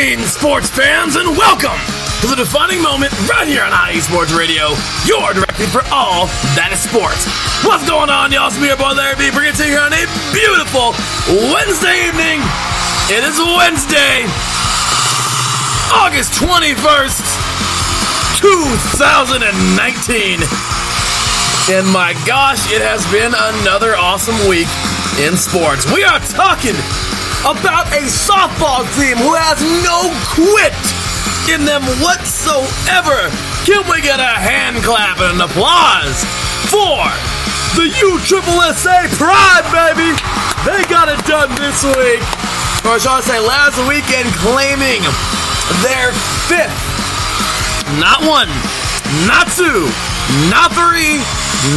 morning, sports fans, and welcome to the defining moment right here on IE Sports Radio, your directory for all that is sports. What's going on, y'all? It's me, your boy Larry B, bringing it to you here on a beautiful Wednesday evening. It is Wednesday, August 21st, 2019. And my gosh, it has been another awesome week in sports. We are talking about a softball team who has no quit in them whatsoever. Can we get a hand clap and an applause for the USSSA Pride, baby? They got it done this week. Or shall I say last weekend, claiming their fifth, not one, not two, not three,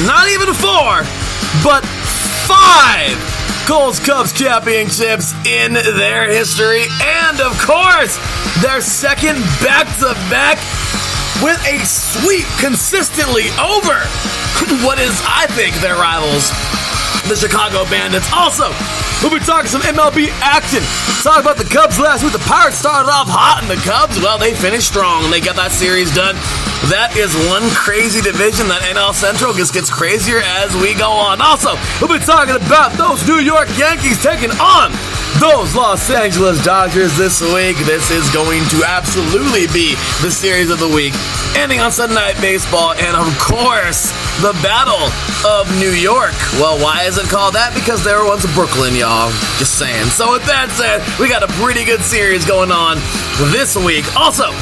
not even four, but 5 Gold Cubs championships in their history, and of course, their second back-to-back with a sweep consistently over what is, I think, their rivals, the Chicago Bandits. Also, we'll be talking some MLB action. Talk about the Cubs last week. The Pirates started off hot, and the Cubs, well, they finished strong, and they got that series done. That is one crazy division. That NL Central just gets crazier as we go on. Also, we'll be talking about those New York Yankees taking on those Los Angeles Dodgers this week. This is going to absolutely be the series of the week, ending on Sunday Night Baseball, and of course, the Battle of New York. Well, why is it called that? Because there was Brooklyn, y'all. Just saying. So with that said, we got a pretty good series going on this week. Also,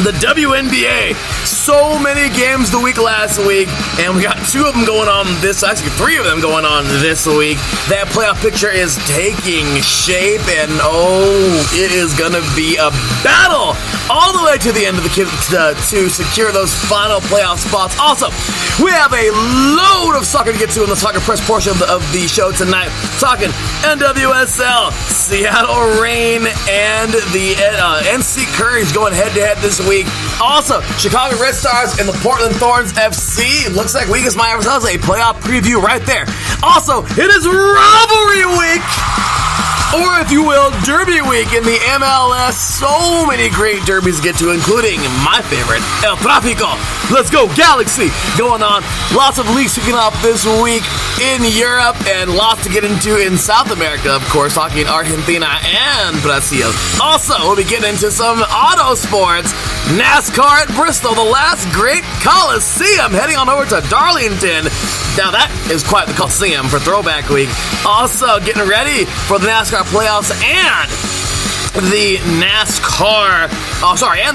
the WNBA, so many games the week last week, and we got 2 of them going on actually 3 of them going on this week. That playoff picture is taking shape, and it is gonna be a battle all the way to the end of the to secure those final playoff spots. Also, we have a load of soccer to get to in the soccer press portion of the show tonight. Talking NWSL, Seattle Reign, and the NC Curry's going head-to-head this week. Also, Chicago Red Stars and the Portland Thorns FC. Looks like we, as my ourselves, a playoff preview right there. Also, it is rivalry week, or if you will, Derby week in the MLS. So many great derbies to get to, including my favorite, El Tráfico. Let's go, Galaxy, going on. Lots of leagues kicking off this week in Europe, and lots to get into in South America, of course, talking Argentina and Brazil. Also, we'll be getting into some auto sports. NASCAR at Bristol, the last great Coliseum, heading on over to Darlington. Now that is quite the Coliseum for Throwback Week. Also, getting ready for the NASCAR playoffs and the and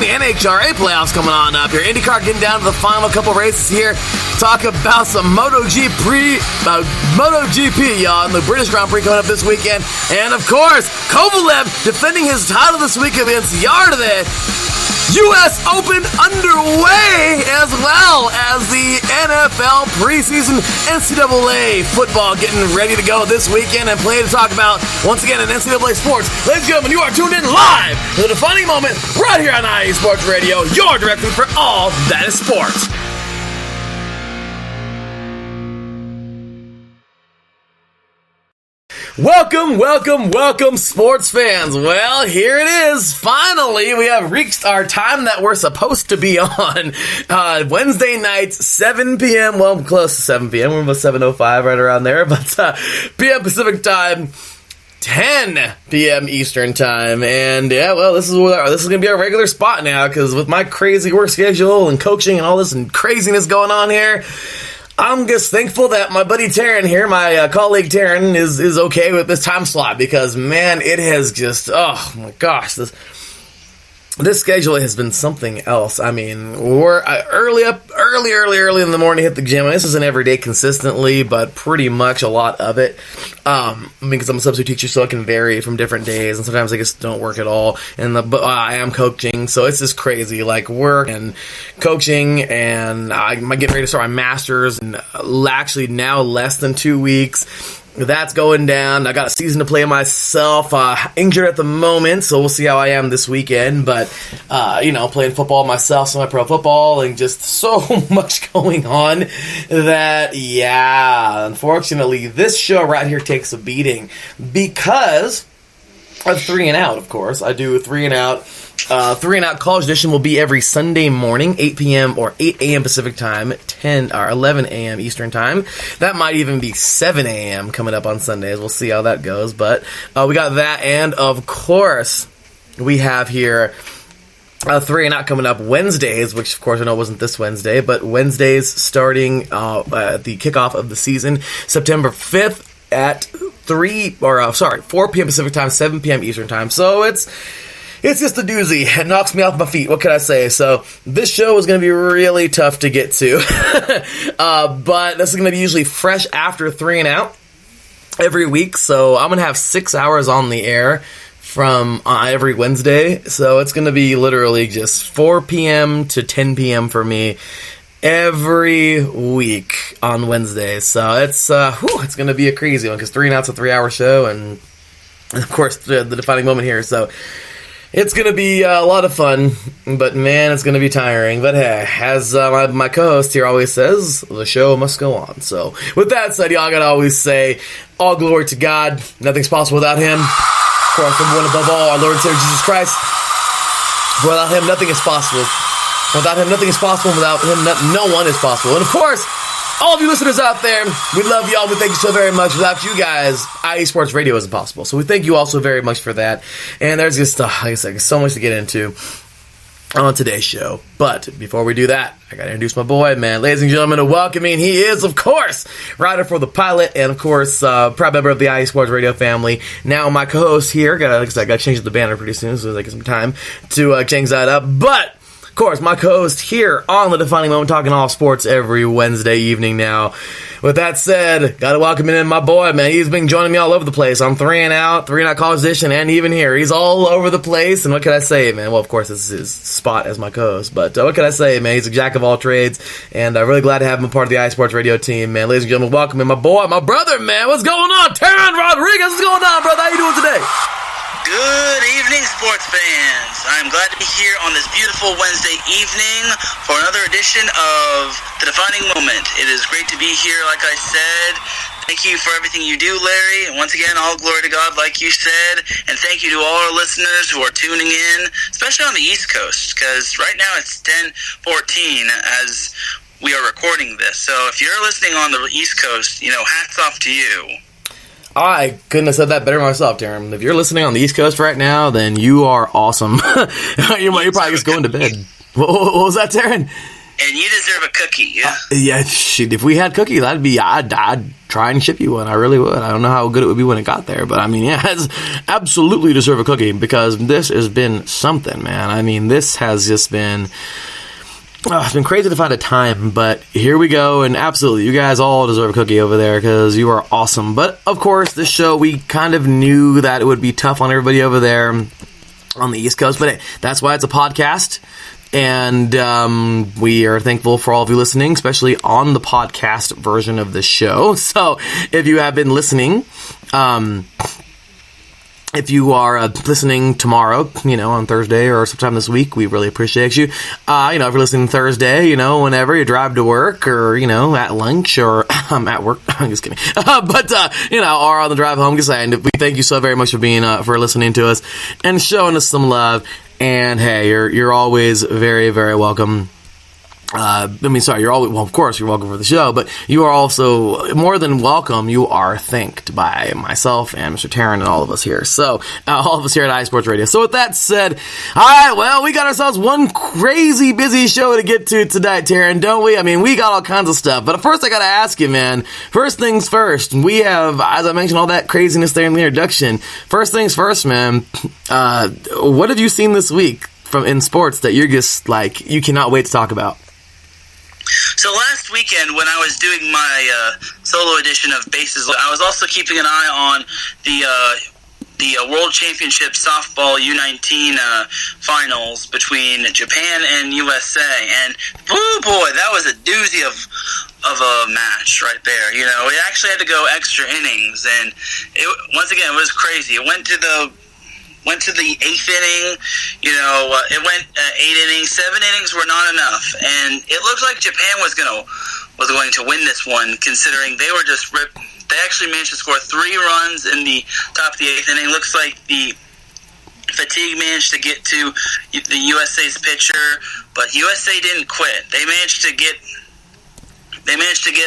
the NHRA playoffs coming on up here. IndyCar getting down to the final couple races here. Talk about some MotoGP, y'all, and the British Grand Prix coming up this weekend. And of course, Kovalev defending his title this week against Yarde. U.S. Open underway, as well as the NFL preseason. NCAA football getting ready to go this weekend, and plenty to talk about once again in NCAA sports. Ladies and gentlemen, you are tuned in live to the defining moment right here on IE Sports Radio, your directory for all that is sports. Welcome, sports fans. Well, here it is. Finally, we have reached our time that we're supposed to be on. Wednesday nights, 7 p.m. Well, close to 7 p.m. We're about 7:05, right around there. But p.m. Pacific time, 10 p.m. Eastern time. And yeah, well, this is going to be our regular spot now, because with my crazy work schedule and coaching and all this and craziness going on here, I'm just thankful that my buddy Taryn here, my colleague Taryn, is okay with this time slot, because, man, it has just, oh my gosh, this schedule has been something else. I mean, we're early in the morning, hit the gym. This isn't every day consistently, but pretty much a lot of it. Because I'm a substitute teacher, so it can vary from different days, and sometimes I just don't work at all. But I am coaching, so it's just crazy, like work and coaching, and I'm getting ready to start my master's, and actually now less than 2 weeks. That's going down. I got a season to play myself. Injured at the moment, so we'll see how I am this weekend. But, playing football myself, semi-pro football, and just so much going on that, yeah, unfortunately, this show right here takes a beating. Because Three and Out, of course. I do Three and Out. Three and Out College Edition will be every Sunday morning, 8 p.m. or 8 a.m. Pacific Time, 10 or 11 a.m. Eastern Time. That might even be 7 a.m. coming up on Sundays. We'll see how that goes. But we got that, and of course, we have here Three and Out coming up Wednesdays, which of course I know wasn't this Wednesday, but Wednesdays starting at the kickoff of the season, September 5th at 4 p.m. Pacific Time, 7 p.m. Eastern Time. So it's just a doozy. It knocks me off my feet. What can I say? So this show is going to be really tough to get to. But this is going to be usually fresh after Three and Out every week. So I'm going to have 6 hours on the air from every Wednesday. So it's going to be literally just 4 p.m. to 10 p.m. for me every week on Wednesday. So it's going to be a crazy one because Three and Out's a 3-hour show, and of course the defining moment here. So it's going to be a lot of fun, but man, it's going to be tiring. But hey, as my co-host here always says, the show must go on. So with that said, y'all got to always say, all glory to God. Nothing's possible without Him. Of course, number one above all, our Lord and Savior Jesus Christ. Without Him, nothing is possible. Without Him, nothing is possible. Without Him, no one is possible. And of course, all of you listeners out there, we love y'all. We thank you so very much. Without you guys, IE Sports Radio isn't possible. So we thank you all so very much for that. And there's just, like I said, so much to get into on today's show. But before we do that, I gotta introduce my boy, man. Ladies and gentlemen, to welcoming, he is, of course, writer for The Pilot, and of course, proud member of the IE Sports Radio family. Now my co-host here, gotta change the banner pretty soon, so I get some time to change that up. But of course, my co-host here on The Defining Moment, talking all sports every Wednesday evening now. With that said, gotta welcome in my boy, man. He's been joining me all over the place on Three and Out College Edition, and even here. He's all over the place, and what can I say, man? Well, of course, this is his spot as my co-host, but what can I say, man? He's a jack of all trades, and I'm really glad to have him a part of the IE Sports Radio team, man. Ladies and gentlemen, welcome in my boy, my brother, man. What's going on? Terran Rodriguez, what's going on, brother? How you doing today? Good evening, sports fans. I'm glad to be here on this beautiful Wednesday evening for another edition of The Defining Moment. It is great to be here, like I said. Thank you for everything you do, Larry. And once again, all glory to God, like you said. And thank you to all our listeners who are tuning in, especially on the East Coast, because right now it's 10:14 as we are recording this. So if you're listening on the East Coast, hats off to you. I couldn't have said that better myself, Darren. If you're listening on the East Coast right now, then you are awesome. you're probably just going to bed. What was that, Darren? And you deserve a cookie, yeah? Yeah, shoot, if we had cookies, I'd try and ship you one. I really would. I don't know how good it would be when it got there, but I mean, yeah, it's absolutely deserve a cookie because this has been something, man. I mean, this has just been... it's been crazy to find a time, but here we go, and absolutely, you guys all deserve a cookie over there because you are awesome. But, of course, this show, we kind of knew that it would be tough on everybody over there on the East Coast, but that's why it's a podcast, and we are thankful for all of you listening, especially on the podcast version of the show. So, if you have been listening... if you are listening tomorrow, on Thursday or sometime this week, we really appreciate you. If you're listening Thursday, whenever you drive to work or, at lunch or at work. I'm just kidding. But or on the drive home, just saying, we thank you so very much for being, for listening to us and showing us some love. And hey, you're always very, very welcome. You're always, well, of course, you're welcome for the show, but you are also more than welcome. You are thanked by myself and Mr. Taryn and all of us here. So, all of us here at IE Sports Radio. So, with that said, all right, well, we got ourselves one crazy busy show to get to tonight, Taryn, don't we? I mean, we got all kinds of stuff. But first, I got to ask you, man, first things first, we have, as I mentioned, all that craziness there in the introduction. First things first, man, what have you seen this week in sports that you're just like, you cannot wait to talk about? So last weekend, when I was doing my solo edition of Bases, I was also keeping an eye on the World Championship Softball U19 finals between Japan and USA. And, oh boy, that was a doozy of a match right there. It actually had to go extra innings. And, once again, it was crazy. It went to the 8th inning, it went 8 innings. 7 innings were not enough, and it looked like Japan was going to win this one, considering they were just ripped. They actually managed to score 3 runs in the top of the 8th inning. Looks like the fatigue managed to get to the USA's pitcher, but USA didn't quit. They managed to get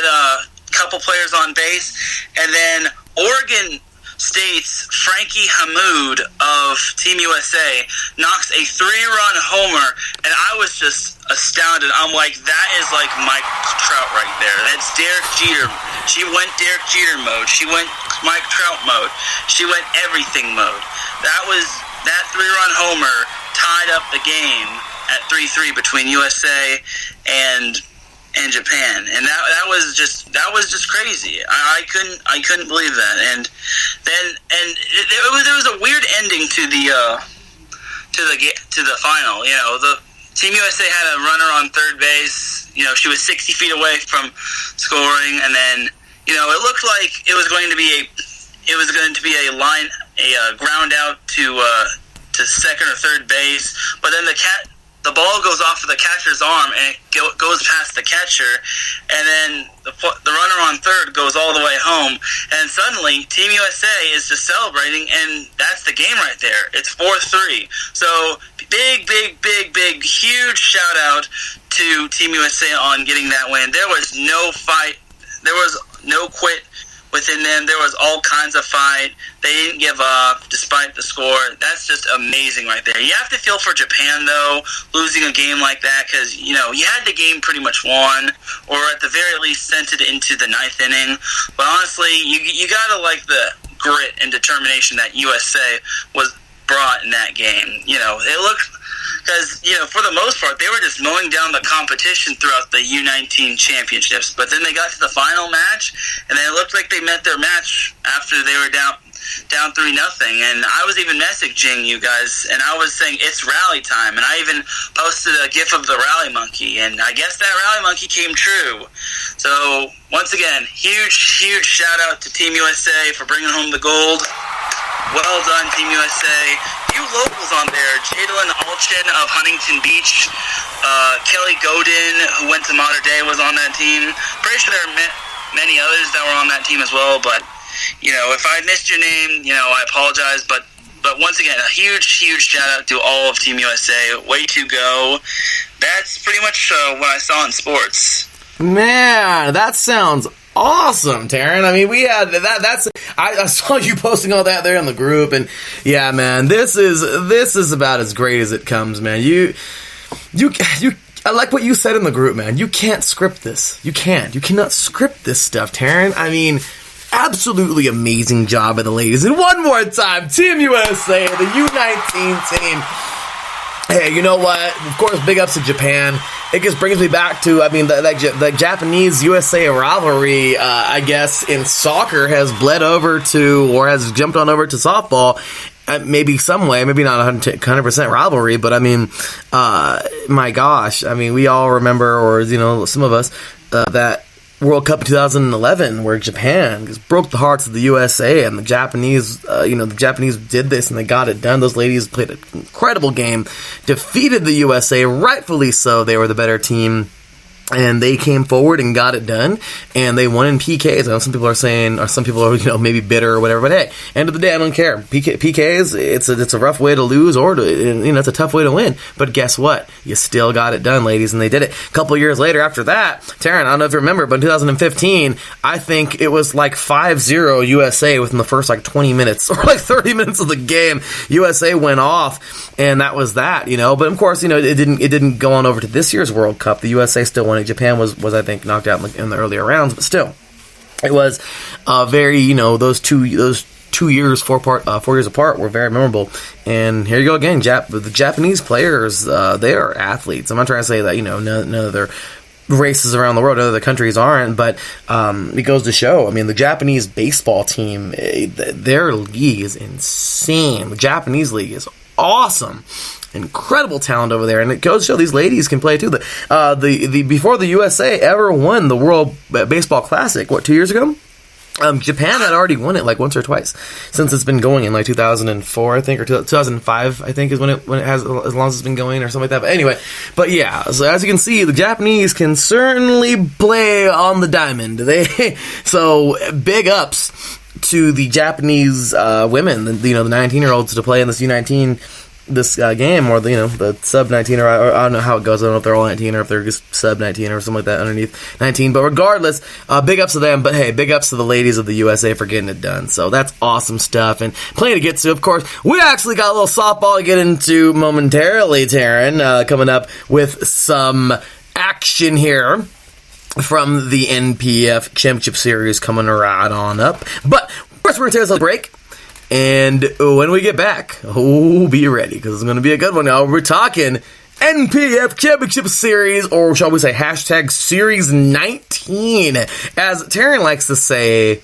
a couple players on base, and then Oregon State's Frankie Hamoud of Team USA knocks a 3-run homer, and I was just astounded. I'm like, that is like Mike Trout right there. That's Derek Jeter. She went Derek Jeter mode. She went Mike Trout mode. She went everything mode. That 3-run homer tied up the game at 3-3 between USA and Japan, and that was just crazy. I couldn't believe that. And then there was a weird ending to the final. You know, the Team USA had a runner on third base. You know, she was 60 feet away from scoring, and then it looked like it was going to be a ground out to second or third base, but then the ball goes off of the catcher's arm and it goes past the catcher, and then the runner on third goes all the way home, and suddenly Team USA is just celebrating, and that's the game right there. It's 4-3. So big, huge shout out to Team USA on getting that win. There was no fight. There was no quit within them. There was all kinds of fight. They didn't give up despite the score. That's just amazing right there. You have to feel for Japan, though, losing a game like that, because, you had the game pretty much won, or at the very least sent it into the ninth inning. But honestly, you got to like the grit and determination that USA was brought in that game. It looked... Because, for the most part, they were just mowing down the competition throughout the U19 championships. But then they got to the final match, and then it looked like they met their match after they were down 3-0. And I was even messaging you guys, and I was saying, it's rally time. And I even posted a gif of the rally monkey, and I guess that rally monkey came true. So, once again, huge shout out to Team USA for bringing home the gold. Well done, Team USA. Few locals on there. Jadalyn Alchin of Huntington Beach. Kelly Godin, who went to Mater Dei, was on that team. Pretty sure there are many others that were on that team as well. But, if I missed your name, I apologize. But once again, a huge shout out to all of Team USA. Way to go. That's pretty much what I saw in sports. Man, that sounds awesome, Taryn. I mean, we had that. I saw you posting all that there in the group, and yeah, man, this is about as great as it comes, man. You I like what you said in the group, man. You can't script this. You cannot script this stuff, Taryn. I mean, absolutely amazing job of the ladies. And one more time, Team USA, the U19 team. Hey, you know what? Of course, big ups to Japan. It just brings me back to, I mean, the Japanese-USA rivalry, I guess, in soccer has bled over to, or has jumped on over to softball, maybe some way, maybe not 100% rivalry, but I mean, my gosh, I mean, we all remember, or, some of us, that World Cup 2011, where Japan just broke the hearts of the USA, and the Japanese did this and they got it done. Those ladies played an incredible game, defeated the USA, rightfully so. They were the better team, and they came forward and got it done, and they won in PKs. I know some people are saying, or some people are, maybe bitter or whatever, but hey, end of the day, I don't care. PKs, it's a rough way to lose, or it's a tough way to win. But guess what? You still got it done, ladies, and they did it. A couple of years later after that, Taryn, I don't know if you remember, but in 2015, I think it was like 5-0 USA within the first 20 minutes, or 30 minutes of the game. USA went off, and that was that, But of course, it didn't go on over to this year's World Cup. The USA still won. Japan was I think knocked out in the earlier rounds, but still, it was very those 2 years 4 years apart were very memorable. And here you go again, the Japanese players, they are athletes. I'm not trying to say that none of their races around the world, other countries aren't, but it goes to show. I mean, the Japanese baseball team, their league is insane. The Japanese league is awesome. Incredible talent over there, and it goes to show these ladies can play too. The before the USA ever won the World Baseball Classic, 2 years ago? Japan had already won it like once or twice since it's been going in like 2004, I think, or 2005, I think is when it has, as long as it's been going or something like that. But anyway, yeah, so as you can see, the Japanese can certainly play on the diamond. So big ups to the Japanese women, the 19-year-olds to play in this U19 game, or the sub 19, or I don't know how it goes. I don't know if they're all 19 or if they're just sub 19 or something like that underneath 19. But regardless, big ups to them. But hey, big ups to the ladies of the USA for getting it done. So that's awesome stuff, and plenty to get to. Of course, we actually got a little softball to get into momentarily, Taryn, coming up with some action here from the NPF Championship Series coming right on up. But first, we're going to take a break. And when we get back, be ready, because it's going to be a good one. Now, we're talking NPF Championship Series, or shall we say hashtag Series 19, as Taryn likes to say,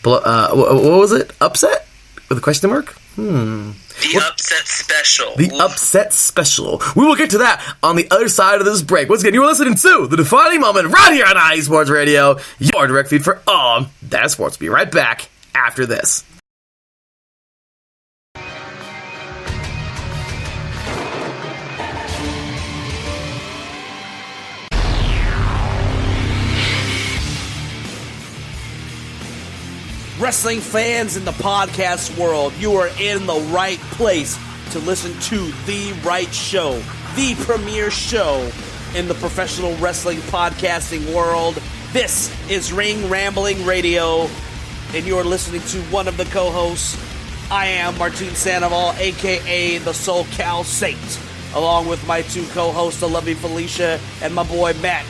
what was it? Upset? With a question mark? The upset special. The upset special. We will get to that on the other side of this break. Once again, you are listening to The Defining Moment right here on IE Sports Radio, your direct feed for all that sports. Be right back after this. Wrestling fans in the podcast world, you are in the right place to listen to the right show, the premier show in the professional wrestling podcasting world. This is Ring Rambling Radio, and you are listening to one of the co-hosts. I am Martin Sandoval, a.k.a. the SoCal Saint, along with my two co-hosts, the lovely Felicia and my boy Matt.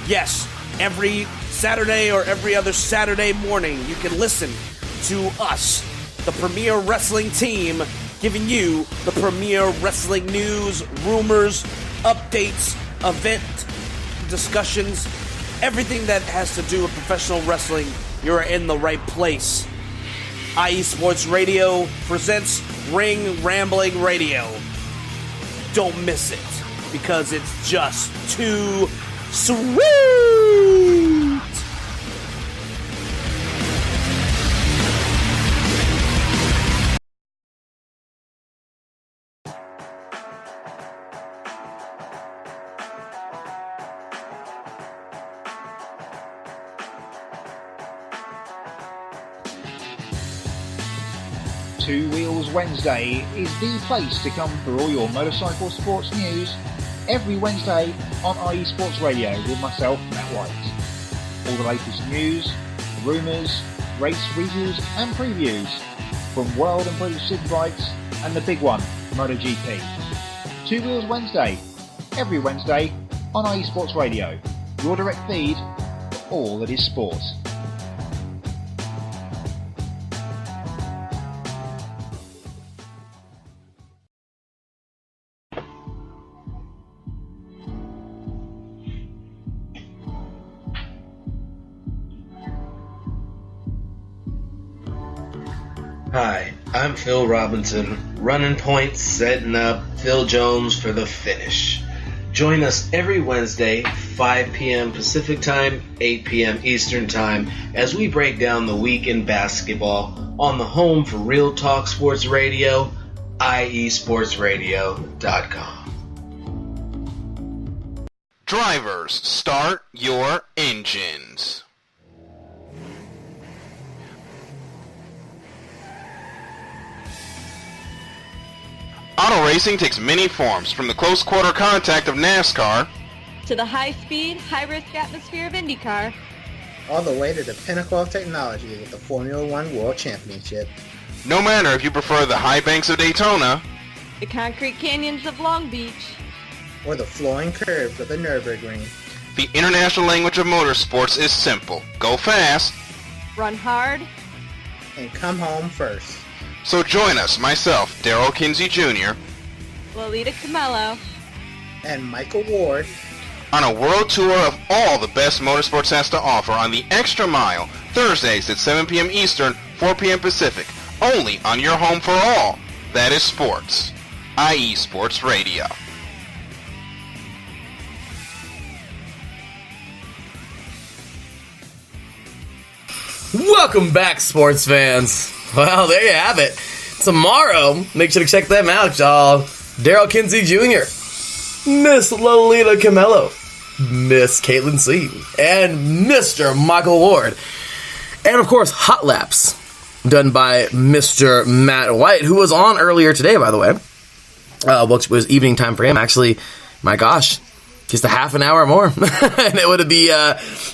Yes, every Saturday or every other Saturday morning, you can listen to us, the premier wrestling team, giving you the premier wrestling news, rumors, updates, event discussions, everything that has to do with professional wrestling. You're in the right place. IE Sports Radio presents Ring Rambling Radio. Don't miss it, because it's just too sweet. Two Wheels Wednesday is the place to come for all your motorcycle sports news every Wednesday on IE Sports Radio with myself, Matt White. All the latest news, rumours, race reviews and previews from World and British Superbikes and the big one, MotoGP. Two Wheels Wednesday, every Wednesday on IE Sports Radio, your direct feed for all that is sport. Hi, I'm Phil Robinson, running points, setting up Phil Jones for the finish. Join us every Wednesday, 5 p.m. Pacific Time, 8 p.m. Eastern Time, as we break down the week in basketball on the home for Real Talk Sports Radio, iesportsradio.com. Drivers, start your engines. Auto racing takes many forms, from the close quarter contact of NASCAR to the high-speed, high-risk atmosphere of IndyCar, all the way to the pinnacle of technology with the Formula One World Championship. No matter if you prefer the high banks of Daytona, the concrete canyons of Long Beach, or the flowing curves of the Nürburgring, the international language of motorsports is simple. Go fast, run hard, and come home first. So join us, myself, Darrell Kinsey Jr., Lolita Camello, and Michael Ward, on a world tour of all the best motorsports has to offer on the Extra Mile, Thursdays at 7 p.m. Eastern, 4 p.m. Pacific, only on your home for all that is sports, IE Sports Radio. Welcome back, sports fans. Well, there you have it. Tomorrow, make sure to check them out, y'all. Daryl Kinsey Jr., Miss Lolita Camello, Miss Caitlin Seaton, and Mr. Michael Ward. And, of course, Hot Laps, done by Mr. Matt White, who was on earlier today, by the way. Which was evening time for him. Actually, my gosh, just a half an hour more. And it would be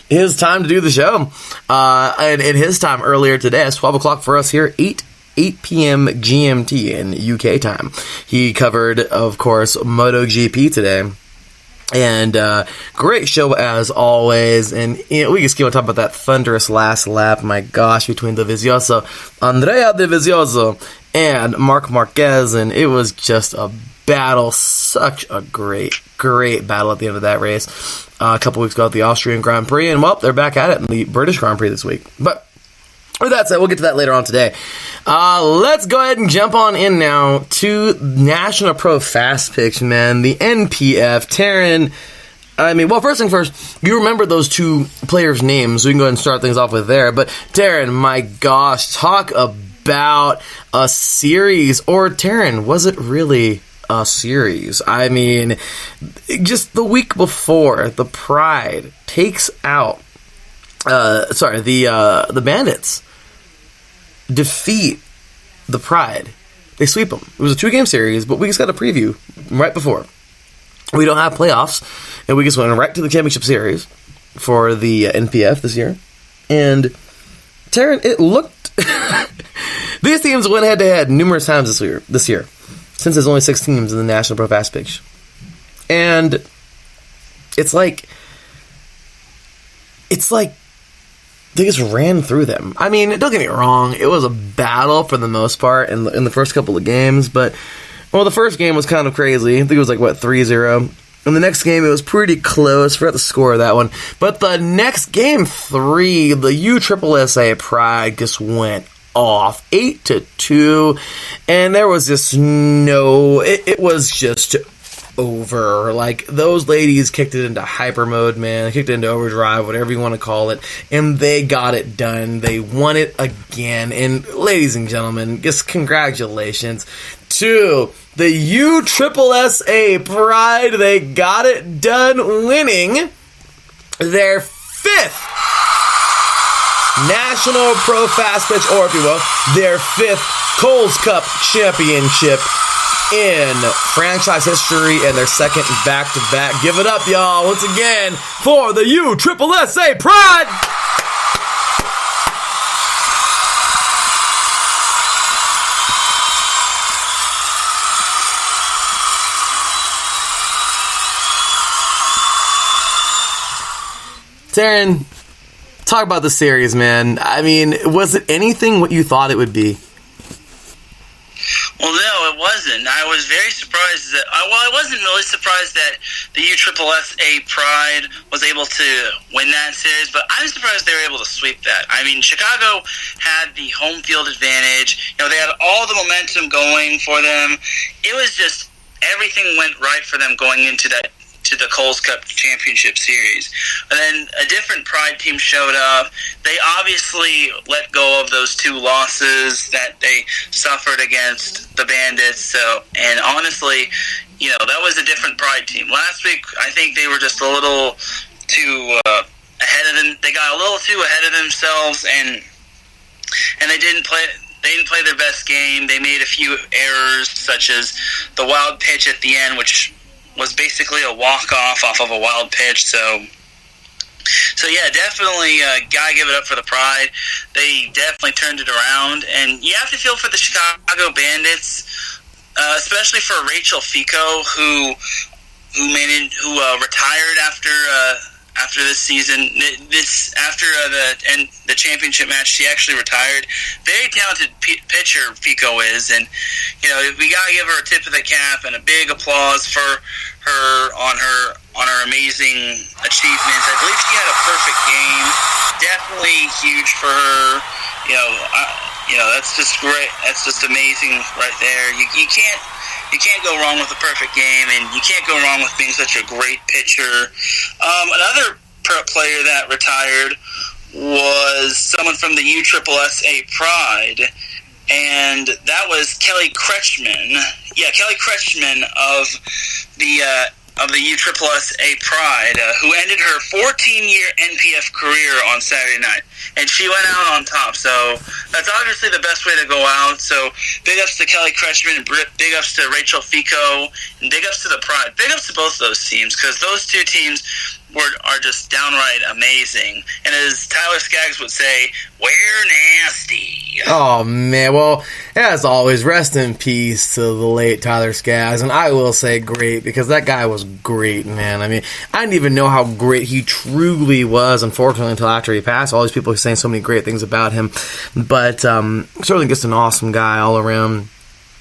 his time to do the show. And in his time earlier today, it's 12 o'clock for us here, 8 p.m. GMT in UK time. He covered, of course, MotoGP today. And great show as always. And we just want to talk about that thunderous last lap, my gosh, between Dovizioso, Andrea Dovizioso, and Marc Marquez. And it was just a battle, such a great battle at the end of that race. A couple weeks ago at the Austrian Grand Prix. And, well, they're back at it in the British Grand Prix this week. But with that said, we'll get to that later on today. Let's go ahead and jump on in now to National Pro Fast Pitch, man. The NPF, Taryn. I mean, well, first thing first, you remember those two players' names. We can go ahead and start things off with there. But, Taryn, my gosh, talk about a series. Or, Taryn, was it really a series? I mean, just the week before, the Pride takes out the Bandits defeat the Pride. They sweep them. It was a 2-game series, but we just got a preview right before. We don't have playoffs, and we just went right to the championship series for the NPF this year. And, Taryn, it looked... These teams went head-to-head numerous times this year, since there's only 6 teams in the National Pro Fast Pitch. And it's like they just ran through them. I mean, don't get me wrong, it was a battle for the most part in the first couple of games, but, well, the first game was kind of crazy. I think it was 3-0. And the next game, it was pretty close. Forgot the score of that one. But the next game, 3, the USSSA Pride just went off 8-2, and there was just it was just over. Those ladies kicked it into hyper mode, man. Kicked it into overdrive, whatever you want to call it, and they got it done. They won it again. And ladies and gentlemen, just congratulations to the USSSA Pride. They got it done, winning their 5th National Pro Fast Pitch, or if you will, their 5th Coles Cup championship in franchise history, and their 2nd back-to-back. Give it up, y'all, once again, for the USSSA Pride! Taryn, talk about the series, man. I mean, was it anything what you thought it would be? Well, no, it wasn't. I was very surprised that... I wasn't really surprised that the USSSA Pride was able to win that series, but I'm surprised they were able to sweep that. I mean, Chicago had the home field advantage. They had all the momentum going for them. It was just... everything went right for them going into the Coles Cup Championship Series. And then a different Pride team showed up. They obviously let go of those 2 losses that they suffered against the Bandits. And honestly, that was a different Pride team. Last week, I think they were just a little too ahead of them. They got a little too ahead of themselves, and they didn't play. They didn't play their best game. They made a few errors, such as the wild pitch at the end, which was basically a walk-off off of a wild pitch. So yeah, definitely gotta give it up for the Pride. They definitely turned it around, and you have to feel for the Chicago Bandits, especially for Rachel Fico, who retired after this season. After the championship match, she actually retired. Very talented pitcher Fico is, and we gotta give her a tip of the cap and a big applause for her on her amazing achievements. I believe she had a perfect game. Definitely huge for her. That's just great. That's just amazing right there. You can't go wrong with a perfect game, and you can't go wrong with being such a great pitcher. Another player that retired was someone from the USSSA Pride, and that was Kelly Kretschmann. Yeah, Kelly Kretschmann of the USSSA Pride, who ended her 14-year NPF career on Saturday night, and she went out on top. So that's obviously the best way to go out. So big ups to Kelly Kretschmann, big ups to Rachel Fico, and big ups to the Pride. Big ups to both those teams, because those two teams are just downright amazing. And as Tyler Skaggs would say, we're nasty. Oh, man. Well, as always, rest in peace to the late Tyler Skaggs. And I will say great, because that guy was great, man. I mean, I didn't even know how great he truly was, unfortunately, until after he passed. All these people are saying so many great things about him. But certainly just an awesome guy all around.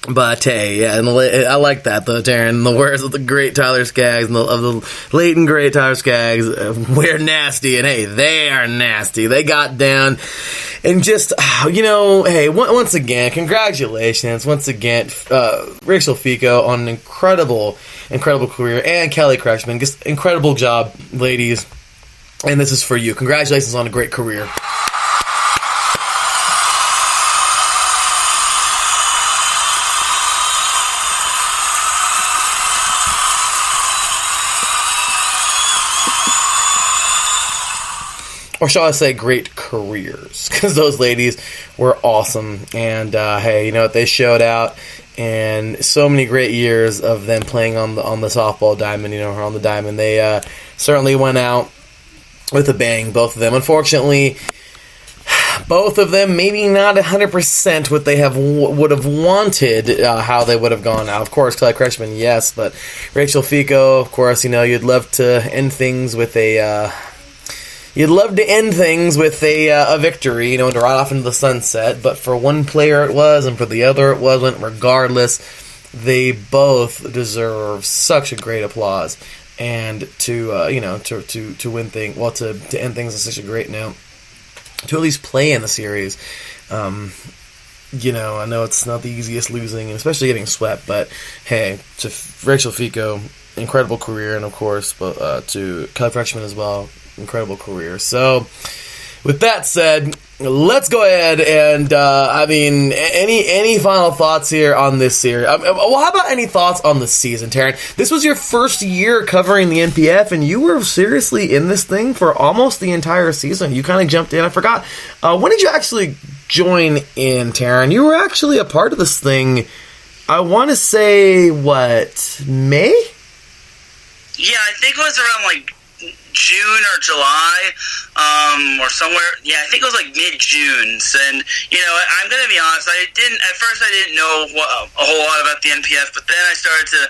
But hey, yeah, and I like that though, Darren. The words of the great Tyler Skaggs, of the late and great Tyler Skaggs, we're nasty, and hey, they are nasty. They got down, and just hey, once again, congratulations, once again, Rachel Fico on an incredible career, and Kelly Kretschmann, just incredible job, ladies. And this is for you. Congratulations on a great career. Or shall I say great careers, because those ladies were awesome. And hey, you know what, they showed out, and so many great years of them playing on the softball diamond, or on the diamond. They certainly went out with a bang, both of them. Unfortunately, both of them maybe not 100% what they would have wanted, how they would have gone out. Of course, Kelly Kretschmann, yes, but Rachel Fico, of course, you'd love to end things with a victory, and to ride off into the sunset. But for one player it was, and for the other it wasn't. Regardless, they both deserve such a great applause, and to win things, to end things on such a great note, to at least play in the series. I know it's not the easiest losing, and especially getting swept. But hey, to Rachel Fico, incredible career, and of course, to Kelly Kretschmann as well. Incredible career. So, with that said, let's go ahead and any final thoughts here on this series? Well, how about any thoughts on the season, Taryn? This was your first year covering the NPF, and you were seriously in this thing for almost the entire season. You kind of jumped in. I forgot. When did you actually join in, Taryn? You were actually a part of this thing. I want to say May? Yeah, I think it was around June or July, or somewhere. Yeah, I think it was mid-June. And I'm gonna be honest. At first I didn't know a whole lot about the NPF, but then I started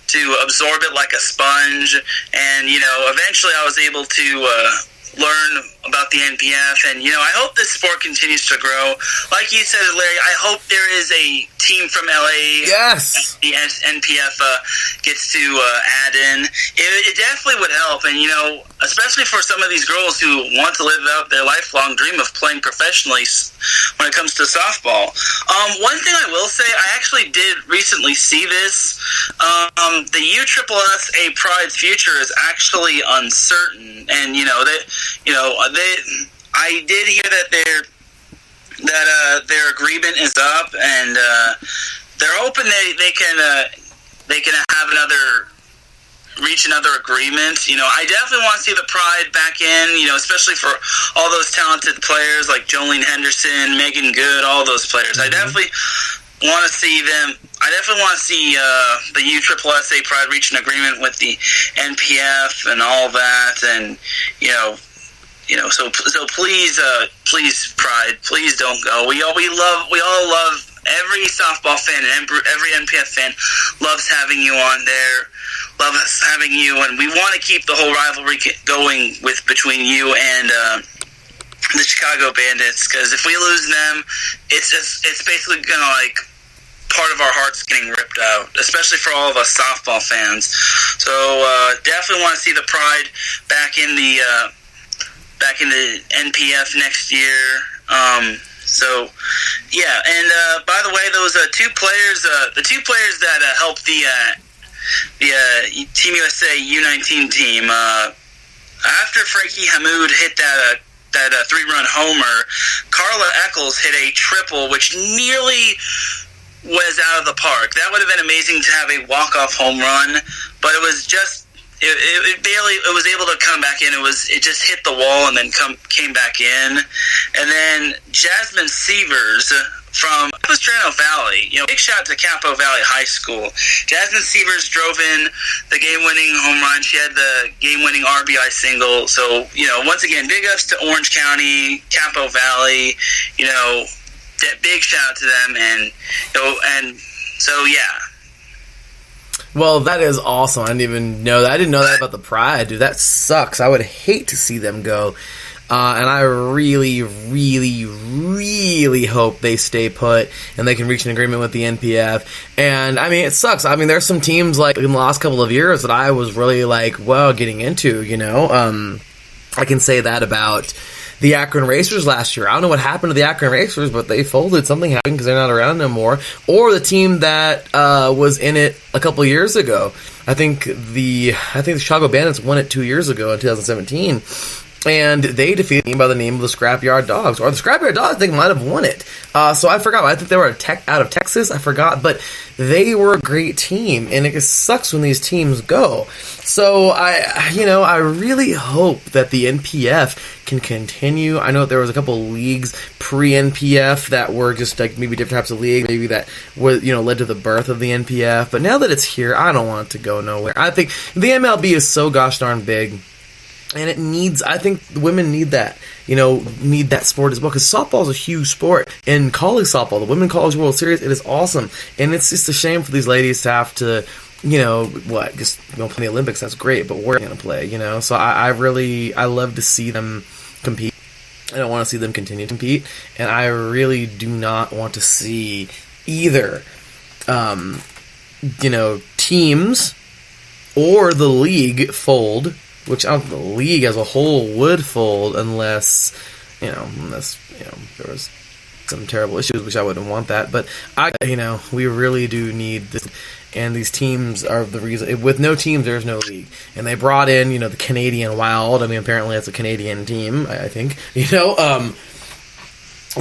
to absorb it like a sponge. And eventually I was able to learn about the NPF, and I hope this sport continues to grow. Like you said, Larry, I hope there is a team from LA. Yes, the NPF gets to add in. It definitely would help, and especially for some of these girls who want to live out their lifelong dream of playing professionally when it comes to softball. One thing I will say, I actually did recently see this. The USSSA Pride's future is actually uncertain, and I did hear that their agreement is up, and they're hoping they can have reach another agreement. I definitely want to see the Pride back in, especially for all those talented players like Jolene Henderson, Megan Good, all those players. I definitely want to see them. I definitely want to see the USSSA Pride reach an agreement with the NPF and all that, and so please Pride, please don't go. We all love every softball fan and every NPF fan loves having you on there. Love us having you, and we want to keep the whole rivalry going between you and the Chicago Bandits, because if we lose them, it's basically gonna part of our hearts getting ripped out, especially for all of us softball fans. So definitely want to see the Pride back in the NPF next year. So yeah, and by the way, those two players that helped the Team USA U19 team, after Frankie Hamoud hit that three-run homer. Carla Eccles hit a triple, which nearly was out of the park. That would have been amazing to have a walk-off home run, but it was just it was able to come back in. It just hit the wall and then came back in. And then Jasmine Severs from Capistrano Valley, big shout out to Capo Valley High School. Jasmine Severs drove in the game-winning home run. She had the game-winning RBI single. So, once again, big ups to Orange County, Capo Valley, big shout out to them. And so, yeah. Well, that is awesome. I didn't even know that. I didn't know that about the Pride, dude. That sucks. I would hate to see them go. And I really, really, really hope they stay put and they can reach an agreement with the NPF. And, it sucks. There's some teams, like, in the last couple of years that I was really, getting into, I can say that about the Akron Racers last year. I don't know what happened to the Akron Racers, but they folded. Something happened because they're not around no more. Or the team that was in it a couple of years ago. I think the Chicago Bandits won it 2 years ago in 2017. And they defeated a team by the name of the Scrapyard Dogs. Or the Scrapyard Dogs, I think, might have won it. So I forgot. I think they were out of Texas. I forgot. But they were a great team. And it sucks when these teams go. So I really hope that the NPF can continue. I know that there was a couple of leagues pre-NPF that were just maybe different types of leagues. Maybe that was, led to the birth of the NPF. But now that it's here, I don't want it to go nowhere. I think the MLB is so gosh darn big. And I think women need that, need that sport as well. Because softball is a huge sport. And college softball, the Women College World Series, it is awesome. And it's just a shame for these ladies to have to, just play the Olympics. That's great, but where are they going to play, So I love to see them compete. I don't want to see them continue to compete. And I really do not want to see either, teams or the league fold. Which I don't think the league as a whole would fold unless there was some terrible issues, which I wouldn't want that. But we really do need this, and these teams are the reason. With no teams, there's no league. And they brought in, the Canadian Wild. apparently it's a Canadian team. I think,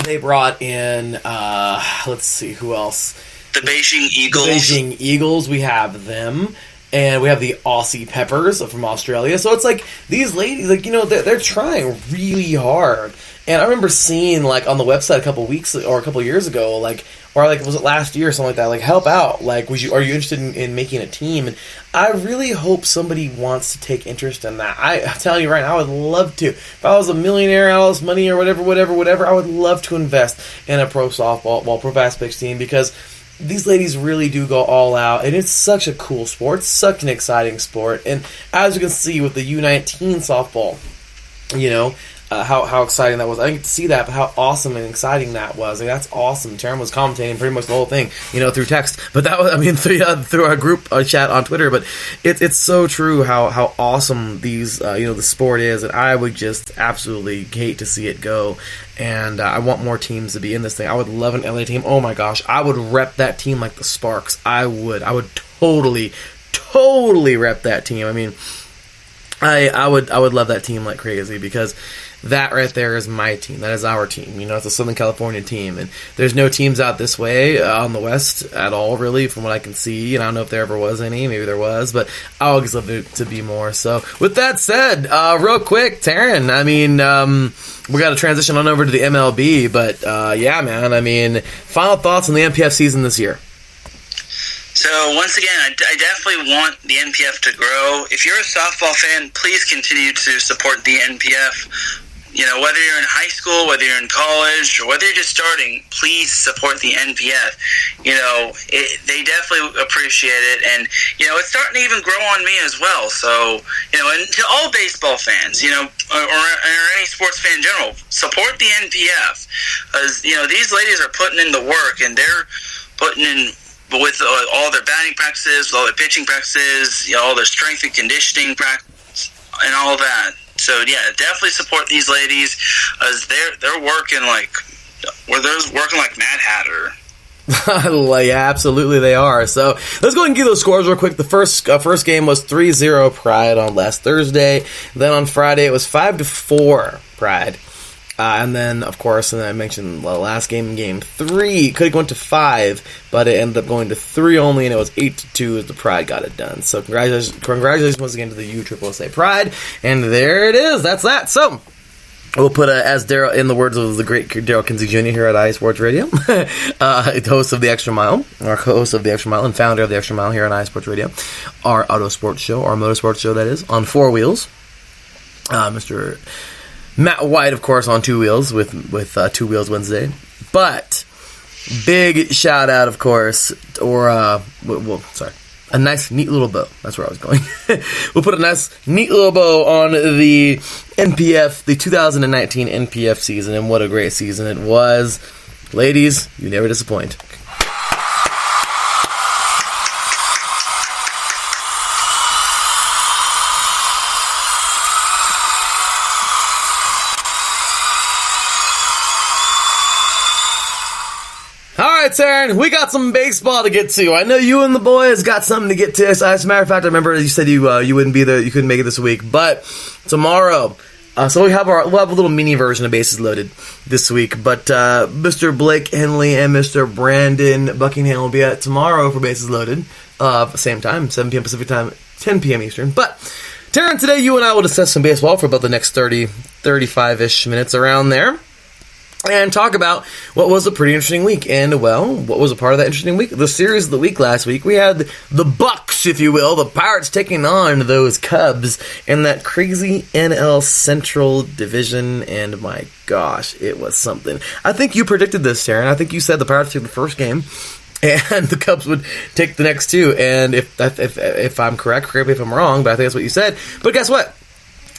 they brought in. Let's see who else. The Beijing Eagles. The Beijing Eagles. We have them. And we have the Aussie Peppers from Australia. So it's these ladies, they're trying really hard. And I remember seeing, on the website a couple years ago, was it last year or something like that, help out. Are you interested in making a team? And I really hope somebody wants to take interest in that. I'm telling you right now, I would love to. If I was a millionaire, all this money or whatever, I would love to invest in a pro fast pitch team because these ladies really do go all out, and it's such a cool sport, such an exciting sport. And as you can see with the U19 softball, how exciting that was. I didn't get to see that, but how awesome and exciting that was. That's awesome. Taryn was commentating pretty much the whole thing, through text. But that was, through our group chat on Twitter. But it's so true how awesome these, the sport is. And I would just absolutely hate to see it go. And I want more teams to be in this thing. I would love an LA team. Oh my gosh, I would rep that team like the Sparks. I would totally rep that team. I would love that team like crazy because that right there is my team. That is our team. It's a Southern California team, and there's no teams out this way on the West at all, really, from what I can see. And I don't know if there ever was any. Maybe there was, but I always love it to be more. So, with that said, real quick, Taryn, we got to transition on over to the MLB, but yeah, man. Final thoughts on the NPF season this year. So, once again, I definitely want the NPF to grow. If you're a softball fan, please continue to support the NPF. Whether you're in high school, whether you're in college, or whether you're just starting, please support the NPF. They definitely appreciate it. And, it's starting to even grow on me as well. So, and to all baseball fans, or any sports fan in general, support the NPF. Because, these ladies are putting in the work, and they're putting in with all their batting practices, with all their pitching practices, all their strength and conditioning practice, and all that. So yeah, definitely support these ladies, as they're working like Mad Hatter. Yeah, absolutely they are. So let's go ahead and give those scores real quick. The first game was 3-0 Pride on last Thursday. Then on Friday it was 5-4 Pride. And then, of course, and I mentioned the last game, game 3, could have gone to 5, but it ended up going to 3 only, and it was 8-2 as the Pride got it done. So congratulations once again to the USSSA Pride, and there it is. That's that. So we'll put as Daryl, in the words of the great Daryl Kinsey Jr. here at iSports Radio, host of the Extra Mile, or host of the Extra Mile, and founder of the Extra Mile here on iSports Radio, our auto sports show, our motorsports show that is, on 4 wheels. Mr. Matt White, of course, on 2 wheels with 2 Wheels Wednesday. But big shout out, of course, a nice, neat little bow. That's where I was going. We'll put a nice, neat little bow on the NPF, the 2019 NPF season, and what a great season it was. Ladies, you never disappoint. Taryn, we got some baseball to get to. I know you and the boys got something to get to. As a matter of fact, I remember you said you wouldn't be there, you couldn't make it this week, but tomorrow. So we'll have a little mini version of Bases Loaded this week. But Mr. Blake Henley and Mr. Brandon Buckingham will be at tomorrow for Bases Loaded, same time, 7 p.m. Pacific time, 10 p.m. Eastern. But Taryn, today you and I will discuss some baseball for about the next 35-ish minutes around there. And talk about what was a pretty interesting week. And, well, what was a part of that interesting week? The series of the week last week, we had the Bucks, if you will, the Pirates taking on those Cubs in that crazy NL Central division. And, my gosh, it was something. I think you predicted this, Taryn. I think you said the Pirates took the first game and the Cubs would take the next 2. And if I'm correct me if I'm wrong, but I think that's what you said. But guess what?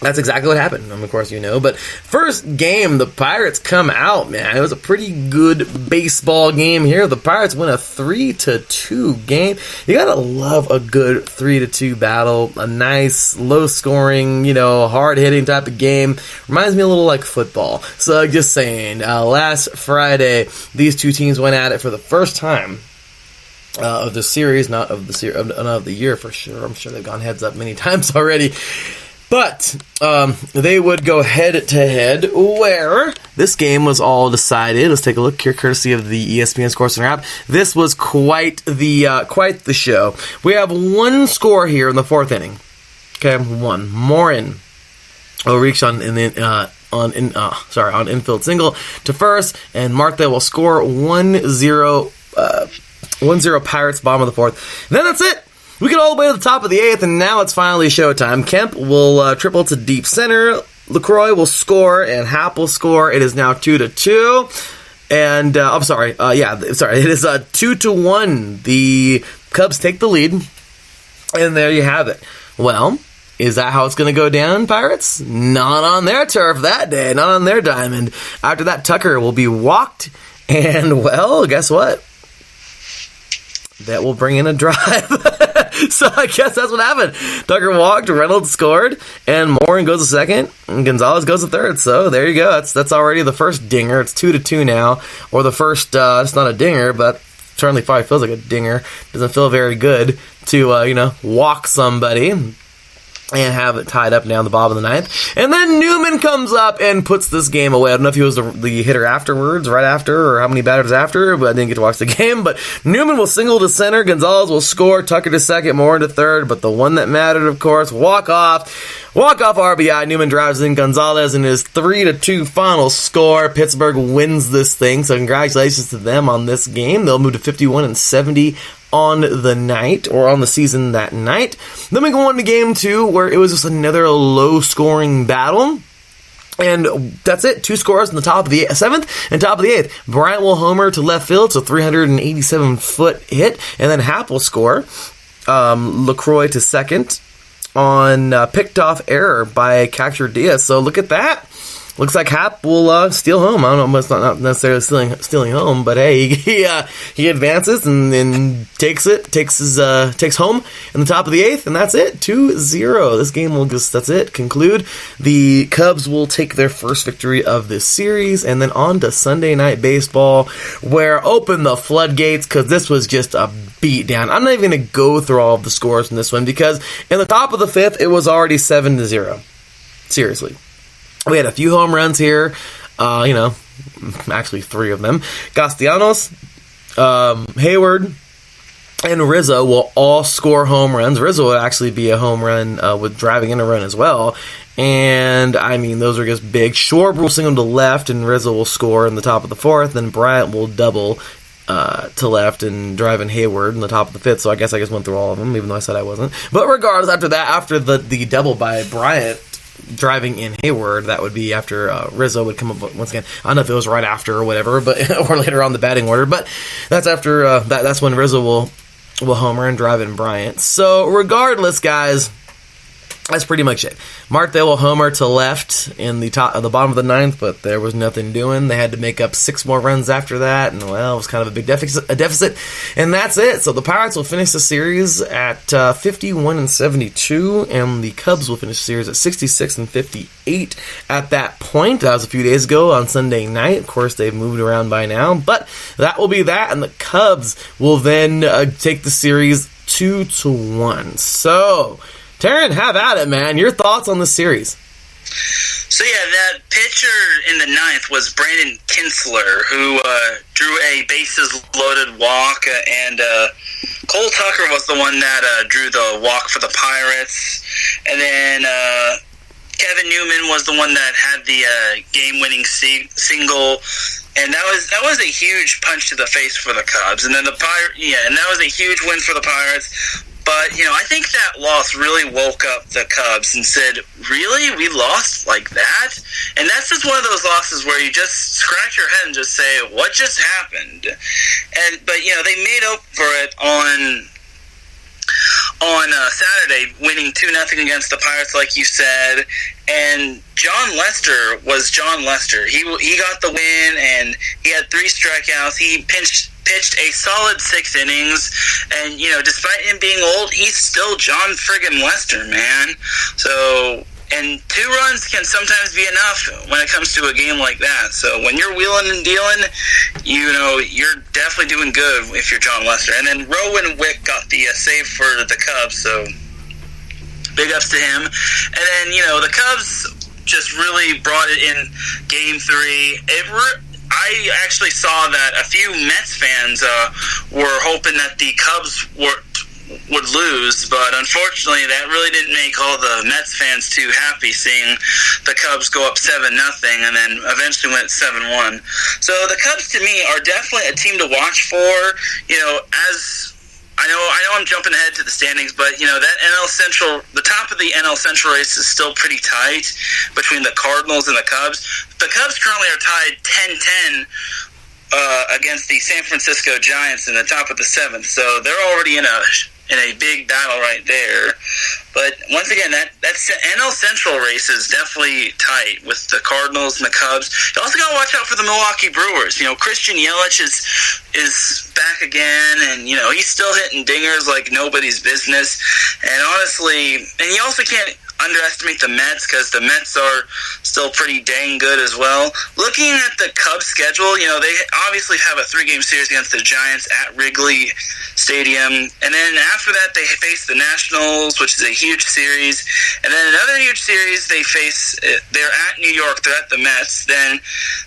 That's exactly what happened. Of course, you know. But first game, the Pirates come out, man. It was a pretty good baseball game here. The Pirates win a 3-2 game. You gotta love a good 3-2 battle. A nice, low-scoring, hard-hitting type of game. Reminds me a little like football. So, just saying. Last Friday, these two teams went at it for the first time. Of the series, not of the year for sure. I'm sure they've gone heads up many times already. But they would go head-to-head, where this game was all decided. Let's take a look here, courtesy of the ESPN SportsCenter app. This was quite the show. We have one score here in the 4th inning. Okay, one. Morin will reach on infield single to first, and Marte will score 1-0 Pirates, bottom of the 4th. Then that's it. We get all the way to the top of the 8th, and now it's finally showtime. Kemp will triple to deep center. LaCroix will score, and Happ will score. It is now 2-2. And, it is 2-1. The Cubs take the lead, and there you have it. Well, is that how it's going to go down, Pirates? Not on their turf that day, not on their diamond. After that, Tucker will be walked, and, well, guess what? That will bring in a drive. So I guess that's what happened. Tucker walked, Reynolds scored, and Morin goes to second, and Gonzalez goes to third. So there you go. That's already the first dinger. It's 2-2 now. Or the first, it's not a dinger, but certainly probably feels like a dinger. Doesn't feel very good to, walk somebody and have it tied up down the bottom of the 9th. And then Newman comes up and puts this game away. I don't know if he was the hitter afterwards, right after, or how many batters after, but I didn't get to watch the game. But Newman will single to center, Gonzalez will score, Tucker to second, Morin to third. But the one that mattered, of course, walk-off RBI. Newman drives in Gonzalez in his 3-2 final score. Pittsburgh wins this thing, so congratulations to them on this game. They'll move to 51-70 on the night, or on the season that night. Then we go on to game 2, where it was just another low-scoring battle. And that's it. 2 scores in the top of the 7th and top of the 8th. Bryant will homer to left field, so 387-foot hit. And then Happ will score. LaCroix to second on picked-off error by Catcher Diaz. So look at that. Looks like Happ will steal home. I don't know, it's not necessarily stealing home, but hey, he advances and takes home in the top of the 8th, and that's it. 2-0. This game will conclude. The Cubs will take their first victory of this series, and then on to Sunday Night Baseball, where open the floodgates, because this was just a beatdown. I'm not even going to go through all of the scores in this one, because in the top of the 5th, it was already 7-0. Seriously. We had a few home runs here. Actually 3 of them. Castellanos, Hayward, and Rizzo will all score home runs. Rizzo will actually be a home run with driving in a run as well. And, those are just big. Schwarber will single to left, and Rizzo will score in the top of the 4th. Then Bryant will double to left and drive in Hayward in the top of the 5th. So I guess I just went through all of them, even though I said I wasn't. But regardless, after the double by Bryant driving in Hayward, that would be after Rizzo would come up once again. I don't know if it was right after or whatever, but or later on the batting order. But that's after that's when Rizzo will homer and drive in Bryant. So regardless, guys, that's pretty much it. Markdale will homer to left in the bottom of the 9th, but there was nothing doing. They had to make up 6 more runs after that, and well, it was kind of a big deficit, and that's it. So the Pirates will finish the series at 51-72, and the Cubs will finish the series at 66-58 at that point. That was a few days ago on Sunday night. Of course, they've moved around by now, but that will be that, and the Cubs will then take the series 2-1. So Taryn, have at it, man. Your thoughts on the series? So yeah, that pitcher in the 9th was Brandon Kinsler, who drew a bases-loaded walk, and Cole Tucker was the one that drew the walk for the Pirates, and then Kevin Newman was the one that had the game-winning single. And that was a huge punch to the face for the Cubs, and then and that was a huge win for the Pirates. But, I think that loss really woke up the Cubs and said, really? We lost like that? And that's just one of those losses where you just scratch your head and just say, what just happened? But they made up for it on Saturday, winning 2-0 against the Pirates, like you said. And John Lester was John Lester. He got the win, and he had 3 strikeouts. He pitched a solid 6 innings, and despite him being old, he's still John friggin' Lester, man. So, and 2 runs can sometimes be enough when it comes to a game like that. So when you're wheeling and dealing, you're definitely doing good if you're John Lester. And then Rowan Wick got the save for the Cubs, so big ups to him. And then the Cubs just really brought it in Game 3. I actually saw that a few Mets fans were hoping that the Cubs would lose, but unfortunately that really didn't make all the Mets fans too happy, seeing the Cubs go up 7-0 and then eventually went 7-1. So the Cubs, to me, are definitely a team to watch for. As I know I'm jumping ahead to the standings, but that NL Central, the top of the NL Central race is still pretty tight between the Cardinals and the Cubs. The Cubs currently are tied 10-10 against the San Francisco Giants in the top of the 7th, so they're already in a big battle right there. But once again, that NL Central race is definitely tight with the Cardinals and the Cubs. You also got to watch out for the Milwaukee Brewers. Christian Yelich is back again, and he's still hitting dingers like nobody's business. And honestly, and you also can't underestimate the Mets, because the Mets are still pretty dang good as well. Looking at the Cubs schedule, they obviously have a 3-game series against the Giants at Wrigley Stadium, and then after that they face the Nationals, which is a huge series, and then another huge series they're at New York, they're at the Mets, then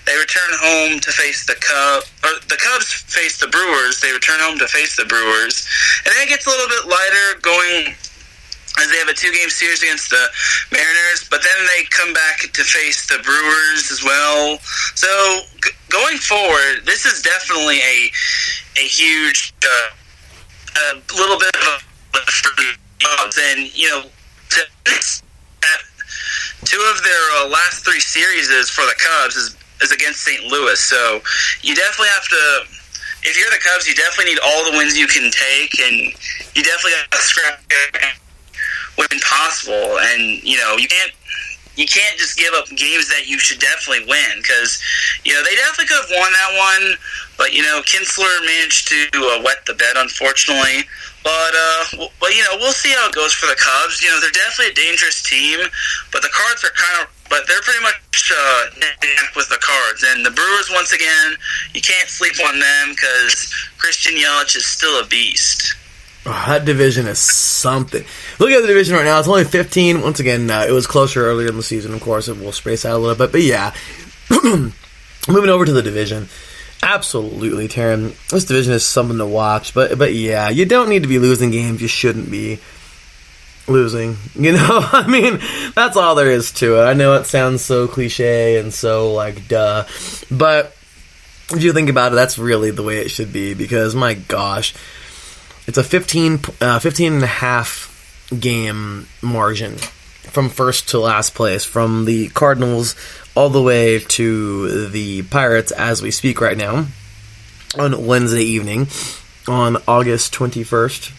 they return home to face the Cubs, or the Cubs face the Brewers, they return home to face the Brewers, and then it gets a little bit lighter going as they have a 2-game series against the Mariners, but then they come back to face the Brewers as well. So going forward, this is definitely a huge, a little bit of and 2 of their last 3 series for the Cubs is against St. Louis. So you definitely have to. If you're the Cubs, you definitely need all the wins you can take, and you definitely have to scrap when possible, and you can't just give up games that you should definitely win, because they definitely could have won that one, but Kinsler managed to wet the bed, unfortunately. But we'll see how it goes for the Cubs. They're definitely a dangerous team, but the Cards are they're pretty much with the Cards. And the Brewers, once again, you can't sleep on them, because Christian Yelich is still a beast. Oh, that division is something. Look at the division right now. It's only 15. Once again, it was closer earlier in the season, of course. It will space out a little bit. But yeah, moving over to the division. Absolutely, Taryn. This division is something to watch, but yeah, you don't need to be losing games you shouldn't be losing. I mean, that's all there is to it. I know it sounds so cliche and so duh, but if you think about it, that's really the way it should be, because my gosh, it's a 15 and a half game margin from first to last place, from the Cardinals all the way to the Pirates as we speak right now on Wednesday evening on August 21st.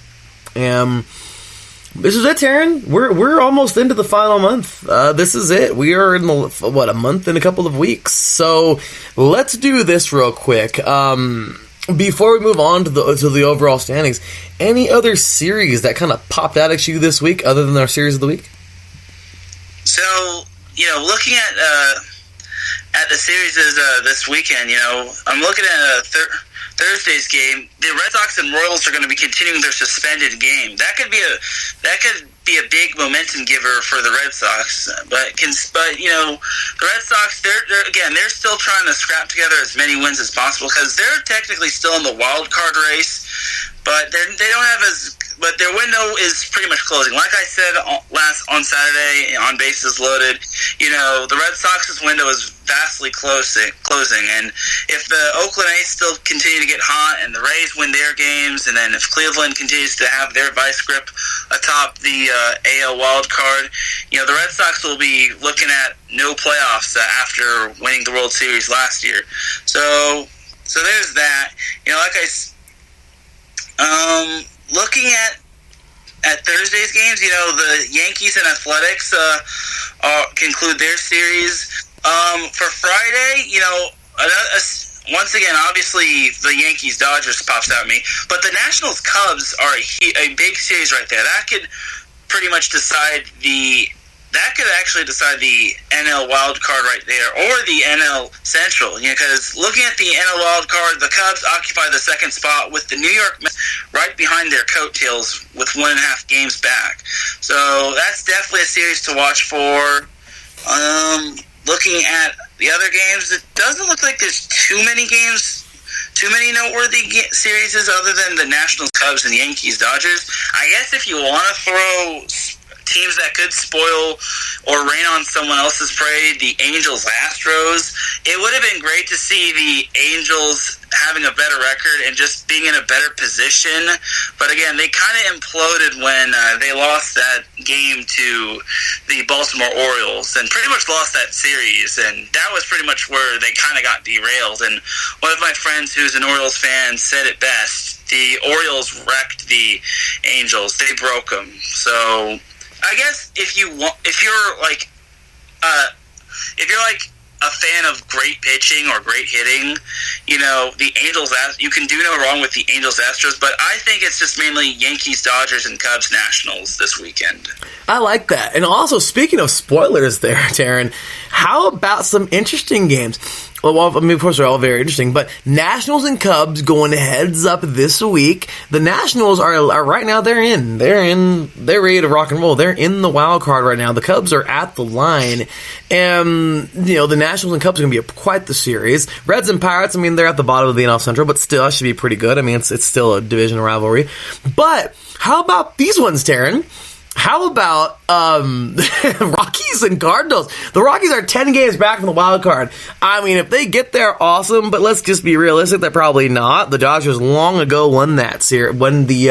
This is it, Taryn. We're almost into the final month. This is it. We are in a month and a couple of weeks. So let's do this real quick. Before we move on to the overall standings, any other series that kind of popped out at you this week other than our series of the week? So, looking at the series this weekend, I'm looking at Thursday's game. The Red Sox and Royals are going to be continuing their suspended game. That could be a big momentum giver for the Red Sox. But the Red Sox, they're still trying to scrap together as many wins as possible, because they're technically still in the wild card race. But they don't have but their window is pretty much closing. Like I said on Saturday on Bases Loaded, the Red Sox's window is vastly closing. And if the Oakland A's still continue to get hot and the Rays win their games, and then if Cleveland continues to have their vice grip atop the AL wild card, the Red Sox will be looking at no playoffs after winning the World Series last year. So there's that. Looking at Thursday's games, the Yankees and Athletics conclude their series. For Friday, once again, obviously the Yankees-Dodgers pops out at me, but the Nationals-Cubs are a big series right there. That could pretty much decide the NL wild card right there, or the NL Central. Because looking at the NL wild card, the Cubs occupy the second spot with the New York Mets right behind their coattails with 1.5 games back. So that's definitely a series to watch for. Looking at the other games, it doesn't look like there's too many noteworthy series other than the Nationals, Cubs, and Yankees, Dodgers. I guess if you want to throw teams that could spoil or rain on someone else's parade, the Angels, Astros, it would have been great to see the Angels having a better record and just being in a better position. But again, they kind of imploded when they lost that game to the Baltimore Orioles and pretty much lost that series. And that was pretty much where they kind of got derailed. And one of my friends who's an Orioles fan said it best: the Orioles wrecked the Angels. They broke them. So I guess if you're a fan of great pitching or great hitting, the Angels, you can do no wrong with the Angels Astros, but I think it's just mainly Yankees, Dodgers, and Cubs Nationals this weekend. I like that. And also, speaking of spoilers there, Taryn, how about some interesting games? Well, of course, they're all very interesting, but Nationals and Cubs going heads up this week. The Nationals are right now, they're ready to rock and roll. They're in the wild card right now. The Cubs are at the line. And, the Nationals and Cubs are going to be quite the series. Reds and Pirates, they're at the bottom of the NL Central, but still, that should be pretty good. It's still a division rivalry. But how about these ones, Taryn? How about Rockies and Cardinals? The Rockies are 10 games back from the wild card. If they get there, awesome, but let's just be realistic, they're probably not. The Dodgers long ago won that series, won the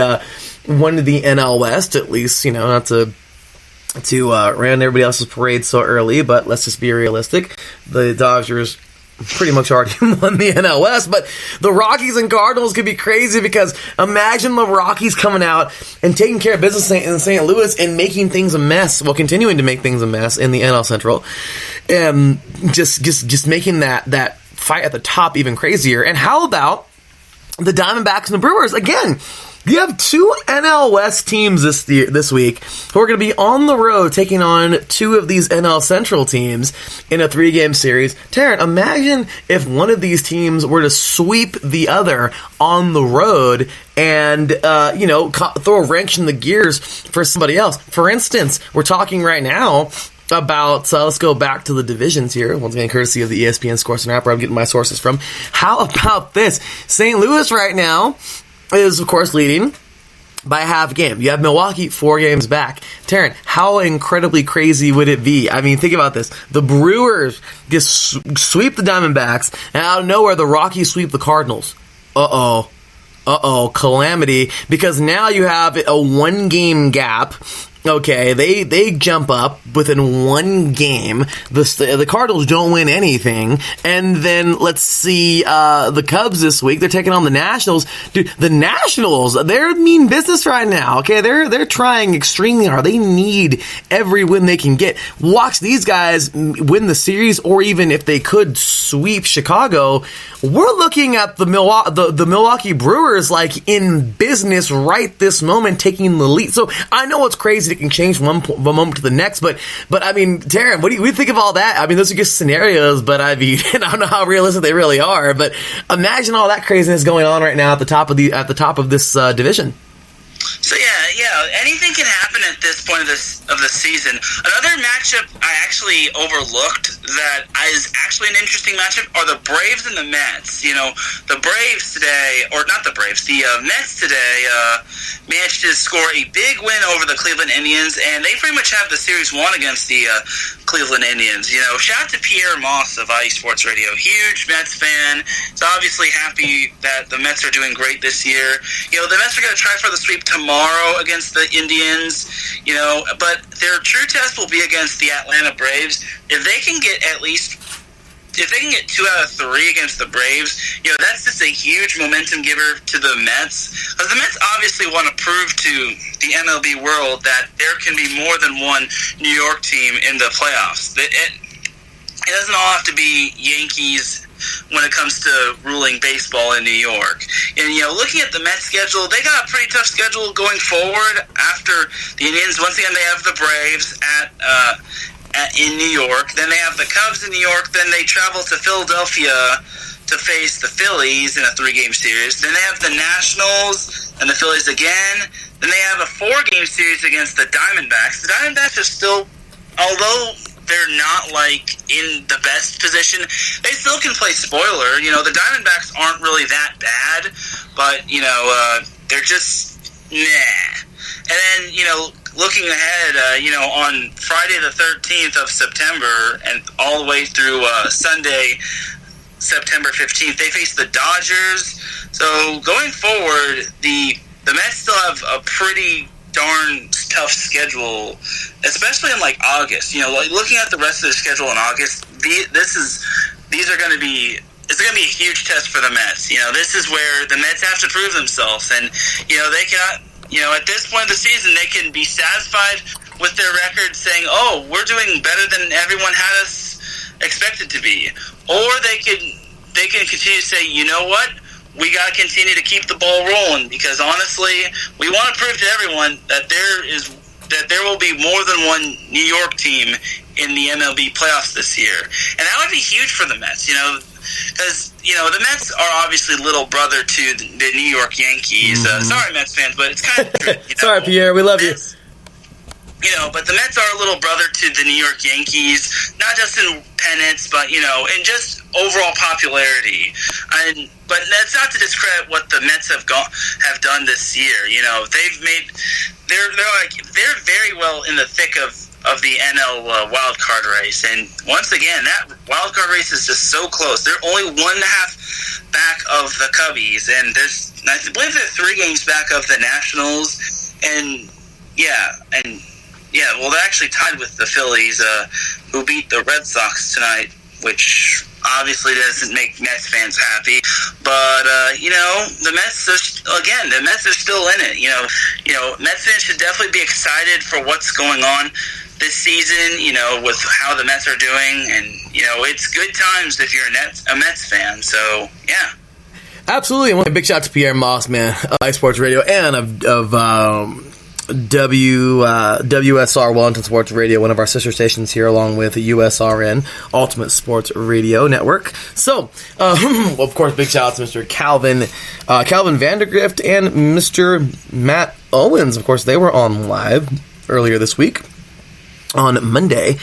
NL West, at least, not to ran everybody else's parade so early, but let's just be realistic. The Dodgers pretty much already won the NL West, but the Rockies and Cardinals could be crazy, because imagine the Rockies coming out and taking care of business in St. Louis and making things a mess, continuing to make things a mess in the NL Central, and just making that fight at the top even crazier. And how about the Diamondbacks and the Brewers? Again, you have two NL West teams this week who are going to be on the road taking on two of these NL Central teams in a 3-game series. Taryn, imagine if one of these teams were to sweep the other on the road and, throw a wrench in the gears for somebody else. For instance, we're talking right now about, let's go back to the divisions here. Once again, courtesy of the ESPN Score Center app, where I'm getting my sources from. How about this? St. Louis right now is, of course, leading by a half game. You have Milwaukee 4 games back. Taryn, how incredibly crazy would it be? I mean, think about this. The Brewers just sweep the Diamondbacks, and out of nowhere, the Rockies sweep the Cardinals. Calamity, because now you have a 1-game gap. Okay, they jump up within 1 game. The Cardinals don't win anything, and then let's see the Cubs this week. They're taking on the Nationals. Dude, the Nationals, they're mean business right now. Okay, they're trying extremely hard. They need every win they can get. Watch these guys win the series, or even if they could sweep Chicago. We're looking at the Milwaukee Brewers like in business right this moment, taking the lead. So I know it's crazy. It can change from one moment to the next, but I mean, Taryn, what do you think of all that? I mean, those are just scenarios, but I mean, I don't know how realistic they really are. But imagine all that craziness going on right now at the top of this division. So yeah, anything can happen at this point of the season. Another matchup I actually overlooked that is actually an interesting matchup are the Braves and the Mets. You know, the Braves today, or not the Braves, the Mets today managed to score a big win over the Cleveland Indians, and they pretty much have the series won against the Cleveland Indians. You know, shout out to Pierre Moss of IE Sports Radio, huge Mets fan. He's obviously happy that the Mets are doing great this year. You know, the Mets are going to try for the sweep tomorrow against the Indians, you know, but their true test will be against the Atlanta Braves. If they can get 2 out of 3 against the Braves, you know, that's just a huge momentum giver to the Mets. Because the Mets obviously want to prove to the MLB world that there can be more than one New York team in the playoffs. It doesn't all have to be Yankees when it comes to ruling baseball in New York. And, you know, looking at the Mets schedule, they got a pretty tough schedule going forward after the Indians. Once again, they have the Braves in New York. Then they have the Cubs in New York. Then they travel to Philadelphia to face the Phillies in a 3-game series. Then they have the Nationals and the Phillies again. Then they have a 4-game series against the Diamondbacks. The Diamondbacks are still, although they're not like in the best position, they still can play spoiler. You know, the Diamondbacks aren't really that bad, but, you know, they're just meh. And then, you know, looking ahead, you know, on Friday the 13th of September and all the way through Sunday, September 15th, they face the Dodgers. So going forward, the Mets still have a pretty darn tough schedule, especially in like August. You know, like looking at the rest of the schedule in August, it's going to be a huge test for the Mets. You know, this is where the Mets have to prove themselves, and you know they cannot. You know, at this point of the season, they can be satisfied with their record, saying, "Oh, we're doing better than everyone had us expected to be," or they can continue to say, "You know what? We got to continue to keep the ball rolling because honestly, we want to prove to everyone that there will be more than one New York team in the MLB playoffs this year." And that would be huge for the Mets, you know, because, you know, the Mets are obviously little brother to the New York Yankees. Sorry, Mets fans, but it's kind of true. You know? Sorry, Pierre, we love you. You know, but the Mets are a little brother to the New York Yankees, not just in pennants, but, you know, in just overall popularity. But that's not to discredit what the Mets have done this year. You know, they're very well in the thick of the NL wild card race, and once again, that wild card race is just so close. They're only 1.5 back of the Cubbies, and I believe they're 3 games back of the Nationals, and well, they're actually tied with the Phillies, who beat the Red Sox tonight, which obviously doesn't make Mets fans happy. But you know, the Mets are still in it. You know, Mets fans should definitely be excited for what's going on this season. You know, with how the Mets are doing, and you know, it's good times if you're a Mets fan. So yeah. Absolutely. I want a big shout out to Pierre Moss, man, of iSports Sports Radio and of WSR Wellington Sports Radio, one of our sister stations here, along with USRN Ultimate Sports Radio Network. So, of course, big shout out to Mr. Calvin Vandergrift and Mr. Matt Owens. Of course, they were on live earlier this week. on Monday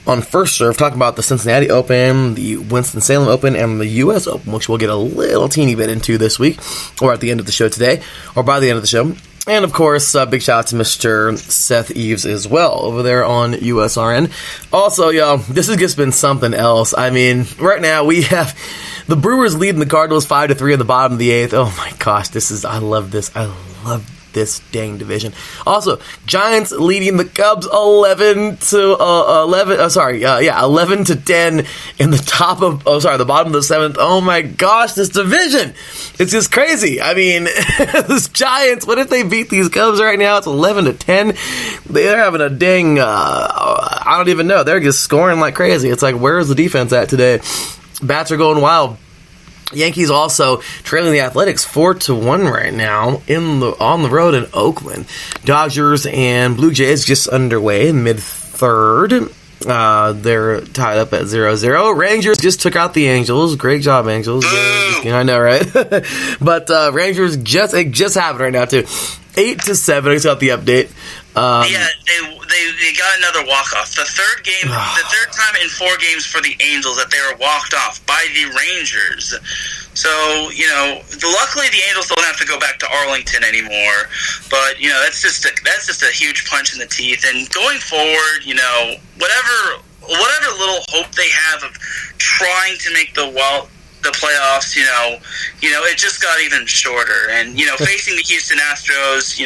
on First Serve, talking about the Cincinnati Open, the Winston-Salem Open, and the U.S. Open, which we'll get a little teeny bit into this week, or at the end of the show today, or by the end of the show. And, of course, big shout out to Mr. Seth Eves as well, over there on USRN. Also, y'all, this has just been something else. I mean, right now we have the Brewers leading the Cardinals 5-3 in the bottom of the 8th. Oh, my gosh, I love this. I love this dang division. Also, Giants leading the Cubs 11 to 10 in the the bottom of the 7th. Oh my gosh, this division, it's just crazy. I mean, this Giants, what if they beat these Cubs right now? It's 11 to 10. They're having a dang, I don't even know. They're just scoring like crazy. It's like, where's the defense at today? Bats are going wild. Yankees also trailing the Athletics 4-1 right now on the road in Oakland. Dodgers and Blue Jays just underway, mid-third. They're tied up at 0-0. Rangers just took out the Angels. Great job, Angels. I know, right? But Rangers it just happened right now too. 8-7. I just got the update. They got another walk-off. The third time in 4 games for the Angels that they were walked off by the Rangers. So, luckily the Angels don't have to go back to Arlington anymore. But, that's just a huge punch in the teeth. And going forward, whatever little hope they have of trying to make the playoffs, it just got even shorter. And, facing the Houston Astros,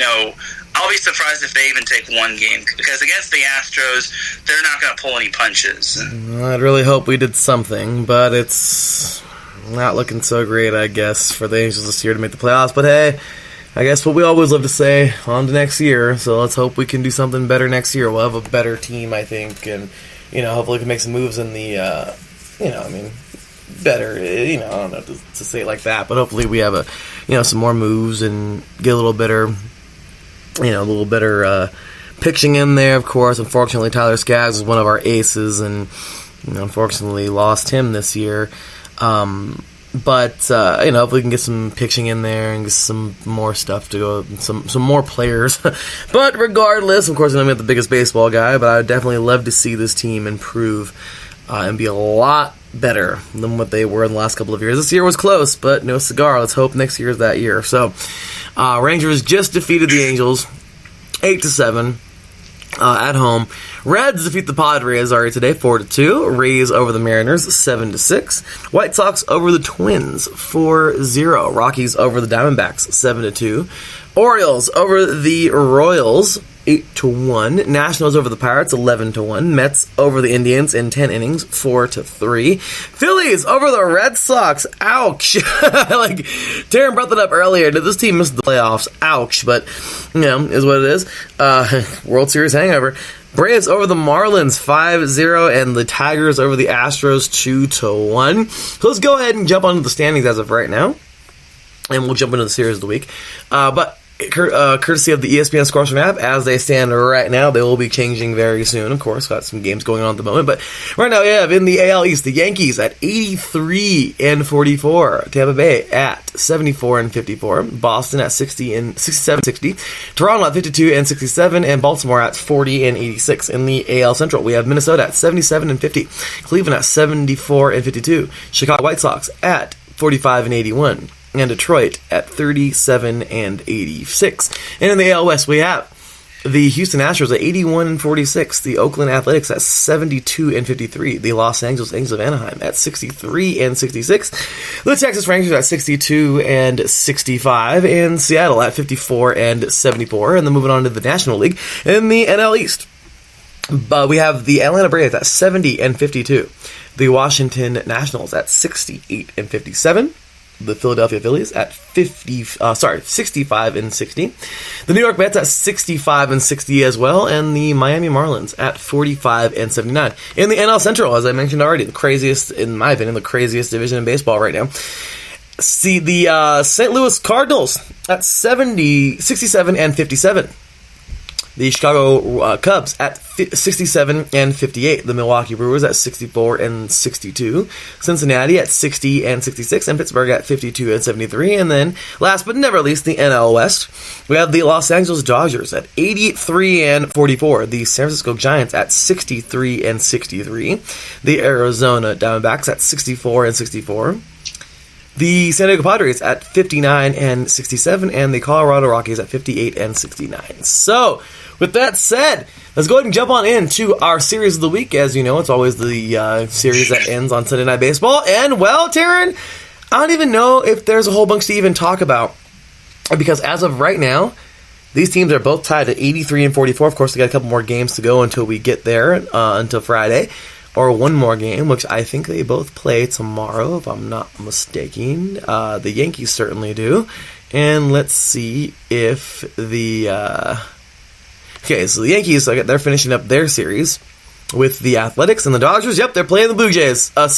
I'll be surprised if they even take one game, because against the Astros, they're not going to pull any punches. I'd really hope we did something, but it's not looking so great, I guess, for the Angels this year to make the playoffs. But hey, I guess what we always love to say, on to next year. So let's hope we can do something better next year. We'll have a better team, I think, and hopefully we can make some moves in the, better. I don't know to say it like that, but hopefully we have some more moves and get a little better pitching in there, of course. Unfortunately, Tyler Skaggs is one of our aces, and unfortunately lost him this year. But if we can get some pitching in there and get some more stuff to go, some more players. But regardless, of course, I'm not the biggest baseball guy, but I would definitely love to see this team improve and be a lot better than what they were in the last couple of years. This year was close, but no cigar. Let's hope next year is that year. So, Rangers just defeated the Angels 8-7 at home. Reds defeat the Padres already today 4-2. Rays over the Mariners 7-6. White Sox over the Twins 4-0. Rockies over the Diamondbacks 7-2. Orioles over the Royals 8-1. Nationals over the Pirates 11-1. Mets over the Indians in 10 innings 4-3. Phillies over the Red Sox. Ouch! Taryn brought that up earlier. Did this team miss the playoffs? Ouch! But is what it is. World Series hangover. Braves over the Marlins 5-0, and the Tigers over the Astros 2-1. So let's go ahead and jump onto the standings as of right now, and we'll jump into the series of the week. But courtesy of the ESPN Scorecard app, as they stand right now, they will be changing very soon. Of course, got some games going on at the moment, but right now we have in the AL East the Yankees at 83-44, Tampa Bay at 74-54, Boston at 67-60, Toronto at 52-67, and Baltimore at 40-86. In the AL Central, we have Minnesota at 77-50, Cleveland at 74-52, Chicago White Sox at 45-81. And Detroit at 37-86. And in the AL West, we have the Houston Astros at 81-46, the Oakland Athletics at 72-53, the Los Angeles Angels of Anaheim at 63-66, the Texas Rangers at 62-65, and Seattle at 54-74. And then moving on to the National League in the NL East, we have the Atlanta Braves at 70-52, the Washington Nationals at 68-57. The Philadelphia Phillies at 65-60. The New York Mets at 65-60 as well, and the Miami Marlins at 45-79. In the NL Central, as I mentioned already, the craziest, in my opinion, the craziest division in baseball right now. See the St. Louis Cardinals at 67-57. The Chicago Cubs at 67 and 58. The Milwaukee Brewers at 64 and 62. Cincinnati at 60 and 66. And Pittsburgh at 52 and 73. And then, last but never least, the NL West. We have the Los Angeles Dodgers at 83 and 44. The San Francisco Giants at 63 and 63. The Arizona Diamondbacks at 64 and 64. The San Diego Padres at 59 and 67, and the Colorado Rockies at 58 and 69. So, with that said, let's go ahead and jump on into our series of the week. As you know, it's always the series that ends on Sunday Night Baseball. And, well, Taryn, I don't even know if there's a whole bunch to even talk about. Because as of right now, these teams are both tied at 83 and 44. Of course, we got a couple more games to go until we get there, until Friday. Or one more game, which I think they both play tomorrow, if I'm not mistaken. The Yankees certainly do. And let's see if the... Okay, so the Yankees, they're finishing up their series with the Athletics and the Dodgers. Yep, they're playing the Blue Jays. Would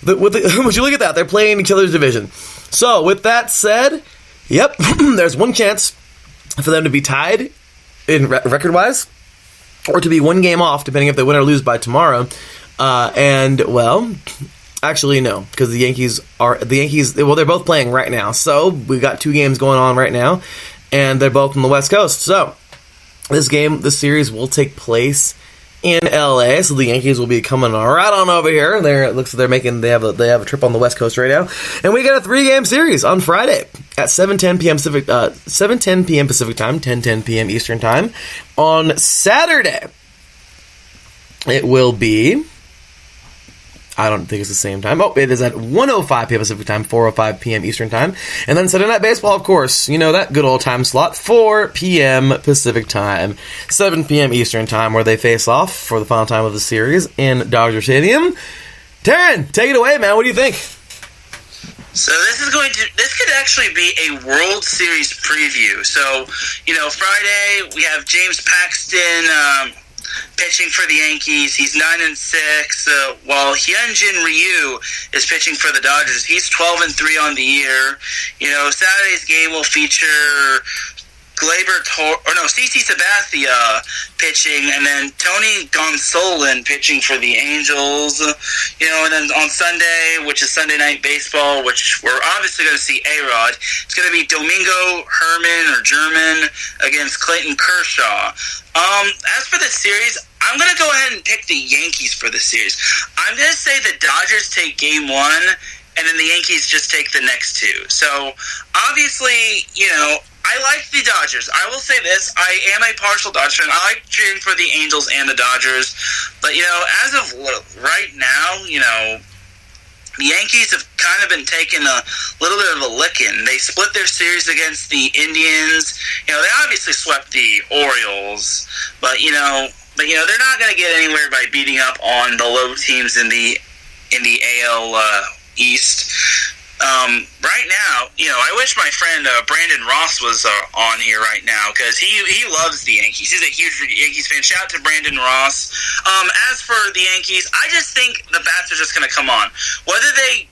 you look at that? They're playing each other's division. So, with that said, yep, there's one chance for them to be tied in record-wise, or to be one game off, depending if they win or lose by tomorrow. And, well, actually, no, because the Yankees, well, they're both playing right now. So, we've got two games going on right now, and they're both on the West Coast. So, this series will take place in LA, so the Yankees will be coming right on over here. It looks like they have a trip on the West Coast right now, and we got a 3-game series on Friday at 7:10 p.m. Pacific, 7:10 p.m. Pacific time, 10:10 p.m. Eastern time. On Saturday, it will be. I don't think it's the same time. Oh, it is at 1:05 p.m. Pacific time, 4:05 p.m. Eastern time. And then Sunday Night Baseball, of course. You know that good old time slot, 4 p.m. Pacific time, 7 p.m. Eastern time, where they face off for the final time of the series in Dodger Stadium. Taryn, take it away, man. What do you think? So this could actually be a World Series preview. So, Friday we have James Paxton, pitching for the Yankees. He's 9-6, while Hyunjin Ryu is pitching for the Dodgers. He's 12-3 on the year. Saturday's game will feature CC Sabathia pitching, and then Tony Gonsolin pitching for the Angels. And then on Sunday, which is Sunday Night Baseball, which we're obviously going to see A-Rod, it's going to be Domingo German against Clayton Kershaw. As for the series, I'm going to go ahead and pick the Yankees for the series. I'm going to say the Dodgers take Game 1, and then the Yankees just take the next two. So, obviously, I like the Dodgers. I will say this. I am a partial Dodger fan. I like cheering for the Angels and the Dodgers. But, as of right now, the Yankees have kind of been taking a little bit of a licking. They split their series against the Indians. They obviously swept the Orioles. But, they're not going to get anywhere by beating up on the low teams in the AL East. Right now, I wish my friend Brandon Ross was on here right now, because he loves the Yankees. He's a huge Yankees fan. Shout out to Brandon Ross. As for the Yankees, I just think the bats are just going to come on. Whether they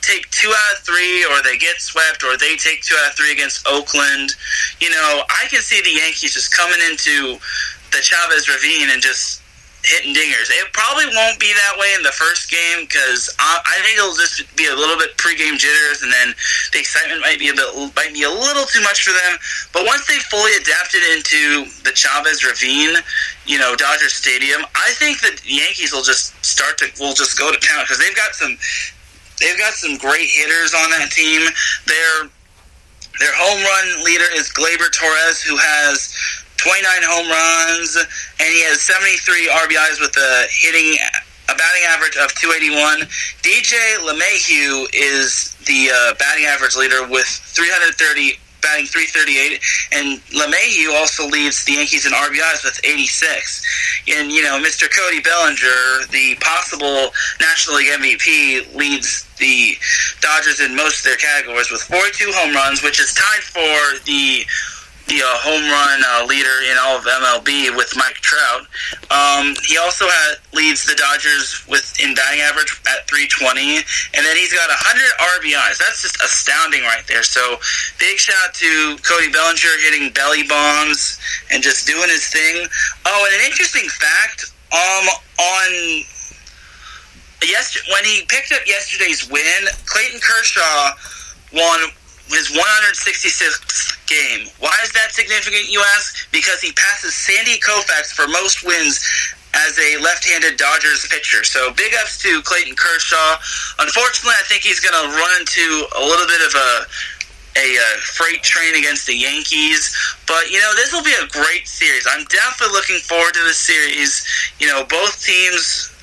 take 2 out of 3, or they get swept, or they take 2 out of 3 against Oakland, I can see the Yankees just coming into the Chavez Ravine and just hitting dingers. It probably won't be that way in the first game, because I think it'll just be a little bit pregame jitters, and then the excitement might be a little too much for them. But once they fully adapted into the Chavez Ravine, Dodger Stadium, I think that the Yankees will just go to town, because they've got some great hitters on that team. Their home run leader is Gleyber Torres, who has 29 home runs, and he has 73 RBIs with a batting average of 281. DJ LeMahieu is the batting average leader with 330, batting 338, and LeMahieu also leads the Yankees in RBIs with 86. And, Mr. Cody Bellinger, the possible National League MVP, leads the Dodgers in most of their categories with 42 home runs, which is tied for the the home run leader in all of MLB with Mike Trout. He also leads the Dodgers in batting average at 320, and then he's got 100 RBIs. That's just astounding right there. So big shout to Cody Bellinger hitting belly bombs and just doing his thing. Oh, and an interesting fact, when he picked up yesterday's win, Clayton Kershaw won his 166th game. Why is that significant, you ask? Because he passes Sandy Koufax for most wins as a left-handed Dodgers pitcher. So big ups to Clayton Kershaw. Unfortunately, I think he's going to run into a little bit of a freight train against the Yankees. But, this will be a great series. I'm definitely looking forward to this series. Both teams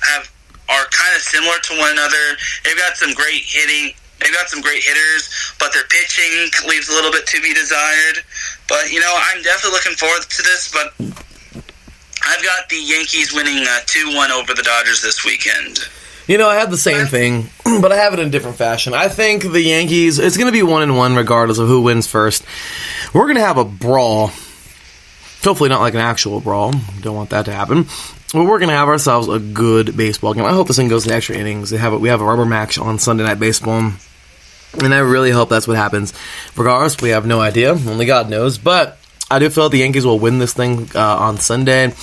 are kind of similar to one another. They've got some great hitting. They've got some great hitters, but their pitching leaves a little bit to be desired. But, I'm definitely looking forward to this, but I've got the Yankees winning 2-1 over the Dodgers this weekend. I had the same thing, but I have it in a different fashion. I think the Yankees, it's going to be 1-1 regardless of who wins first. We're going to have a brawl. Hopefully not like an actual brawl. Don't want that to happen. But we're going to have ourselves a good baseball game. I hope this thing goes to extra innings. We have a rubber match on Sunday Night Baseball, and I really hope that's what happens. Regardless, we have no idea. Only God knows. But I do feel that the Yankees will win this thing on Sunday,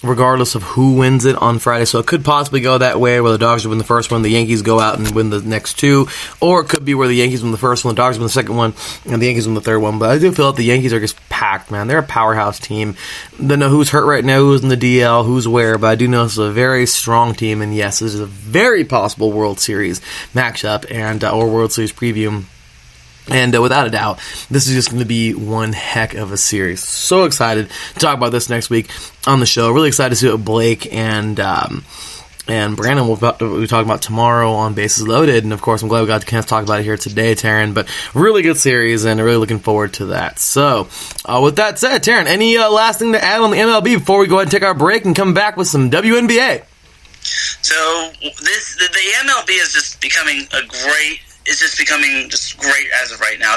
regardless of who wins it on Friday. So it could possibly go that way, where the Dodgers win the first one, the Yankees go out and win the next two. Or it could be where the Yankees win the first one, the Dodgers win the second one, and the Yankees win the third one. But I do feel that the Yankees are just packed, man. They're a powerhouse team. Don't know who's hurt right now, who's in the DL, who's where, but I do know it's a very strong team. And yes, this is a very possible World Series matchup or World Series preview. And without a doubt, this is just going to be one heck of a series. So excited to talk about this next week on the show. Really excited to see what Blake and Brandon will be talking about tomorrow on Bases Loaded. And, of course, I'm glad we got the chance to talk about it here today, Taryn. But really good series, and really looking forward to that. So, with that said, Taryn, any last thing to add on the MLB before we go ahead and take our break and come back with some WNBA? So, the MLB is just becoming just great as of right now.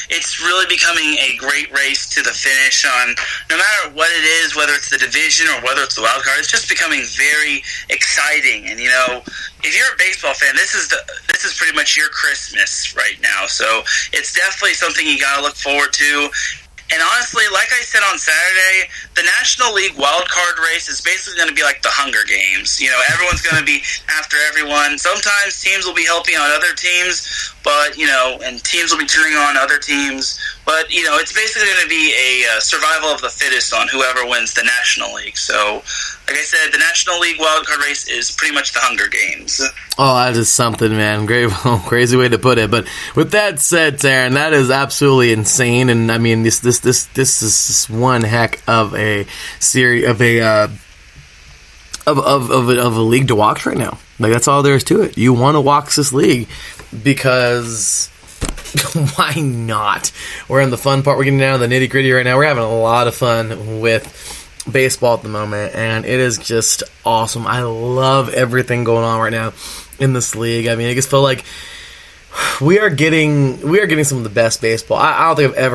It's really becoming a great race to the finish on no matter what it is, whether it's the division or whether it's the wild card. It's just becoming very exciting. And if you're a baseball fan, this is pretty much your Christmas right now. So it's definitely something you got to look forward to. And honestly, like I said on Saturday, the National League wildcard race is basically going to be like the Hunger Games. Everyone's going to be after everyone. Sometimes teams will be helping out other teams, but, and teams will be turning on other teams. But, it's basically going to be a survival of the fittest on whoever wins the National League. So, like I said, the National League wildcard race is pretty much the Hunger Games. Oh, that is something, man. Great, crazy way to put it. But with that said, Taryn, that is absolutely insane. And I mean, this is one heck of a series of a league to watch right now. Like, that's all there is to it. You want to watch this league because why not? We're in the fun part. We're getting down to the nitty gritty right now. We're having a lot of fun with baseball at the moment, and it is just awesome. I love everything going on right now in this league. I mean, I just feel like we are getting some of the best baseball. I don't think I've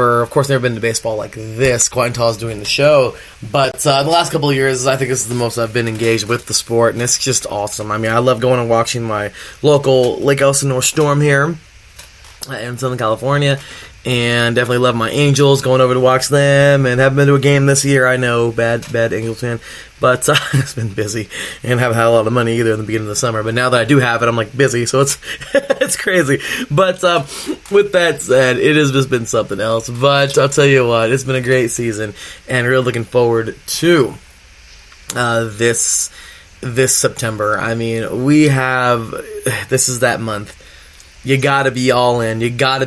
never been to baseball like this quite until I was doing the show, but the last couple of years, I think this is the most I've been engaged with the sport, and it's just awesome. I mean, I love going and watching my local Lake Elsinore Storm here in Southern California, and definitely love my Angels, going over to watch them, and haven't been to a game this year. I know, bad Angels fan, but it's been busy, and haven't had a lot of money either in the beginning of the summer, but now that I do have it, I'm like busy, so it's it's crazy. But with that said, it has just been something else. But I'll tell you what, it's been a great season, and really looking forward to this September. I mean, this is that month. You gotta be all in. You got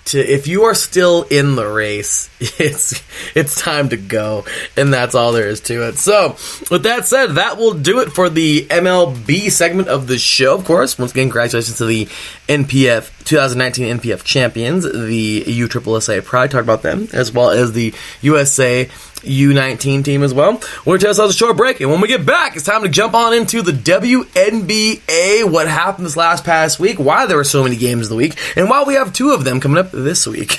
to, if you are still in the race, it's time to go, and that's all there is to it. So, with that said, that will do it for the MLB segment of the show. Of course, once again, congratulations to the NPF 2019 NPF champions, the USSSA Pride. Talked about them, as well as the USA U19 team as well. We're going to take ourselves a short break, and when we get back, it's time to jump on into the WNBA, what happened this past week, why there were so many games of the week, and why we have 2 of them coming up this week.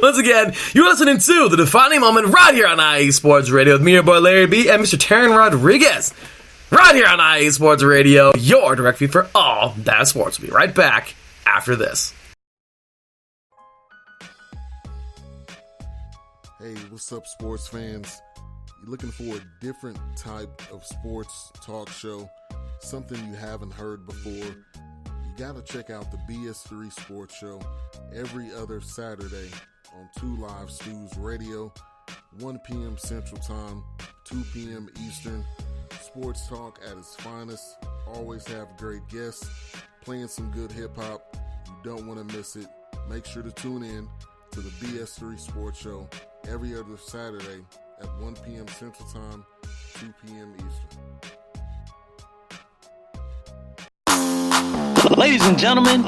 Once again, you're listening to The Defining Moment right here on IE Sports Radio with me, your boy Larry B, and Mr. Taryn Rodriguez. Right here on IE Sports Radio, your direct feed for all that sports. We'll be right back after this. Hey, what's up, sports fans? You're looking for a different type of sports talk show, something you haven't heard before? You gotta check out the BS3 Sports Show every other Saturday on 2 Live Stews Radio, 1 p.m. Central Time, 2 p.m. Eastern. Sports talk at its finest. Always have great guests, playing some good hip-hop. You don't want to miss it. Make sure to tune in to the BS3 Sports Show every other Saturday at 1 p.m. Central Time, 2 p.m. Eastern. Ladies and gentlemen,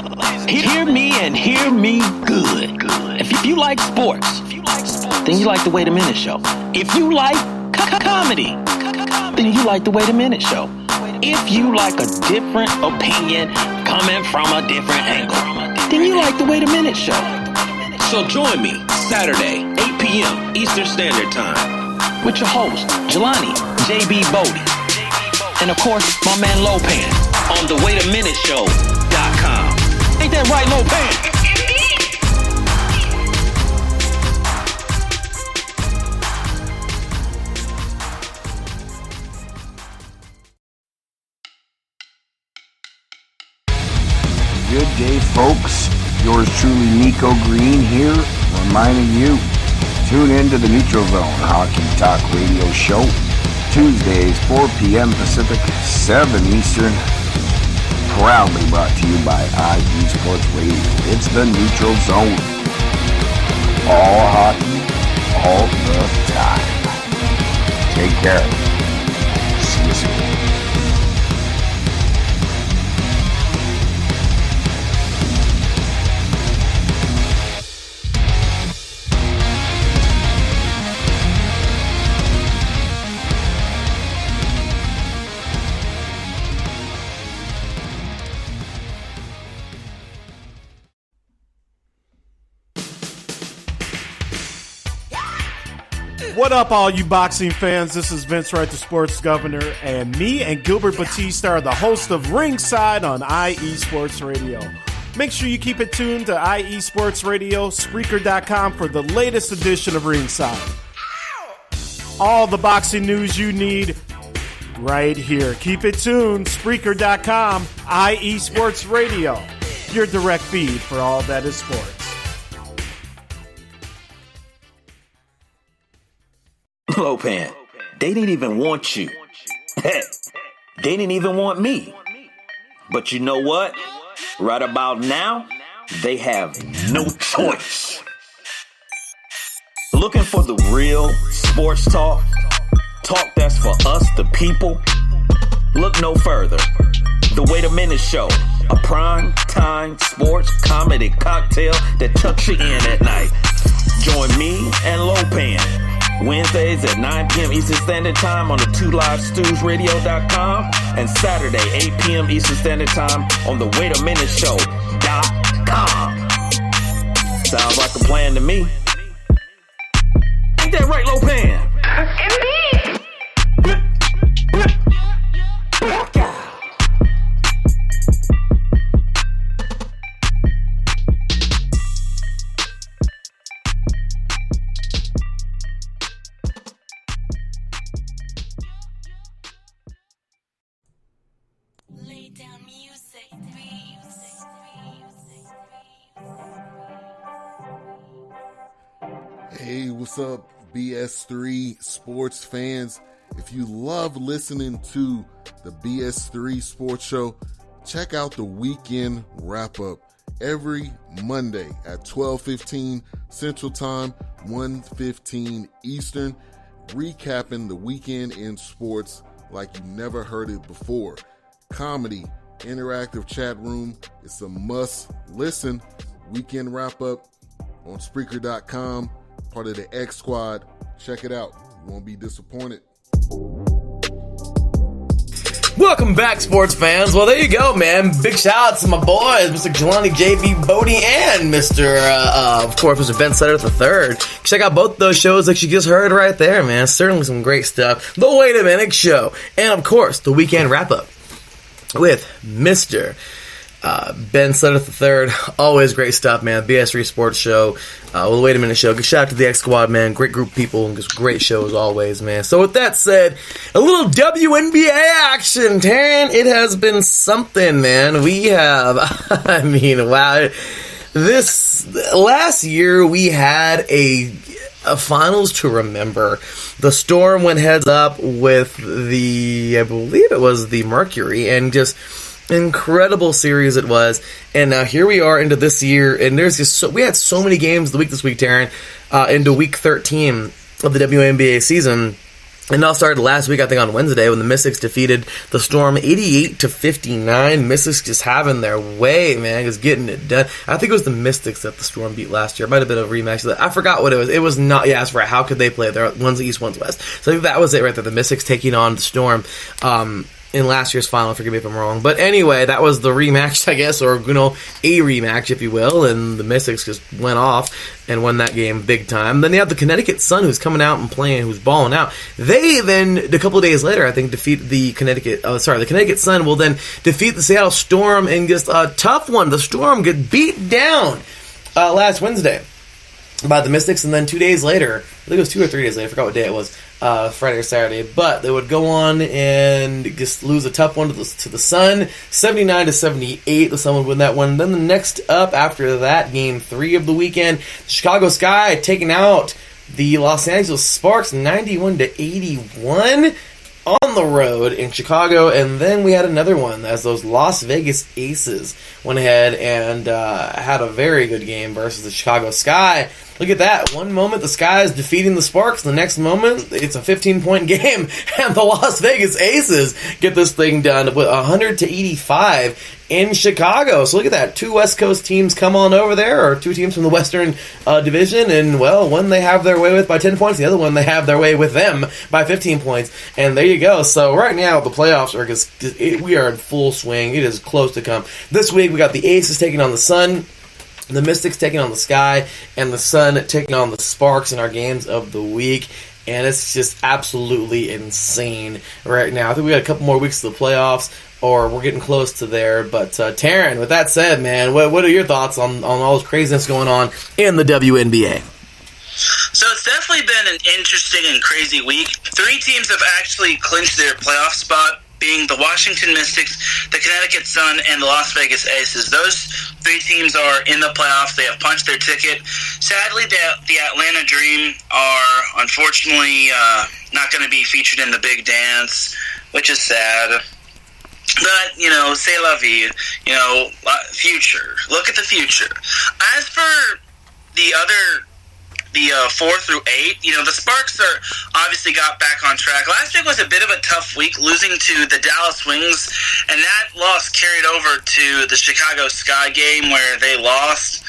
hear me and hear me good. If you like sports, then you like the Wait a Minute Show. If you like comedy, then you like the Wait a Minute Show. If you like a different opinion coming from a different angle, then you like the Wait a Minute Show. So join me Saturday, 8 p.m. Eastern Standard Time with your host, Jelani J.B. Bodie. And of course, my man Lopan on the WaitAMinuteShow.com. Ain't that right, Lopan? Good day, folks. Yours truly, Nico Green here, reminding you, tune in to the Neutral Zone Hockey Talk Radio Show, Tuesdays, 4 p.m. Pacific, 7 Eastern, proudly brought to you by IE Sports Radio. It's the Neutral Zone. All hockey, all the time. Take care. See you soon. What up, all you boxing fans? This is Vince Wright, the sports governor, and me and Gilbert Batista are the host of Ringside on IE Sports Radio. Make sure you keep it tuned to IE Sports Radio, Spreaker.com for the latest edition of Ringside. All the boxing news you need right here. Keep it tuned, Spreaker.com, IE Sports Radio, your direct feed for all that is sports. Lopan, they didn't even want you. Heck, they didn't even want me. But you know what? Right about now, they have no choice. Looking for the real sports talk? Talk that's for us, the people? Look no further. The Wait a Minute Show, a prime time sports comedy cocktail that tucks you in at night. Join me and Lopan Wednesdays at 9 p.m. Eastern Standard Time on the 2LiveStewsRadio.com and Saturday, 8 p.m. Eastern Standard Time on the WaitAMinuteShow.com. Sounds like a plan to me. Ain't that right, Lopan? Indeed. Hey, what's up, BS3 sports fans? If you love listening to the BS3 Sports Show, check out the weekend wrap-up every Monday at 12:15 Central Time, 1:15 Eastern, recapping the weekend in sports like you never heard it before. Comedy, interactive chat room, it's a must-listen. Weekend wrap-up on Spreaker.com, part of the X Squad. Check it out. You won't be disappointed. Welcome back, sports fans. Well, there you go, man. Big shout out to my boys, Mr. Jelani JB Bodie and of course, Mr. Ben Sutter III. Check out both those shows that you just heard right there, man. Certainly some great stuff. The Wait a Minute Show. And, of course, the weekend wrap-up with Mr. Ben Sutter III. Always great stuff, man. BS3 Sports Show. Well, Wait a Minute Show. Good shout out to the X Squad, man. Great group of people. Just great show as always, man. So with that said, a little WNBA action, Taryn. It has been something, man. We have, wow. This last year we had a finals to remember. The Storm went heads up with I believe it was the Mercury, and just incredible series it was. And now here we are into this year, and there's just we had so many games this week, Taryn, into week 13 of the WNBA season. And it all started last week, I think, on Wednesday, when the Mystics defeated the Storm 88-59. Mystics just having their way, man, just getting it done. I think it was the Mystics that the Storm beat last year. It might have been a rematch. I forgot what it was. It was not, that's right. How could they play? They're one's East, one's West. So I think that was it right there. The Mystics taking on the Storm in last year's final. Forgive me if I'm wrong. But anyway, that was the rematch, I guess, or, a rematch, if you will. And the Mystics just went off and won that game big time. Then they have the Connecticut Sun, who's coming out and playing, who's balling out. They then, a couple of days later, I think, the Connecticut Sun will then defeat the Seattle Storm in just a tough one. The Storm get beat down last Wednesday by the Mystics, and then 2 days later, I think it was 2 or 3 days later, I forgot what day it was, Friday or Saturday, but they would go on and just lose a tough one to the Sun, 79-78. The Sun would win that one. Then the next up after that, game 3 of the weekend, the Chicago Sky taking out the Los Angeles Sparks, 91-81 on the road in Chicago. And then we had another one as those Las Vegas Aces went ahead and had a very good game versus the Chicago Sky. Look at that. One moment the Sky is defeating the Sparks. The next moment it's a 15-point game. And the Las Vegas Aces get this thing done with 100-85 in Chicago. So look at that. 2 West Coast teams come on over there, or 2 teams from the Western Division. And, well, one they have their way with by 10 points. The other one they have their way with them by 15 points. And there you go. So right now the playoffs are we are in full swing. It is close to come. This week we got the Aces taking on the Sun, the Mystics taking on the Sky, and the Sun taking on the Sparks in our games of the week. And it's just absolutely insane right now. I think we got a couple more weeks to the playoffs, or we're getting close to there. But Taryn, with that said, man, what are your thoughts on all this craziness going on in the WNBA? So it's definitely been an interesting and crazy week. 3 teams have actually clinched their playoff spot, being the Washington Mystics, the Connecticut Sun, and the Las Vegas Aces. Those 3 teams are in the playoffs. They have punched their ticket. Sadly, the Atlanta Dream are unfortunately not going to be featured in the big dance, which is sad. But, c'est la vie, future. Look at the future. As for the 4 through 8, the Sparks are obviously got back on track. Last week was a bit of a tough week, losing to the Dallas Wings, and that loss carried over to the Chicago Sky game where they lost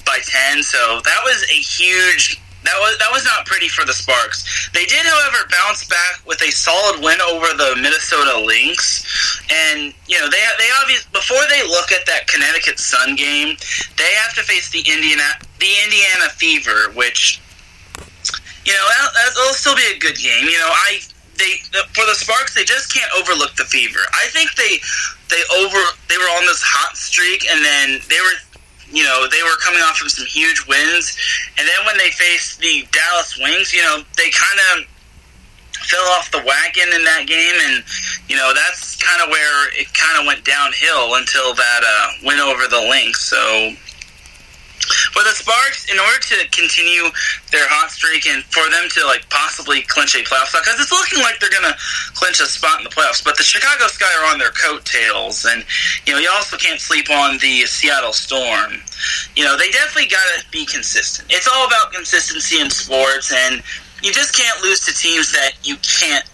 by 10. So that was a huge. That was not pretty for the Sparks. They did, however, bounce back with a solid win over the Minnesota Lynx, and they obviously, before they look at that Connecticut Sun game, they have to face the Indiana Fever, which that'll still be a good game. For the Sparks, they just can't overlook the Fever. I think they were on this hot streak, and then they were coming off of some huge wins, and then when they faced the Dallas Wings, they kind of fell off the wagon in that game, and that's kind of where it kind of went downhill until that win over the Lynx. So for the Sparks, in order to continue their hot streak and for them to possibly clinch a playoff spot, because it's looking like they're going to clinch a spot in the playoffs, but the Chicago Sky are on their coattails, and you also can't sleep on the Seattle Storm. They definitely got to be consistent. It's all about consistency in sports, and you just can't lose to teams that you can't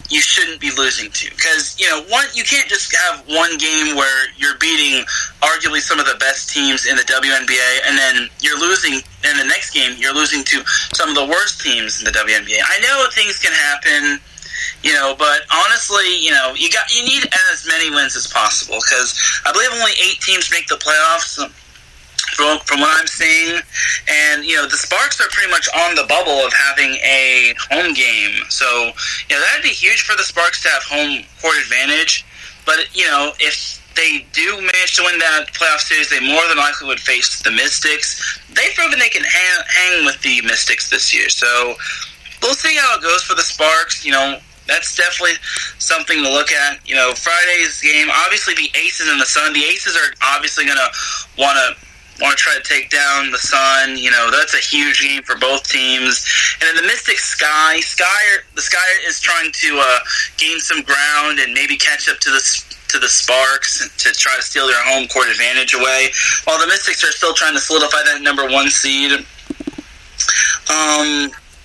you shouldn't be losing to. Because, you can't just have one game where you're beating arguably some of the best teams in the WNBA, and then you're losing, in the next game, you're losing to some of the worst teams in the WNBA. I know things can happen, but honestly, you need as many wins as possible, because I believe only 8 teams make the playoffs, from what I'm seeing, and the Sparks are pretty much on the bubble of having a home game, so that'd be huge for the Sparks to have home court advantage. But if they do manage to win that playoff series, they more than likely would face the Mystics. They've proven they can hang with the Mystics this year, so we'll see how it goes for the Sparks. That's definitely something to look at. Friday's game, obviously the Aces and the Sun. The Aces are obviously going to want to try to take down the Sun. That's a huge game for both teams. And then the Mystics Sky is trying to gain some ground and maybe catch up to the Sparks to try to steal their home court advantage away, while the Mystics are still trying to solidify that number 1 seed.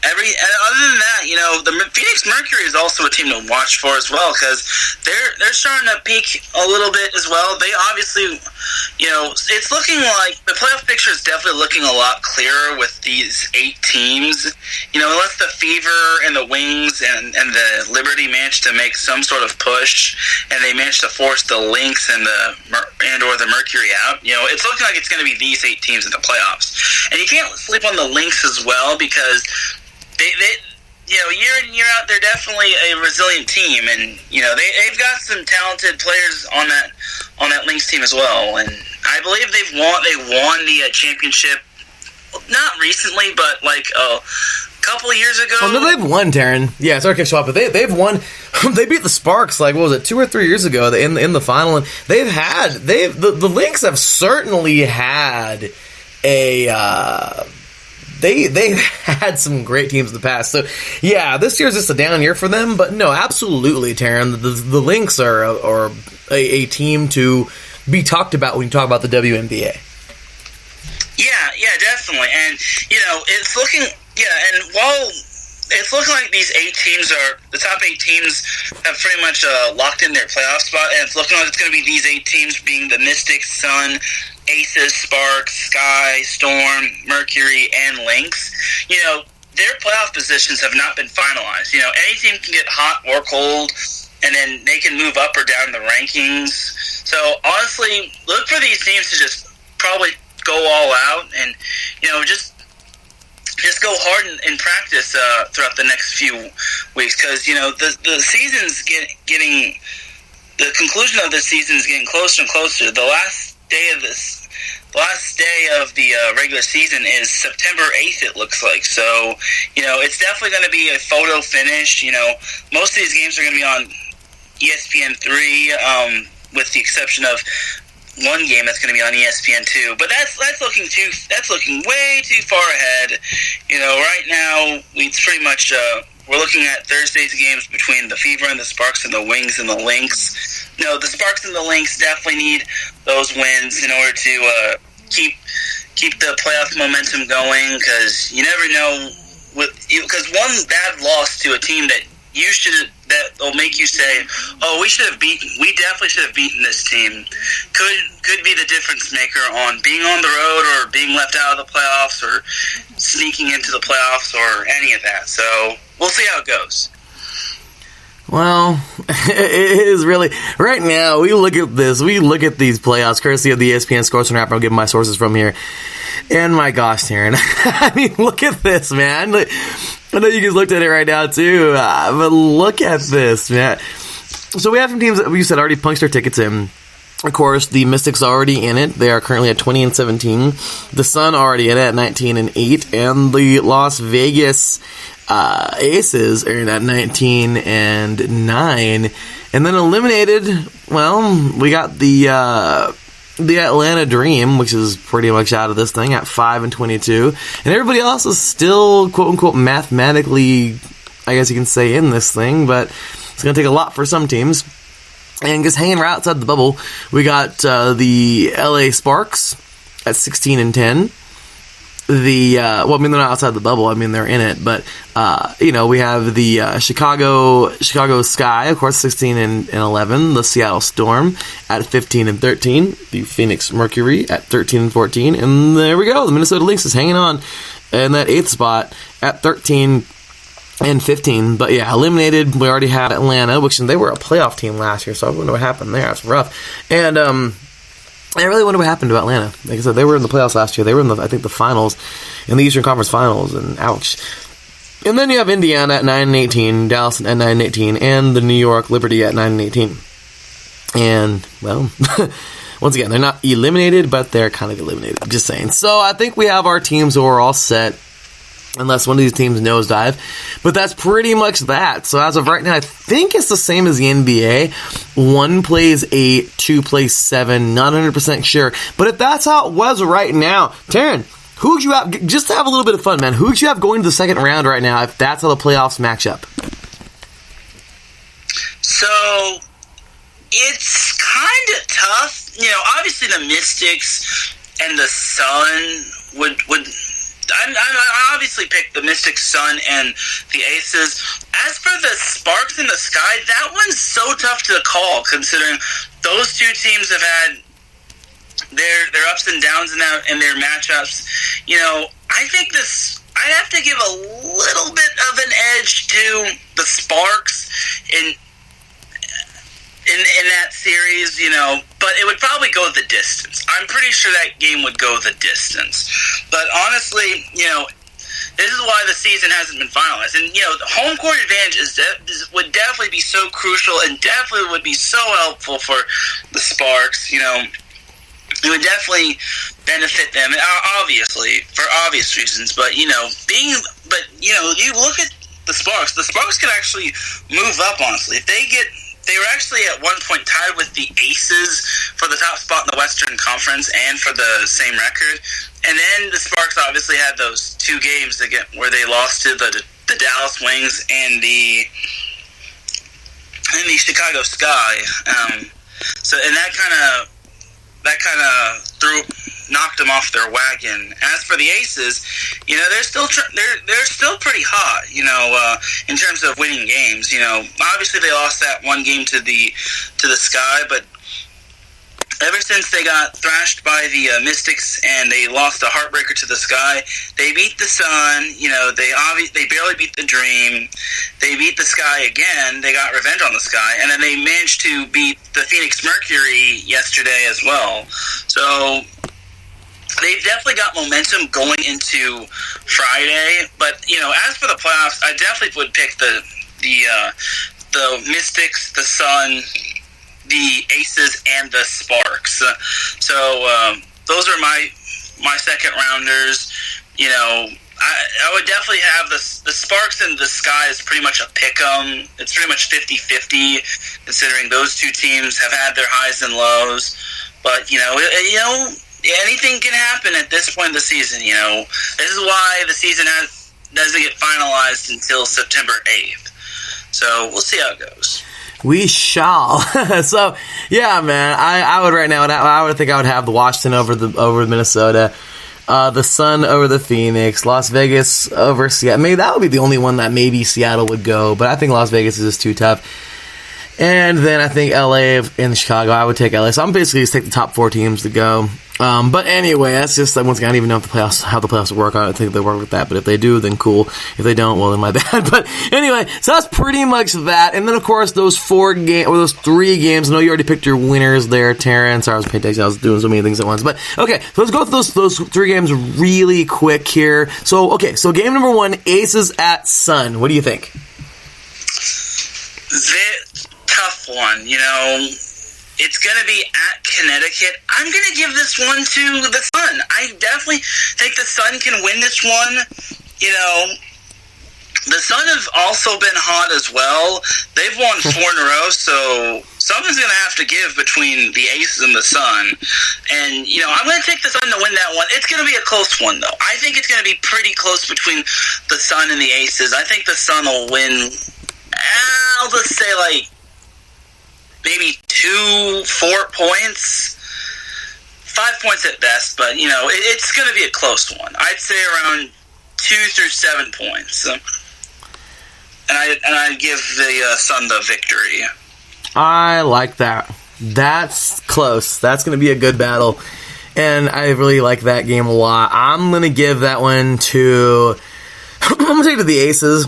Other than that, the Phoenix Mercury is also a team to watch for as well, because they're starting to peak a little bit as well. They obviously, it's looking like the playoff picture is definitely looking a lot clearer with these 8 teams. Unless the Fever and the Wings and the Liberty manage to make some sort of push, and they manage to force the Lynx and or the Mercury out, it's looking like it's going to be these 8 teams in the playoffs. And you can't sleep on the Lynx as well, because they year in, year out, they're definitely a resilient team, and they've got some talented players on that Lynx team as well. And I believe they won the championship, not recently, but like a couple of years ago. Oh no, they've won, Taryn. Yeah, sorry to cut you off, but they've won. They beat the Sparks like, what was it, 2 or 3 years ago in the final, and the Lynx have certainly had a. They've had some great teams in the past. So, yeah, this year's just a down year for them. But, no, absolutely, Taryn. The Lynx are a team to be talked about when you talk about the WNBA. Yeah, definitely. And, it's looking... Yeah, and while it's looking like these 8 teams the top 8 teams have pretty much locked in their playoff spot, and it's looking like it's going to be these 8 teams being the Mystics, Sun, Aces, Sparks, Sky, Storm, Mercury, and Lynx. Their playoff positions have not been finalized. Any team can get hot or cold, and then they can move up or down the rankings. So, honestly, look for these teams to just probably go all out and, just go hard in practice throughout the next few weeks, because the season's getting the conclusion of the season is getting closer and closer. The last day of the regular season is September 8th, it looks like. So it's definitely going to be a photo finish. Most of these games are going to be on ESPN3, with the exception of one game that's going to be on ESPN2, but that's looking way too far ahead. Right now it's pretty much we're looking at Thursday's games between the Fever and the Sparks and the Wings and the Lynx. The Sparks and the Lynx definitely need those wins in order to keep the playoff momentum going, because you never know. Because one bad loss to a team that will make you say, "Oh, we definitely should have beaten this team," could be the difference maker on being on the road or being left out of the playoffs or sneaking into the playoffs or any of that. So we'll see how it goes. Well, it is really right now. We look at these playoffs, courtesy of the ESPN Sports Wrap. I'll give my sources from here. And my gosh, Taryn, I mean, look at this, man. I know you guys looked at it right now too, but look at this, man. So we have some teams that we said already punched their tickets in. Of course, the Mystics are already in it. They are currently at 20-17. The Sun already in it at 19-8, and the Las Vegas Aces are in at 19-9. And then eliminated, well, we got the Atlanta Dream, which is pretty much out of this thing, at 5-22. And everybody else is still, quote-unquote, mathematically, I guess you can say, in this thing, but it's going to take a lot for some teams. And just hanging right outside the bubble, we got the LA Sparks at 16-10. they're not outside the bubble. I mean, they're in it, but we have the Chicago Sky, of course, 16 and 11. The Seattle Storm at 15 and 13. The Phoenix Mercury at 13 and 14. And there we go. The Minnesota Lynx is hanging on in that 8th spot at 13 and 15. But yeah, eliminated. We already had Atlanta, which they were a playoff team last year, so I wonder what happened there. It's rough. And I really wonder what happened to Atlanta. Like I said, they were in the playoffs last year. They were in the finals, in the Eastern Conference Finals, and ouch. And then you have Indiana at 9 and 18, Dallas at 9 and 18, and the New York Liberty at 9 and 18. And, well, once again, they're not eliminated, but they're kind of eliminated. Just saying. So I think we have our teams who are all set, unless one of these teams nosedive. But that's pretty much that. So as of right now, I think it's the same as the NBA. 1 plays 8, 2 plays 7, not 100% sure. But if that's how it was right now, Taryn, who would you have, just to have a little bit of fun, man, who would you have going to the second round right now if that's how the playoffs match up? So, it's kind of tough. Obviously the Mystics and the Sun would I obviously picked the Mystics, Sun, and the Aces. As for the Sparks and the Sky, that one's so tough to call, considering those two teams have had their ups and downs in their matchups. I think I'd have to give a little bit of an edge to the Sparks in that series, but it would probably go the distance. I'm pretty sure that game would go the distance. But honestly, this is why the season hasn't been finalized. And, the home court advantage would definitely be so crucial and definitely would be so helpful for the Sparks. It would definitely benefit them, obviously, for obvious reasons. But, you look at the Sparks. The Sparks could actually move up, honestly. They were actually at one point tied with the Aces for the top spot in the Western Conference and for the same record. And then the Sparks obviously had those 2 games where they lost to the Dallas Wings and the Chicago Sky. So that kind of knocked them off their wagon. As for the Aces, they're still pretty hot, in terms of winning games. Obviously they lost that one game to the Sky, but ever since they got thrashed by the Mystics and they lost a heartbreaker to the Sky, they beat the Sun. They barely beat the Dream. They beat the Sky again. They got revenge on the Sky, and then they managed to beat the Phoenix Mercury yesterday as well. So they've definitely got momentum going into Friday. But as for the playoffs, I definitely would pick the Mystics, the Sun, the Aces, and the Sparks. So those are my second rounders. I would definitely have the Sparks and the Sky is pretty much a pick-em. It's pretty much 50-50, considering those two teams have had their highs and lows. But anything can happen at this point in the season. This is why the season doesn't get finalized until September 8th. So we'll see how it goes. We shall. So, yeah, man, I would right now. I would think I would have the Washington over Minnesota, the Sun over the Phoenix, Las Vegas over Seattle. Maybe that would be the only one that maybe Seattle would go, but I think Las Vegas is just too tough. And then I think LA and Chicago. I would take LA. So I'm basically just take the top 4 teams to go. But anyway, that's just once again, I don't even know how the playoffs work. I don't think they work with that. But if they do, then cool. If they don't, well, then my bad. But anyway, so that's pretty much that. And then of course those 3 games. I know you already picked your winners there, Terrence. I was paying attention. I was doing so many things at once. But okay, so let's go through those 3 games really quick here. So so game number 1, Aces at Sun. What do you think? Tough one, It's going to be at Connecticut. I'm going to give this one to the Sun. I definitely think the Sun can win this one. The Sun have also been hot as well. They've won 4 in a row, so something's going to have to give between the Aces and the Sun. And, I'm going to take the Sun to win that one. It's going to be a close one, though. I think it's going to be pretty close between the Sun and the Aces. I think the Sun will win, I'll just say, maybe 2-4 points. 5 points at best, but, it's going to be a close one. I'd say around 2 through 7 points. And I'd give the Sun the victory. I like that. That's close. That's going to be a good battle. And I really like that game a lot. I'm going to give that one to... I'm going to take it to the Aces.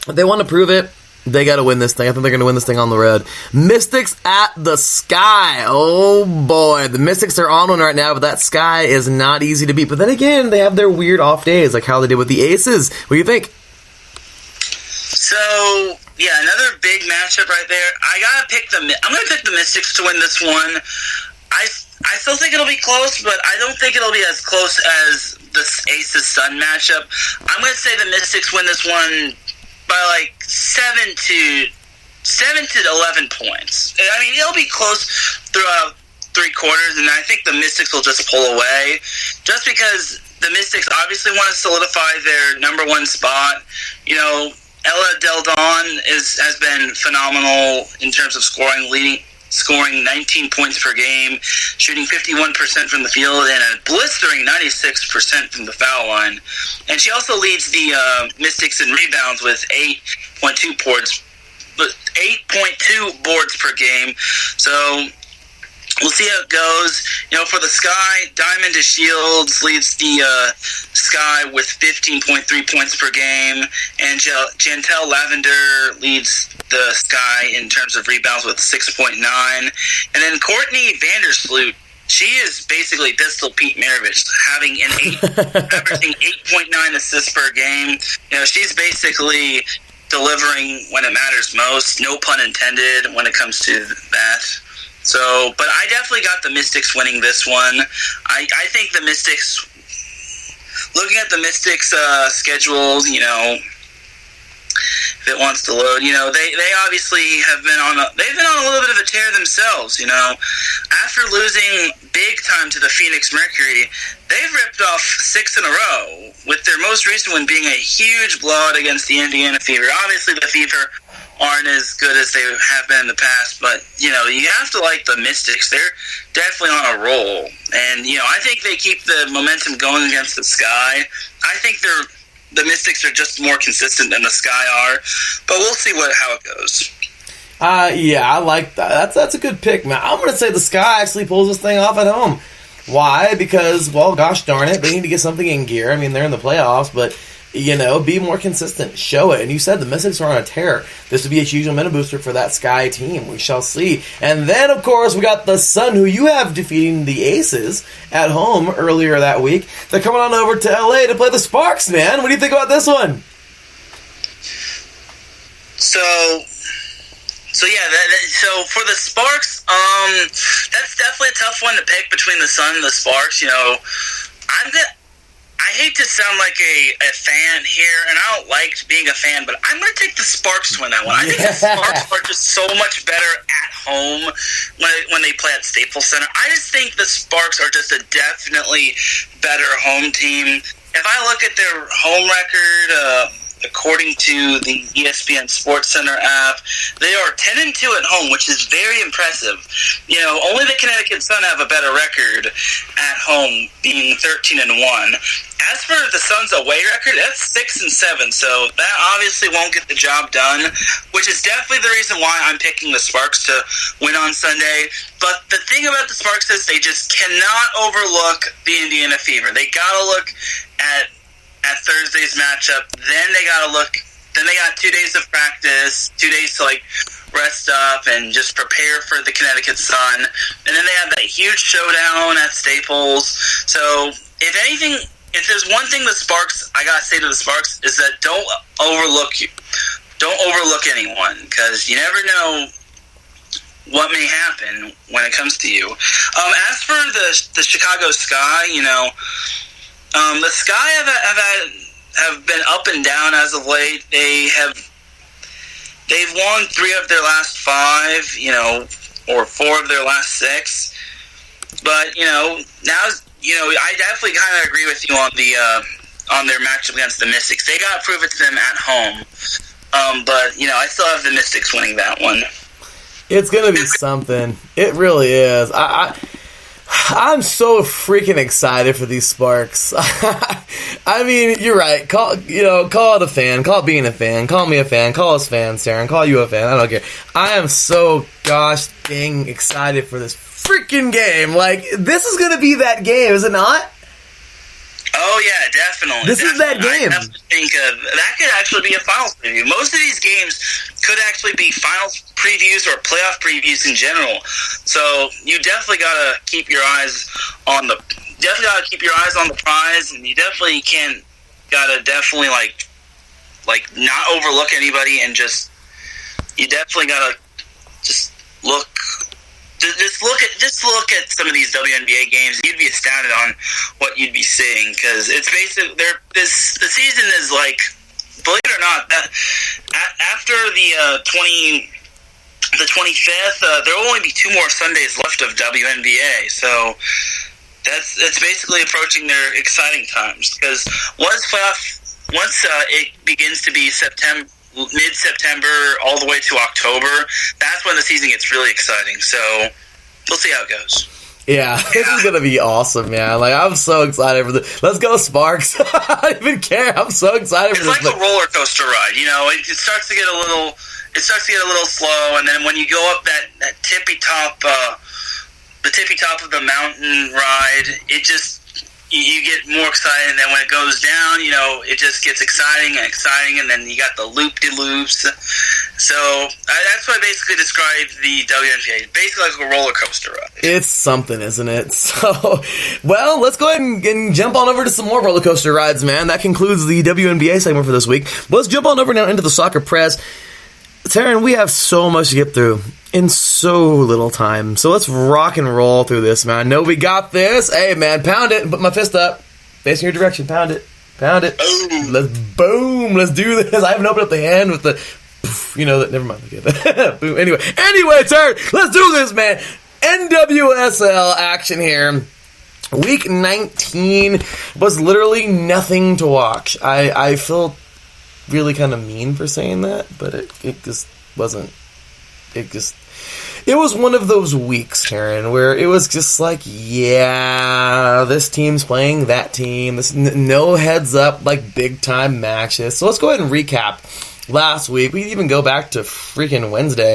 If they want to prove it, they got to win this thing. I think they're going to win this thing on the road. Mystics at the Sky. Oh, boy. The Mystics are on one right now, but that Sky is not easy to beat. But then again, they have their weird off days, like how they did with the Aces. What do you think? So, yeah, another big matchup right there. I'm going to pick the Mystics to win this one. I still think it'll be close, but I don't think it'll be as close as the Aces-Sun matchup. I'm going to say the Mystics win this one by like 7 to 11 points. I mean, it'll be close throughout 3 quarters, and I think the Mystics will just pull away, just because the Mystics obviously want to solidify their number 1 spot. Ella Del Don has been phenomenal in terms of scoring 19 points per game, shooting 51% from the field, and a blistering 96% from the foul line. And she also leads the Mystics in rebounds with 8.2 boards per game. So we'll see how it goes. For the Sky, Diamond DeShields leads the Sky with 15.3 points per game, and Jantel Lavender leads the Sky in terms of rebounds with 6.9. And then Courtney Vandersloot, she is basically Pistol Pete Maravich, having averaging 8.9 assists per game. She's basically delivering when it matters most, no pun intended when it comes to that. So, but I definitely got the Mystics winning this one. I think the Mystics, looking at the Mystics' schedule, if it wants to load, they obviously have been on a little bit of a tear themselves. After losing big time to the Phoenix Mercury, they've ripped off 6 in a row, with their most recent one being a huge blowout against the Indiana Fever. Obviously, the Fever aren't as good as they have been in the past, but you have to like the Mystics. They're definitely on a roll, and I think they keep the momentum going against the Sky. I think the Mystics are just more consistent than the Sky are, but we'll see how it goes. Yeah, I like that. That's a good pick, man. I'm going to say the Sky actually pulls this thing off at home. Why? Because, well, gosh darn it, they need to get something in gear. I mean, they're in the playoffs, but be more consistent. Show it. And you said the Mystics are on a tear. This would be a huge momentum booster for that Sky team. We shall see. And then, of course, we got the Sun, who you have defeating the Aces at home earlier that week. They're coming on over to LA to play the Sparks, man. What do you think about this one? So yeah, so for the Sparks, that's definitely a tough one to pick between the Sun and the Sparks. I hate to sound like a fan here, and I don't like being a fan, but I'm going to take the Sparks to win that one. I think the Sparks are just so much better at home when they play at Staples Center. I just think the Sparks are just a definitely better home team. If I look at their home record, according to the ESPN Sports Center app, they are 10-2 at home, which is very impressive. Only the Connecticut Sun have a better record at home, being 13-1. As for the Sun's away record, that's 6-7, so that obviously won't get the job done, which is definitely the reason why I'm picking the Sparks to win on Sunday. But the thing about the Sparks is they just cannot overlook the Indiana Fever. They gotta look at Thursday's matchup. Then they got 2 days of practice, 2 days to rest up and just prepare for the Connecticut Sun. And then they have that huge showdown at Staples. So if there's one thing I gotta say to the Sparks is that don't overlook anyone, because you never know what may happen when it comes to you. As for the Chicago Sky, the Sky have been up and down as of late. They've won 3 of their last 5, or 4 of their last 6. But now, I definitely kind of agree with you on their matchup against the Mystics. They got to prove it to them at home. But I still have the Mystics winning that one. It's gonna be something. It really is. I'm so freaking excited for these Sparks. I mean, you're right. Call it a fan. Call it being a fan. Call me a fan. Call us fans, Darren. Call you a fan. I don't care. I am so gosh dang excited for this freaking game. Like, this is going to be that game, is it not? Oh, yeah, definitely. This is that game. I have to think that could actually be a finals preview. Most of these games could actually be finals previews or playoff previews in general. So you definitely got to keep your eyes on the prize, and you definitely definitely not overlook anybody, and you definitely got to just look. Just look at some of these WNBA games. You'd be astounded on what you'd be seeing, because it's basically the season is like, believe it or not, that after the 25th, there will only be 2 more Sundays left of WNBA. So it's basically approaching their exciting times, because once it begins to be mid-September all the way to October, that's when the season gets really exciting. So we'll see how it goes. Yeah, this is going to be awesome, man. Like, I'm so excited for this. Let's go, Sparks. I don't even care. I'm so excited for this. It's like a roller coaster ride, you know. It starts to get a little slow, and then when you go up that tippy top, the tippy top of the mountain ride, it just, you get more excited, and then when it goes down, you know, it just gets exciting, and then you got the loop-de-loops. So that's what I basically describe the WNBA. Basically like a roller coaster ride. It's something, isn't it? So, well, let's go ahead and jump on over to some more roller coaster rides, man. That concludes the WNBA segment for this week. But let's jump on over now into the soccer press. Taryn, we have so much to get through in so little time. So let's rock and roll through this, man. I know we got this. Hey, man, pound it. Put my fist up. Facing your direction. Pound it. Pound it. Boom. Let's do this. I haven't opened up the hand with the... never mind. Boom. Anyway, Taryn, let's do this, man. NWSL action here. Week 19 was literally nothing to watch. I feel really kind of mean for saying that, but it just wasn't. It was one of those weeks, Taryn, where it was just like, yeah, this team's playing that team. This no heads up, like big time matches. So let's go ahead and recap last week. We even go back to freaking Wednesday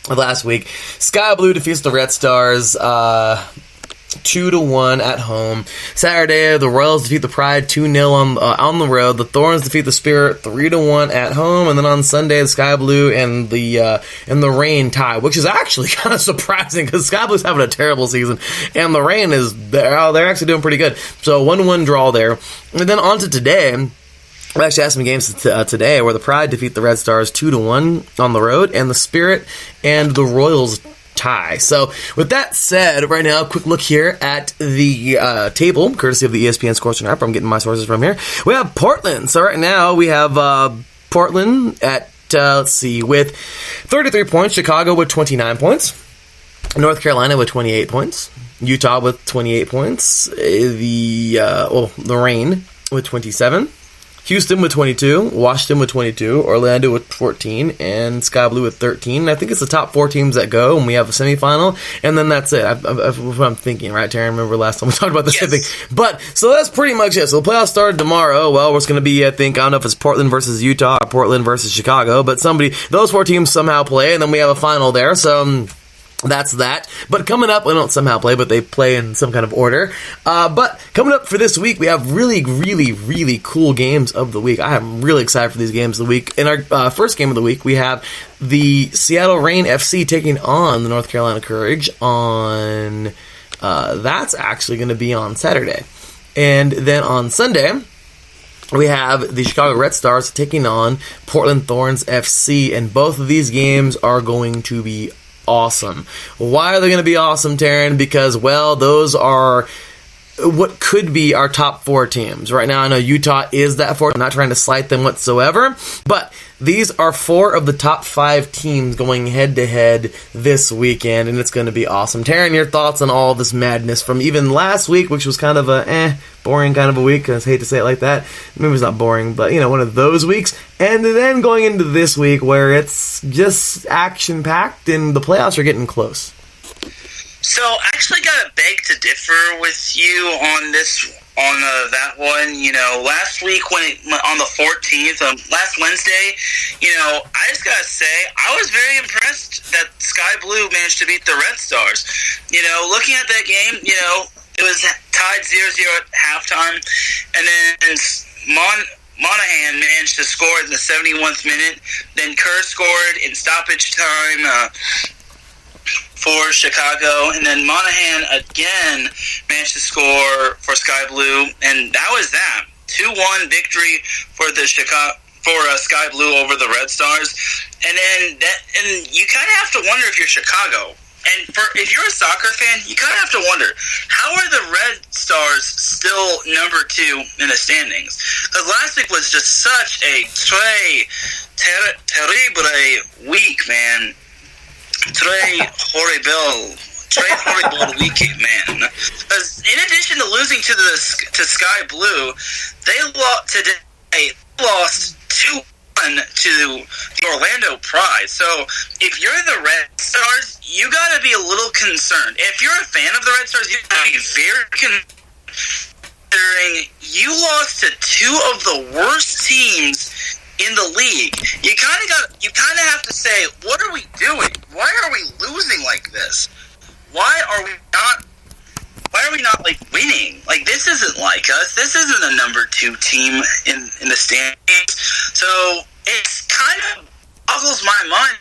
of last week. Sky Blue defeats the Red Stars 2-1 at home. Saturday, the Royals defeat the Pride 2-0 on the road. The Thorns defeat the Spirit 3-1 at home. And then on Sunday, the Sky Blue and the Reign tie, which is actually kind of surprising because Sky Blue's having a terrible season, and the Reign they're actually doing pretty good. So 1-1 draw there. And then on to today. We actually had some games today where the Pride defeat the Red Stars 2-1 on the road, and the Spirit and the Royals tie. So with that said, right now, a quick look here at the table, courtesy of the ESPN Score Center app. I'm getting my sources from here. We have Portland. So right now we have Portland at with 33 points, Chicago with 29 points, North Carolina with 28 points, Utah with 28 points, the Reign with 27, Houston with 22, Washington with 22, Orlando with 14, and Sky Blue with 13. I think it's the top 4 teams that go, and we have a semifinal, and then that's it. That's what I'm thinking, right, Taryn? Remember last time we talked about the same thing? But, so that's pretty much it. So the playoffs started tomorrow. Well, it's going to be, I don't know if it's Portland versus Utah or Portland versus Chicago, but those 4 teams somehow play, and then we have a final there, so... That's that. But coming up, we don't somehow play, but they play in some kind of order. But coming up for this week, we have really, really, really cool games of the week. I am really excited for these games of the week. In our first game of the week, we have the Seattle Reign FC taking on the North Carolina Courage on... that's actually going to be on Saturday. And then on Sunday... we have the Chicago Red Stars taking on Portland Thorns FC, and both of these games are going to be awesome. Why are they going to be awesome, Taryn? Because, well, those are what could be our top 4 teams. Right now, I know Utah is that 4. I'm not trying to slight them whatsoever, but these are 4 of the top 5 teams going head-to-head this weekend, and it's going to be awesome. Taryn, your thoughts on all this madness from even last week, which was kind of a boring kind of a week, because I hate to say it like that. Maybe it's not boring, but, one of those weeks. And then going into this week where it's just action-packed and the playoffs are getting close. So I actually got to beg to differ with you on that one. Last week on the 14th, last Wednesday, I just got to say, I was very impressed that Sky Blue managed to beat the Red Stars. Looking at that game, it was tied 0-0 at halftime, and then Monahan managed to score in the 71th minute. Then Kerr scored in stoppage time for Chicago, and then Monahan again managed to score for Sky Blue, and that was that 2-1 victory for Sky Blue over the Red Stars. And you kind of have to wonder if you're Chicago. And if you're a soccer fan, you kind of have to wonder, how are the Red Stars still number 2 in the standings? Because last week was just such a terrible week, man. Très horrible week, man. Because in addition to losing to Sky Blue, they lost 2-1 to the Orlando Pride. So if you're the Red Stars, you got to be a little concerned. If you're a fan of the Red Stars, you got to be very considering you lost to 2 of the worst teams in the league. You kind of have to say, what are we doing? Why are we losing like this? Why are we not like winning? Like, this isn't like us. This isn't a number 2 team in the standings. So it's kind of boggles my mind,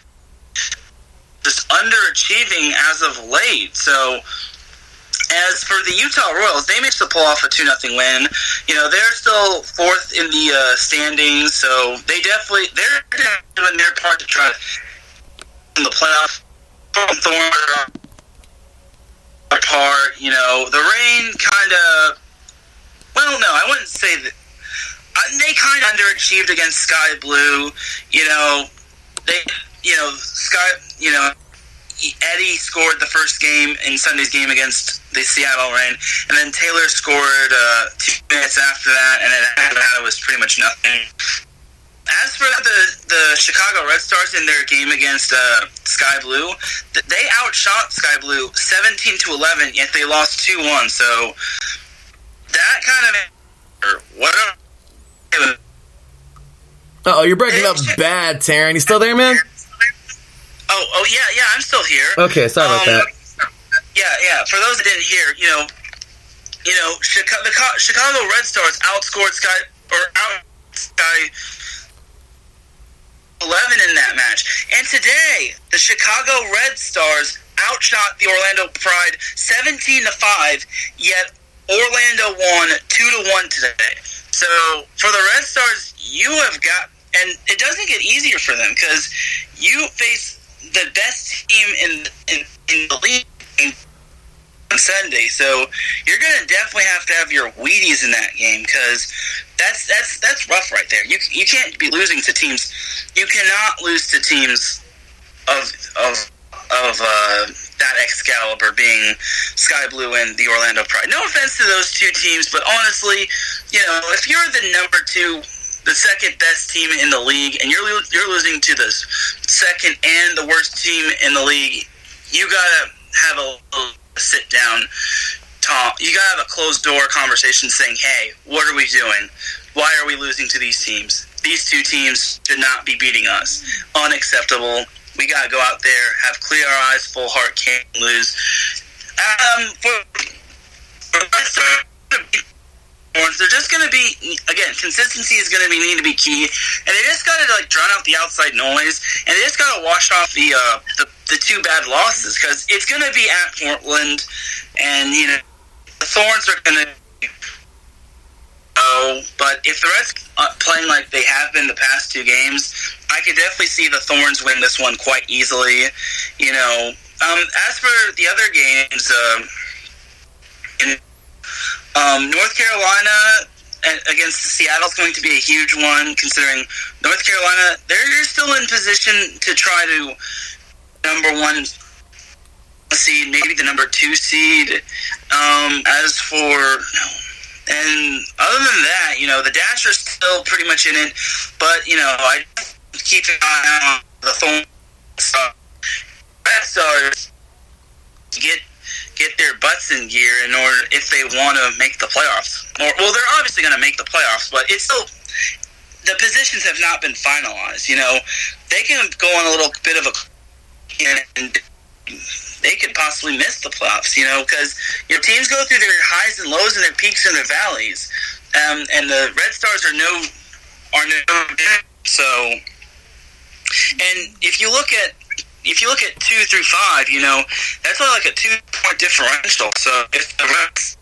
just underachieving as of late. So as for the Utah Royals, they managed to pull off a 2-0 win. They're still 4th in the standings, so they're doing their part to try to in the playoff. Thorn part, the Reign kind of. Well, no, I wouldn't say that. They kind of underachieved against Sky Blue. Eddie scored the first game in Sunday's game against the Seattle Reign, and then Taylor scored 2 minutes after that, and then after that it was pretty much nothing. As for the Chicago Red Stars in their game against Sky Blue, they outshot Sky Blue 17-11, yet they lost 2-1. So that kind of what? Uh-oh, you're breaking up bad, Taryn. You still there, man? Oh yeah, I'm still here. Okay, sorry about that. Yeah. For those that didn't hear, the Chicago Red Stars outscored Sky 11 in that match. And today, the Chicago Red Stars outshot the Orlando Pride 17-5, yet Orlando won 2-1 today. So, for the Red Stars, you have got, and it doesn't get easier for them, because you face the best team in the league on Sunday. So, you're going to definitely have to have your Wheaties in that game, because that's rough right there. You can't be losing to teams. You cannot lose to teams of that Excalibur, being Sky Blue and the Orlando Pride. No offense to those two teams, but honestly, if you're the number 2, the second best team in the league, and you're losing to the second and the worst team in the league, you gotta have a little sit down talk. You gotta have a closed door conversation saying, hey, what are we doing? Why are we losing to these teams? These two teams should not be beating us. Unacceptable. We gotta go out there, have clear eyes, full heart, can't lose. They're just going to be, again, consistency is going to need to be key, and they just got to drown out the outside noise, and they just got to wash off the 2 bad losses, because it's going to be at Portland, and the Thorns are going to. But if the Reds playing like they have been the past 2 games, I could definitely see the Thorns win this one quite easily. As for the other games, North Carolina against Seattle is going to be a huge one, considering North Carolina, they're still in position to try to number 1 seed, maybe the number 2 seed. And other than that, the Dashers still pretty much in it, but I keep an eye on the Thorns. Red Stars get get their butts in gear in order if they want to make the playoffs. Well, they're obviously going to make the playoffs, but it's still the positions have not been finalized. They can go on a little bit of a and they could possibly miss the playoffs. Because teams go through their highs and lows and their peaks and their valleys, and the Red Stars are no different. So, and if you look at 2 through 5, that's only like a 2-point differential. So if the Reds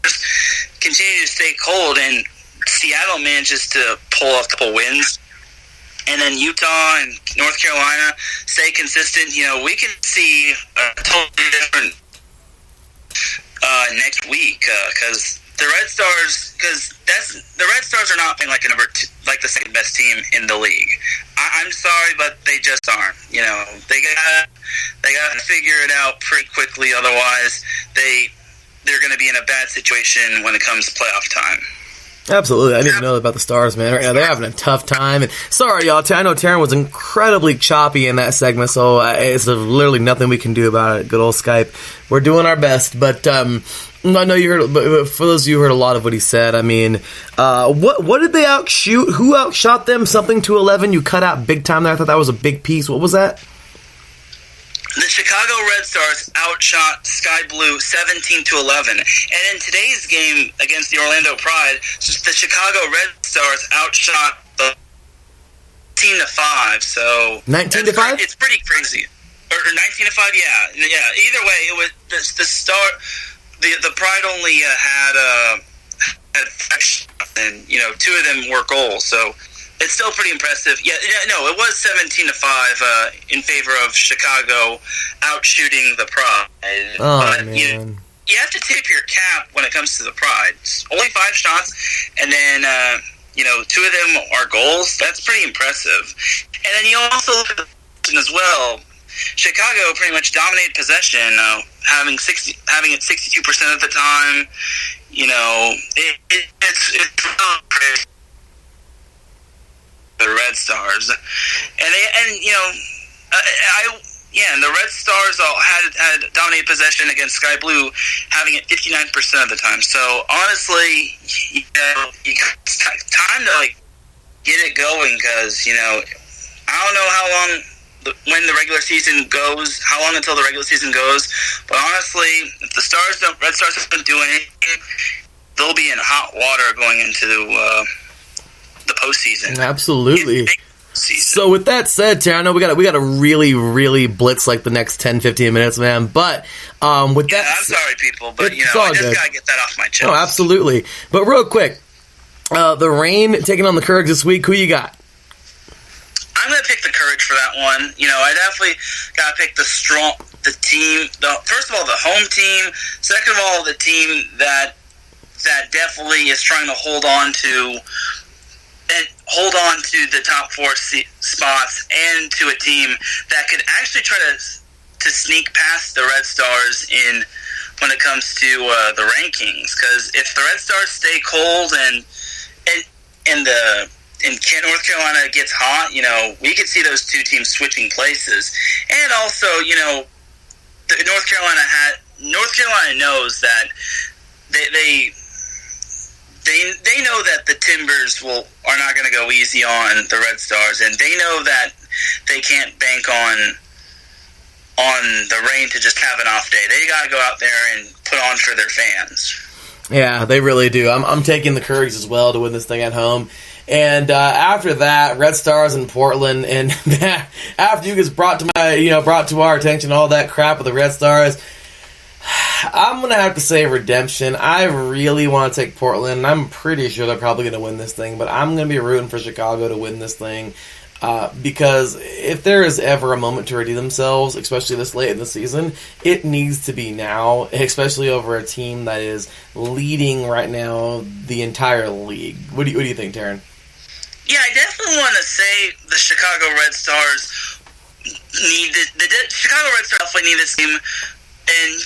continue to stay cold and Seattle manages to pull off a couple wins, and then Utah and North Carolina stay consistent, we can see a totally different next week because the Red Stars, the Red Stars are not playing like the second best team in the league. I'm sorry, but they just aren't. They gotta figure it out pretty quickly. Otherwise, they're going to be in a bad situation when it comes to playoff time. Absolutely. I didn't even know about the Stars, man. Right now, they're having a tough time. And sorry, y'all. I know Taryn was incredibly choppy in that segment, so it's literally nothing we can do about it. Good old Skype. We're doing our best, but I know you heard. But for those of you who heard a lot of what he said, I mean, what did they outshoot? Who outshot them? Something to 11. You cut out big time there. I thought that was a big piece. What was that? The Chicago Red Stars outshot Sky Blue 17-11. And in today's game against the Orlando Pride, the Chicago Red Stars outshot the 19-5. So 19-5? It's pretty crazy. Or 19-5, yeah. Either way, it was the start. The Pride only had and 2 of them were goals. So it's still pretty impressive. It was 17-5 in favor of Chicago outshooting the Pride. Oh, but man. You have to tip your cap when it comes to the Pride. It's only 5 shots, and then 2 of them are goals. That's pretty impressive. And then you also look at the possession as well. Chicago pretty much dominated possession, having it 62% of the time. It's really crazy. The Red Stars, and the Red Stars all had dominated possession against Sky Blue, having it 59% of the time. So honestly, it's time to get it going because I don't know how long when the regular season goes, how long until the regular season goes. But honestly, if the Red Stars don't do anything, they'll be in hot water going into the postseason. Absolutely. So with that said, Taryn, I know we got to really, really blitz the next 10-15 minutes, man. But with that, I'm sorry, people, but I just gotta get that off my chest. Oh, absolutely. But real quick, the Reign taking on the Courage this week. Who you got? I'm gonna pick the Courage for that one. I definitely gotta pick the team. First of all, the home team. Second of all, the team that definitely is trying to hold on to the top 4 spots, and to a team that could actually try to sneak past the Red Stars when it comes to the rankings. Because if the Red Stars stay cold and North Carolina gets hot, we could see those 2 teams switching places. And also, North Carolina knows that they know that the Timbers are not going to go easy on the Red Stars, and they know that they can't bank on the Reign to just have an off day. They got to go out there and put on for their fans. Yeah, they really do. I'm taking the Courage as well to win this thing at home. And after that, Red Stars in Portland, and after you gets brought to our attention, all that crap with the Red Stars, I'm going to have to say redemption. I really want to take Portland, and I'm pretty sure they're probably going to win this thing, but I'm going to be rooting for Chicago to win this thing because if there is ever a moment to redeem themselves, especially this late in the season, it needs to be now, especially over a team that is leading right now the entire league. What do you think, Taryn? Yeah, I definitely want to say the Chicago Red Stars need the Chicago Red Stars definitely need this team. And,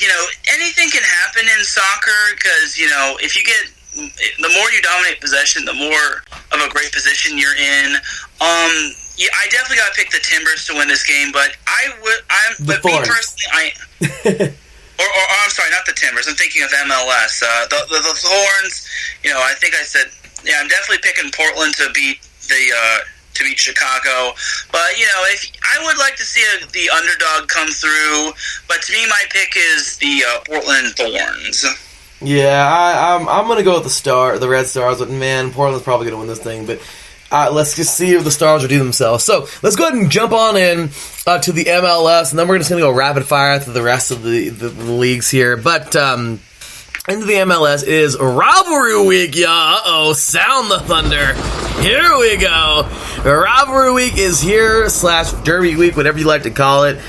anything can happen in soccer because, if you get, the more you dominate possession, the more of a great position you're in. I definitely got to pick the Timbers to win this game, but me personally, Or I'm sorry, not the Timbers. I'm thinking of MLS. The Thorns. I think I said, yeah, I'm definitely picking Portland to beat Chicago. But if I would like to see the underdog come through. But to me, my pick is the Portland Thorns. Yeah, I'm gonna go with the Red Stars. But man, Portland's probably gonna win this thing. But let's just see if the Stars will do themselves. So let's go ahead and jump on in to the MLS, and then we're just going to go rapid fire through the rest of the leagues here. But into the MLS is Rivalry Week, y'all. Uh-oh, sound the thunder. Here we go. Rivalry Week is here, / Derby Week, whatever you like to call it.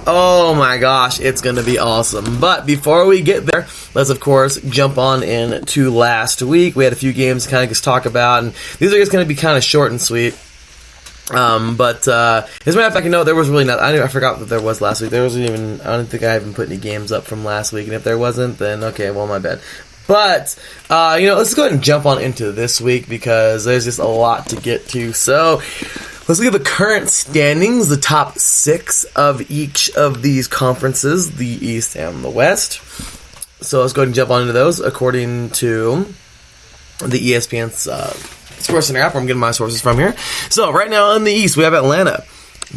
Oh my gosh, it's going to be awesome. But before we get there, let's of course jump on into last week. We had a few games to kind of just talk about, and these are just going to be kind of short and sweet. But as a matter of fact, there was really not. I forgot that there was last week. There wasn't even. I don't think I even put any games up from last week, and if there wasn't, then okay, well, my bad. But let's go ahead and jump on into this week because there's just a lot to get to. So let's look at the current standings, the top 6 of each of these conferences, the East and the West. So let's go ahead and jump on into those according to the ESPN's Sports Center app, where I'm getting my sources from here. So right now in the East, we have Atlanta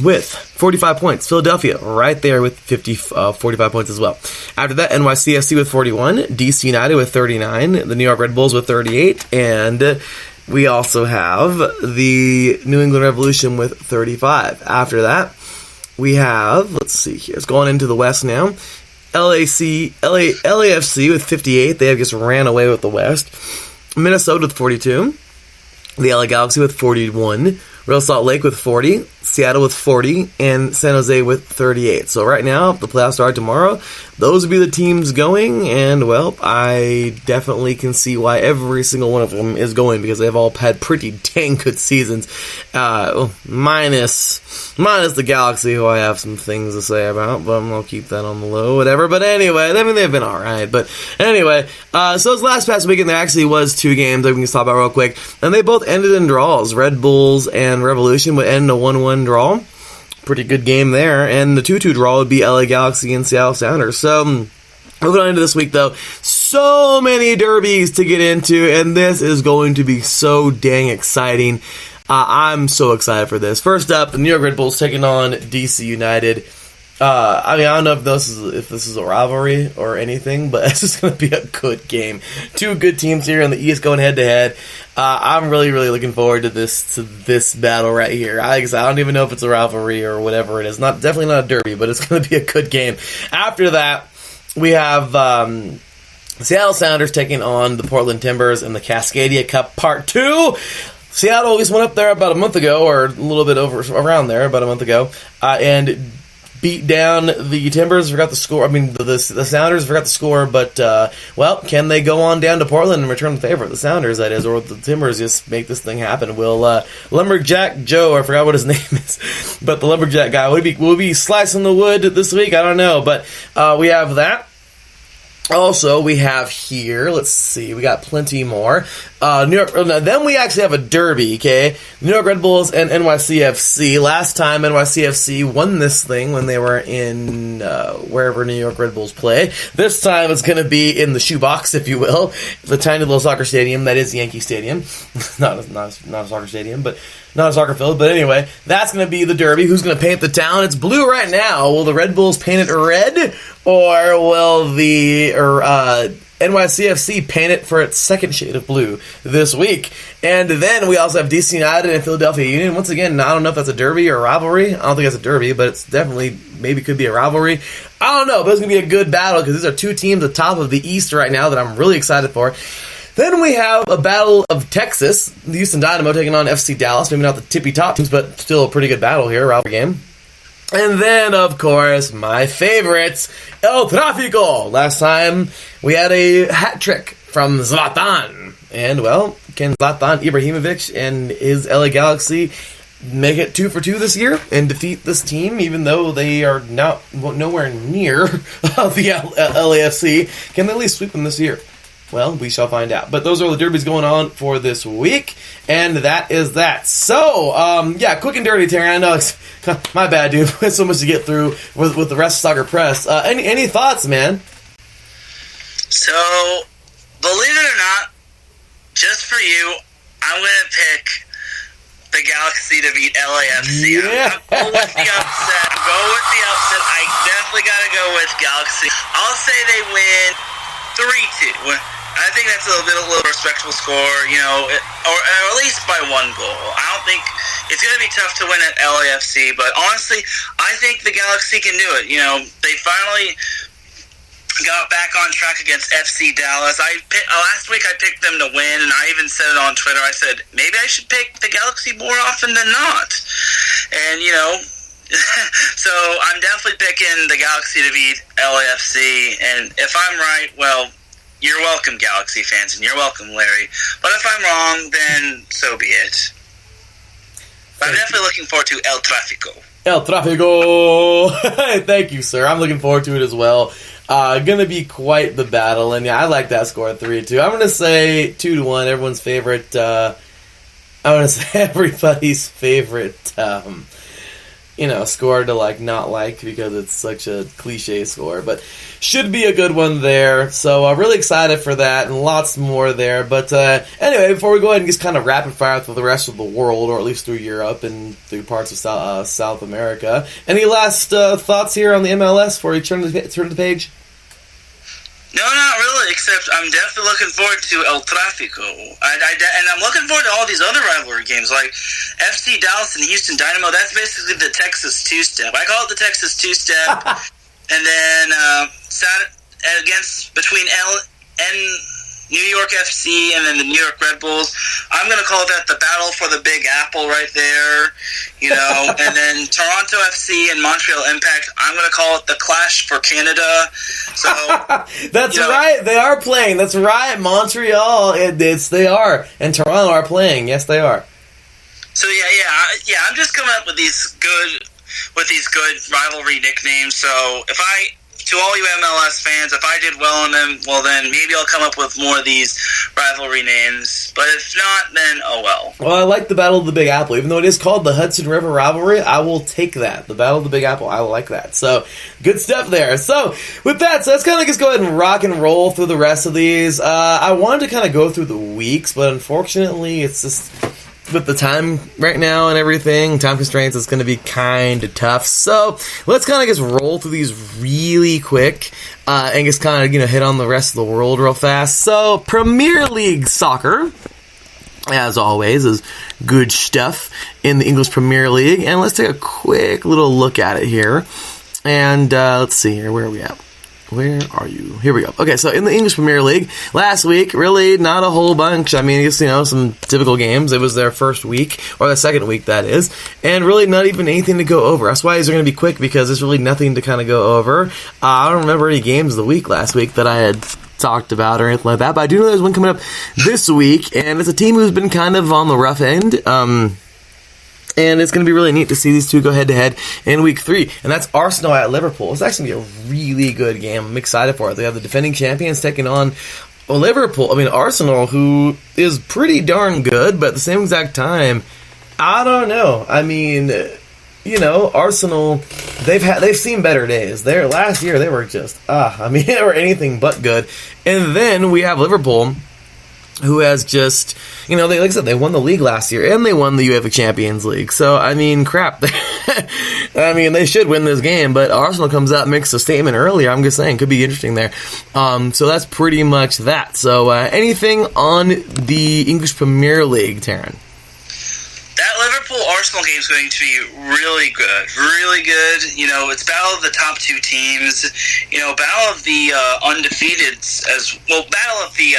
with 45 points. Philadelphia right there with 45 points as well. After that, NYCFC with 41, DC United with 39, the New York Red Bulls with 38, and we also have the New England Revolution with 35. After that, we have, let's see here, it's going into the West now. LAFC with 58. They have just ran away with the West. Minnesota with 42. The LA Galaxy with 41. Real Salt Lake with 40. Seattle with 40. And San Jose with 38. So right now, if the playoffs start tomorrow, those would be the teams going. And, well, I definitely can see why every single one of them is going, because they've all had pretty dang good seasons. Minus the Galaxy, who I have some things to say about, but I'll keep that on the low, whatever. But anyway, they've been alright. But anyway, so this last past weekend, there actually was 2 games that we can talk about real quick, and they both ended in draws. Red Bulls and Revolution would end a 1-1 draw. Pretty good game there. And the 2-2 draw would be LA Galaxy and Seattle Sounders. So, moving on into this week, though, so many derbies to get into, and this is going to be so dang exciting. I'm so excited for this. First up, the New York Red Bulls taking on DC United. I don't know if this is a rivalry or anything, but it's just going to be a good game. 2 good teams here in the East going head-to-head. I'm really, really looking forward to this battle right here. I don't even know if it's a rivalry or whatever it is. Definitely not a derby, but it's going to be a good game. After that, we have Seattle Sounders taking on the Portland Timbers in the Cascadia Cup Part 2. Seattle just went up there about a month ago, or a little bit around there, about a month ago, and beat down the Timbers. Forgot the score. I mean, the Sounders forgot the score, but well, can they go on down to Portland and return the favor? The Sounders, that is, or the Timbers just make this thing happen? Will Lumberjack Joe, I forgot what his name is, but the Lumberjack guy, will be slicing the wood this week? I don't know, but we have that. Also, we have here, let's see, we got plenty more. Then we actually have a derby, okay? New York Red Bulls and NYCFC. Last time NYCFC won this thing when they were in wherever New York Red Bulls play. This time it's going to be in the shoebox, if you will. The tiny little soccer stadium that is Yankee Stadium. not a soccer stadium, but not a soccer field. But anyway, that's going to be the derby. Who's going to paint the town? It's blue right now. Will the Red Bulls paint it red? Or will the NYCFC paint it for its second shade of blue this week? And then we also have DC United and Philadelphia Union. Once again, I don't know if that's a derby or a rivalry. I don't think that's a derby, but it's definitely, maybe could be a rivalry. I don't know, but it's going to be a good battle because these are 2 teams at the top of the East right now that I'm really excited for. Then we have a battle of Texas, the Houston Dynamo taking on FC Dallas. Maybe not the tippy-top teams, but still a pretty good battle here, rivalry game. And then, of course, my favorites, El Tráfico. Last time, we had a hat trick from Zlatan. And, well, can Zlatan Ibrahimovic and his LA Galaxy make it 2 for 2 this year and defeat this team, even though they are nowhere near the LAFC? Can they at least sweep them this year? Well, we shall find out. But those are the derbies going on for this week, and that is that. So, quick and dirty, Terry. I know it's my bad, dude. There's so much to get through with the rest of Soccer Press. Any thoughts, man? So, believe it or not, just for you, I'm going to pick the Galaxy to beat LAFC. Yeah. I'm going with the upset. I definitely got to go with Galaxy. I'll say they win 3-2. I think that's a little respectable score, or at least by 1 goal. I don't think it's going to be tough to win at LAFC, but honestly, I think the Galaxy can do it. They finally got back on track against FC Dallas. Last week I picked them to win, and I even said it on Twitter. I said, maybe I should pick the Galaxy more often than not. And, so I'm definitely picking the Galaxy to beat LAFC, and if I'm right, well, you're welcome, Galaxy fans, and you're welcome, Larry. But if I'm wrong, then so be it. But I'm definitely looking forward to El Tráfico. El Tráfico! Thank you, sir. I'm looking forward to it as well. Gonna be quite the battle, and yeah, I like that score 3-2. I'm gonna say 2-1. Everyone's favorite. I'm gonna say everybody's favorite. Score to not like because it's such a cliche score, but should be a good one there. So I'm really excited for that, and lots more there. But anyway, before we go ahead and just kind of rapid fire through the rest of the world, or at least through Europe and through parts of South America, any last thoughts here on the MLS before we turn the page? No, not really, except I'm definitely looking forward to El Tráfico. And I'm looking forward to all these other rivalry games, like FC Dallas and Houston Dynamo. That's basically the Texas two-step. I call it the Texas two-step. And then between New York FC and then the New York Red Bulls, I'm going to call that the battle for the Big Apple right there, and then Toronto FC and Montreal Impact, I'm going to call it the Clash for Canada. So That's right, they are playing. That's right, Montreal, they are, and Toronto are playing. Yes, they are. So yeah, I'm just coming up with these good rivalry nicknames. So to all you MLS fans, if I did well on them, well then maybe I'll come up with more of these rivalry names. But if not, then oh well. Well, I like the Battle of the Big Apple. Even though it is called the Hudson River Rivalry, I will take that. The Battle of the Big Apple, I like that. So, good stuff there. So, with that, let's kind of just go ahead and rock and roll through the rest of these. I wanted to kind of go through the weeks, but unfortunately, it's just with the time right now and everything, time constraints, it's going to be kind of tough. So let's kind of just roll through these really quick and just kind of hit on the rest of the world real fast. So Premier League soccer, as always, is good stuff in the English Premier League. And let's take a quick little look at it here. And let's see here, where are we at? Where are you? Here we go. Okay, so in the English Premier League, last week, really not a whole bunch. I mean, just, some typical games. It was their first week, or the second week, that is, and really not even anything to go over. That's why these are going to be quick, because there's really nothing to kind of go over. I don't remember any games of the week last week that I had talked about or anything like that, but I do know there's one coming up this week, and it's a team who's been kind of on the rough end. And it's going to be really neat to see these two go head-to-head in Week 3. And that's Arsenal at Liverpool. It's actually going to be a really good game. I'm excited for it. They have the defending champions taking on Arsenal, who is pretty darn good, but at the same exact time, I don't know. I mean, Arsenal, they've seen better days. Last year, they were just, they were anything but good. And then we have Liverpool, who has just, like I said, they won the league last year, and they won the UEFA Champions League. So, crap. They should win this game, but Arsenal comes out and makes a statement earlier. I'm just saying, could be interesting there. So that's pretty much that. So, anything on the English Premier League, Taryn? That Liverpool-Arsenal game is going to be really good. Really good. It's battle of the top two teams. Battle of the undefeateds battle of the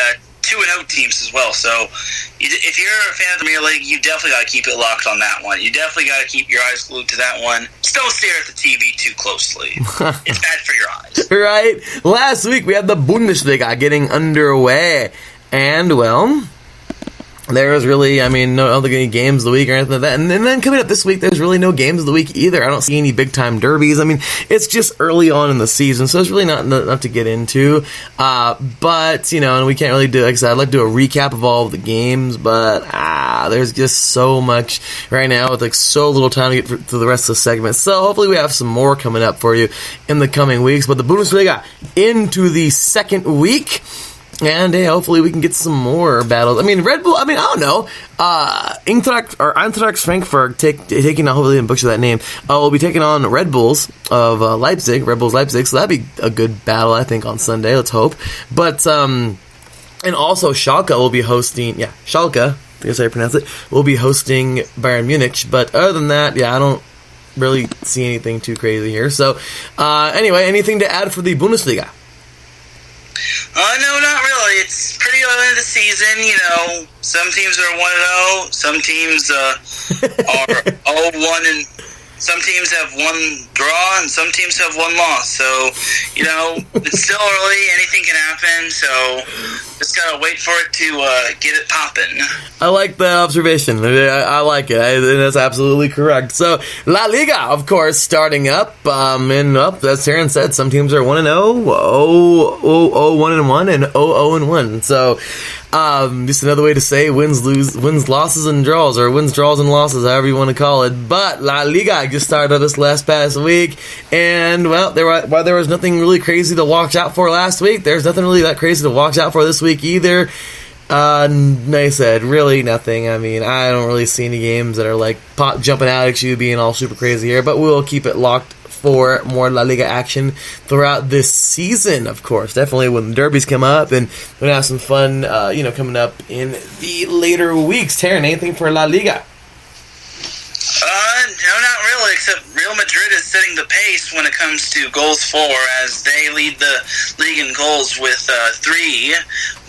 2-0 teams as well. So if you're a fan of the Premier League, you definitely got to keep it locked on that one. You definitely got to keep your eyes glued to that one. Just don't stare at the TV too closely. It's bad for your eyes. Right. Last week we had the Bundesliga getting underway. And, well, there was really, I don't think any games of the week or anything like that. And then coming up this week, there's really no games of the week either. I don't see any big-time derbies. It's just early on in the season, so it's really not enough to get into. But, and we can't really do, like I said, I'd like to do a recap of all of the games, but there's just so much right now with like so little time to get through the rest of the segment. So hopefully we have some more coming up for you in the coming weeks. But the Bundesliga into the second week. And hey, hopefully we can get some more battles. I mean, Red Bull, I don't know. Eintracht Frankfurt taking on, hopefully I didn't butcher that name, will be taking on Red Bulls of Leipzig, Red Bulls Leipzig. So that'd be a good battle, I think, on Sunday. Let's hope. But, and also Schalke will be hosting, Schalke, I think that's how you pronounce it, will be hosting Bayern Munich. But other than that, I don't really see anything too crazy here. So, anyway, anything to add for the Bundesliga? No, not really. It's pretty early in the season. Some teams are 1-0. Some teams are 0-1, and some teams have one draw, and some teams have one loss. So, it's still early. Anything can happen. So, just gotta wait for it to get it popping. I like that observation. I like it. That's absolutely correct. So, La Liga, of course, starting up. As Taryn said, some teams are 1-0, 1-1, and 0-1. So, just another way to say wins, losses, and draws, or wins, draws, and losses, however you want to call it. But La Liga just started this past week, and while there was nothing really crazy to watch out for last week, there's nothing really that crazy to watch out for this week either. Like I said, really nothing. I don't really see any games that are like jumping out at you, being all super crazy here, but we'll keep it locked for more La Liga action throughout this season, of course. Definitely when the derbies come up, and we're going to have some fun, coming up in the later weeks. Taryn, anything for La Liga? No, not really, except Real Madrid is setting the pace when it comes to goals for, as they lead the league in goals with 3.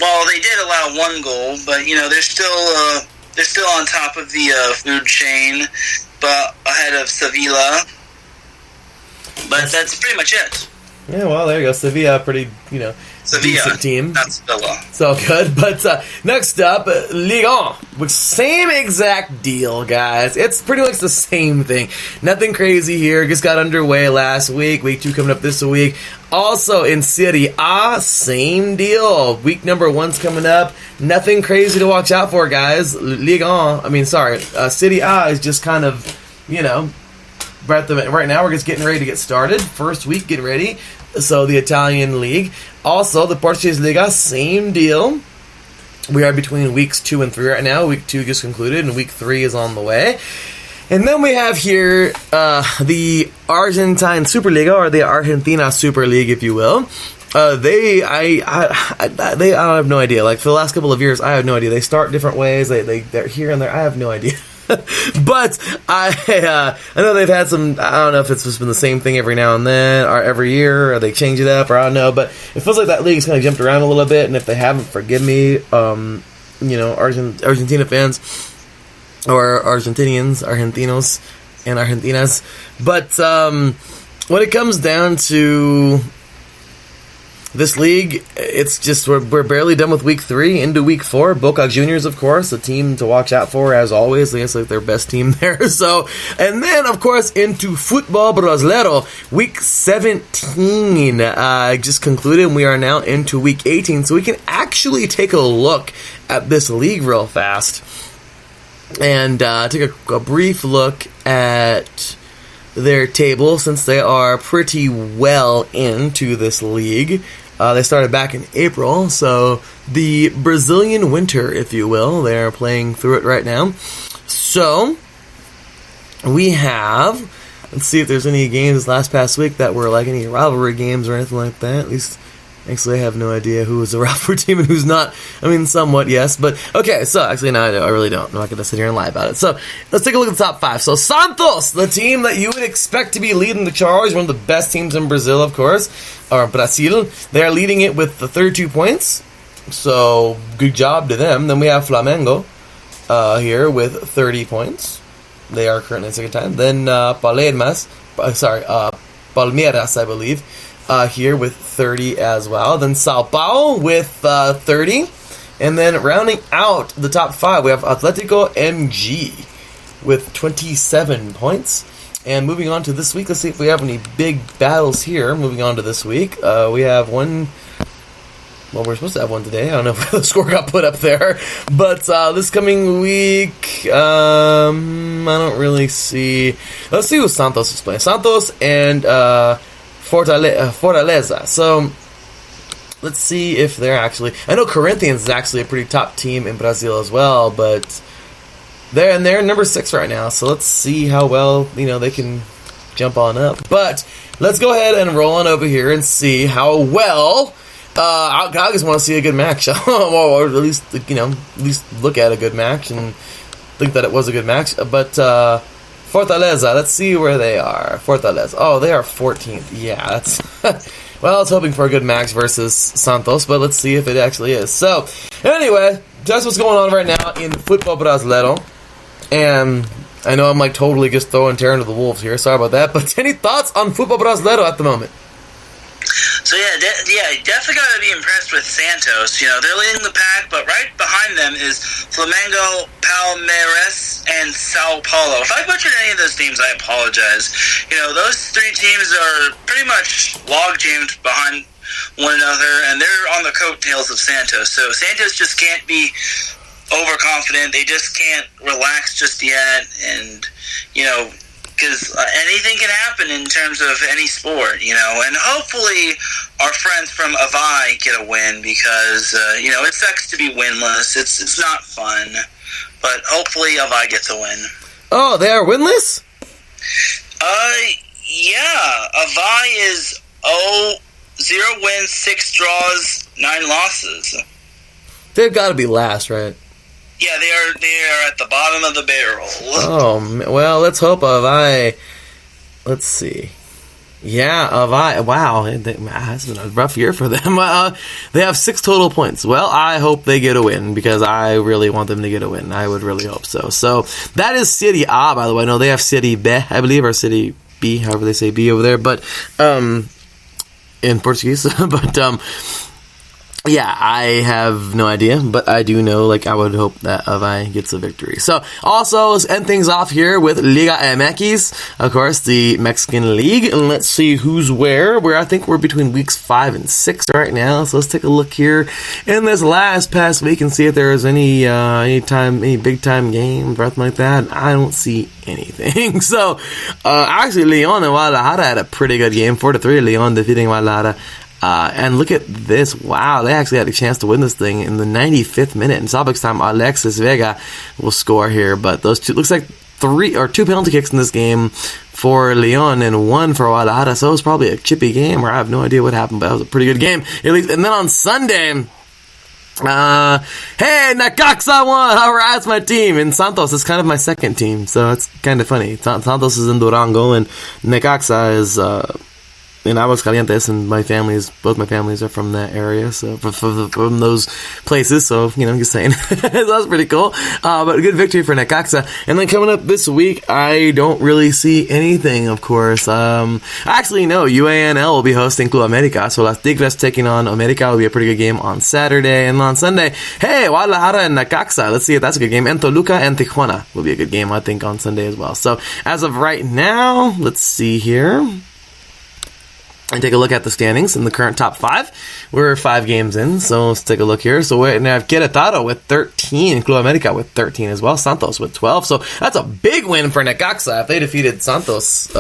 Well, they did allow 1 goal, but, they're still on top of the food chain, but ahead of Sevilla. But that's pretty much it. Yeah, well, there you go. Sevilla, pretty, decent team. Not Sevilla. So good. But next up, Ligue 1. Same exact deal, guys. It's pretty much the same thing. Nothing crazy here. Just got underway last week. Week 2 coming up this week. Also in Serie A, same deal. Week number 1's coming up. Nothing crazy to watch out for, guys. Serie A is just kind of, right now we're just getting ready to get started. First week, getting ready. So the Italian league. Also, the Portuguese Liga, same deal. We are between weeks 2 and 3 right now. Week 2 just concluded, and week 3 is on the way. And then we have here the Argentine Superliga, or the Argentina Super League, if you will. I have no idea. Like, for the last couple of years, I have no idea. They start different ways. They're here and there. I have no idea. But I know they've had some. I don't know if it's just been the same thing every now and then, or every year, or they change it up, or I don't know. But it feels like that league's kind of jumped around a little bit. And if they haven't, forgive me, Argentina fans or Argentinos, and Argentinas. But when it comes down to this league, it's just we're barely done with week 3 into week 4. Boca Juniors, of course, a team to watch out for as always. I guess like their best team there. So, and then of course into Futebol Brasileiro, week 17 just concluded, and we are now into week 18. So we can actually take a look at this league real fast and take a brief look at their table, since they are pretty well into this league. They started back in April, so the Brazilian winter, if you will, they're playing through it right now. So, we have, let's see if there's any games last past week that were like any rivalry games or anything like that. At least, actually, I have no idea who was a rivalry team and who's not. Somewhat, yes. But, okay, so, actually, no, I really don't. I'm not going to sit here and lie about it. So, let's take a look at the top 5. So, Santos, the team that you would expect to be leading the charge, one of the best teams in Brazil, of course, or Brazil. They are leading it with the 32 points. So, good job to them. Then we have Flamengo here with 30 points. They are currently in second time. Then Palmeiras, I believe, here with 30 as well. Then Sao Paulo with 30. And then rounding out the top 5, we have Atletico MG with 27 points. And moving on to this week, let's see if we have any big battles here. Moving on to this week, we have one well, we're supposed to have one today. I don't know if the score got put up there. But this coming week, I don't really see. Let's see who Santos is playing. Santos and Fortaleza. So let's see if they're actually. I know Corinthians is actually a pretty top team in Brazil as well, but they're number 6 right now. So let's see how well they can jump on up. But let's go ahead and roll on over here and see how well. I just want to see a good match, or at least look at a good match and think that it was a good match. But Fortaleza, let's see where they are. Fortaleza, oh, they are 14th. Yeah, that's well, I was hoping for a good match versus Santos, but let's see if it actually is. So, anyway, that's what's going on right now in Futebol Brasileiro, and I know I'm totally just throwing Terran to the wolves here. Sorry about that, but any thoughts on Futebol Brasileiro at the moment? So definitely got to be impressed with Santos. They're leading the pack, but right behind them is Flamengo, Palmeiras, and Sao Paulo. If I butchered any of those names, I apologize. Those 3 teams are pretty much log-jammed behind one another, and they're on the coattails of Santos. So Santos just can't be overconfident. They just can't relax just yet, and because anything can happen in terms of any sport, and hopefully our friends from Avai get a win, because, it sucks to be winless. It's not fun, but hopefully Avai gets a win. Oh, they are winless? Yeah. Avai is 0 wins, 6 draws, 9 losses. They've got to be last, right? Yeah, they are at the bottom of the barrel. Oh, well, let's hope Avai. Let's see. Yeah, Avai. Wow, it's been a rough year for them. They have 6 total points. Well, I hope they get a win, because I really want them to get a win. I would really hope so. So, that is Serie A, by the way. No, they have Serie B, I believe, or Serie B, however they say B over there. But, in Portuguese. But, yeah, I have no idea, but I do know, I would hope that Avai gets a victory. So, also, let's end things off here with Liga MX, of course, the Mexican League, and let's see who's where. I think we're between weeks 5 and 6 right now, so let's take a look here in this past week and see if there is any big-time games or anything like that. I don't see anything. So, actually, Leon and Guadalajara had a pretty good game, 4-3, Leon defeating Guadalajara. And look at this. Wow, they actually had a chance to win this thing in the 95th minute. In stoppage time, Alexis Vega will score here. But those two, looks like 2 penalty kicks in this game for Leon and 1 for Guadalajara. So it was probably a chippy game, or I have no idea what happened, but that was a pretty good game. At least. And then on Sunday, hey, Necaxa won. Alright, that's my team. And Santos is kind of my second team, so it's kind of funny. Santos is in Durango, and Necaxa is in Aguascalientes, and both my families are from that area, so from those places, so, I'm just saying. That was pretty cool. But a good victory for Necaxa. And then coming up this week, I don't really see anything, of course. Actually, no, UANL will be hosting Club America, so Las Tigres taking on America will be a pretty good game on Saturday. And on Sunday, hey, Guadalajara and Necaxa, let's see if that's a good game. And Toluca and Tijuana will be a good game, I think, on Sunday as well. So, as of right now, let's see here. And take a look at the standings in the current top 5. We're 5 games in, so let's take a look here. So we have Querétaro with 13, Club America with 13 as well, Santos with 12. So that's a big win for Necaxa if they defeated Santos,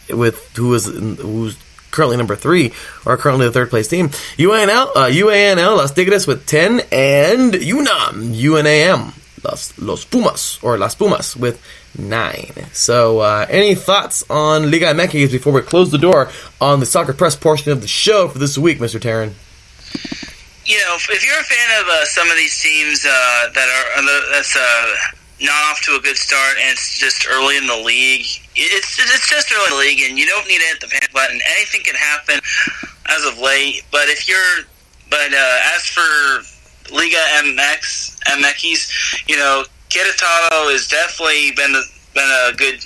who's currently number 3, or currently the 3rd place team. UANL, Las Tigres with 10, and UNAM, Las Pumas with 9. So, any thoughts on Liga MX before we close the door on the Soccer Press portion of the show for this week, Mr. Taryn? If you're a fan of some of these teams that's not off to a good start, and it's just early in the league, it's just early in the league, and you don't need to hit the panic button. Anything can happen as of late. But as for Liga MX, Querétaro has definitely been a good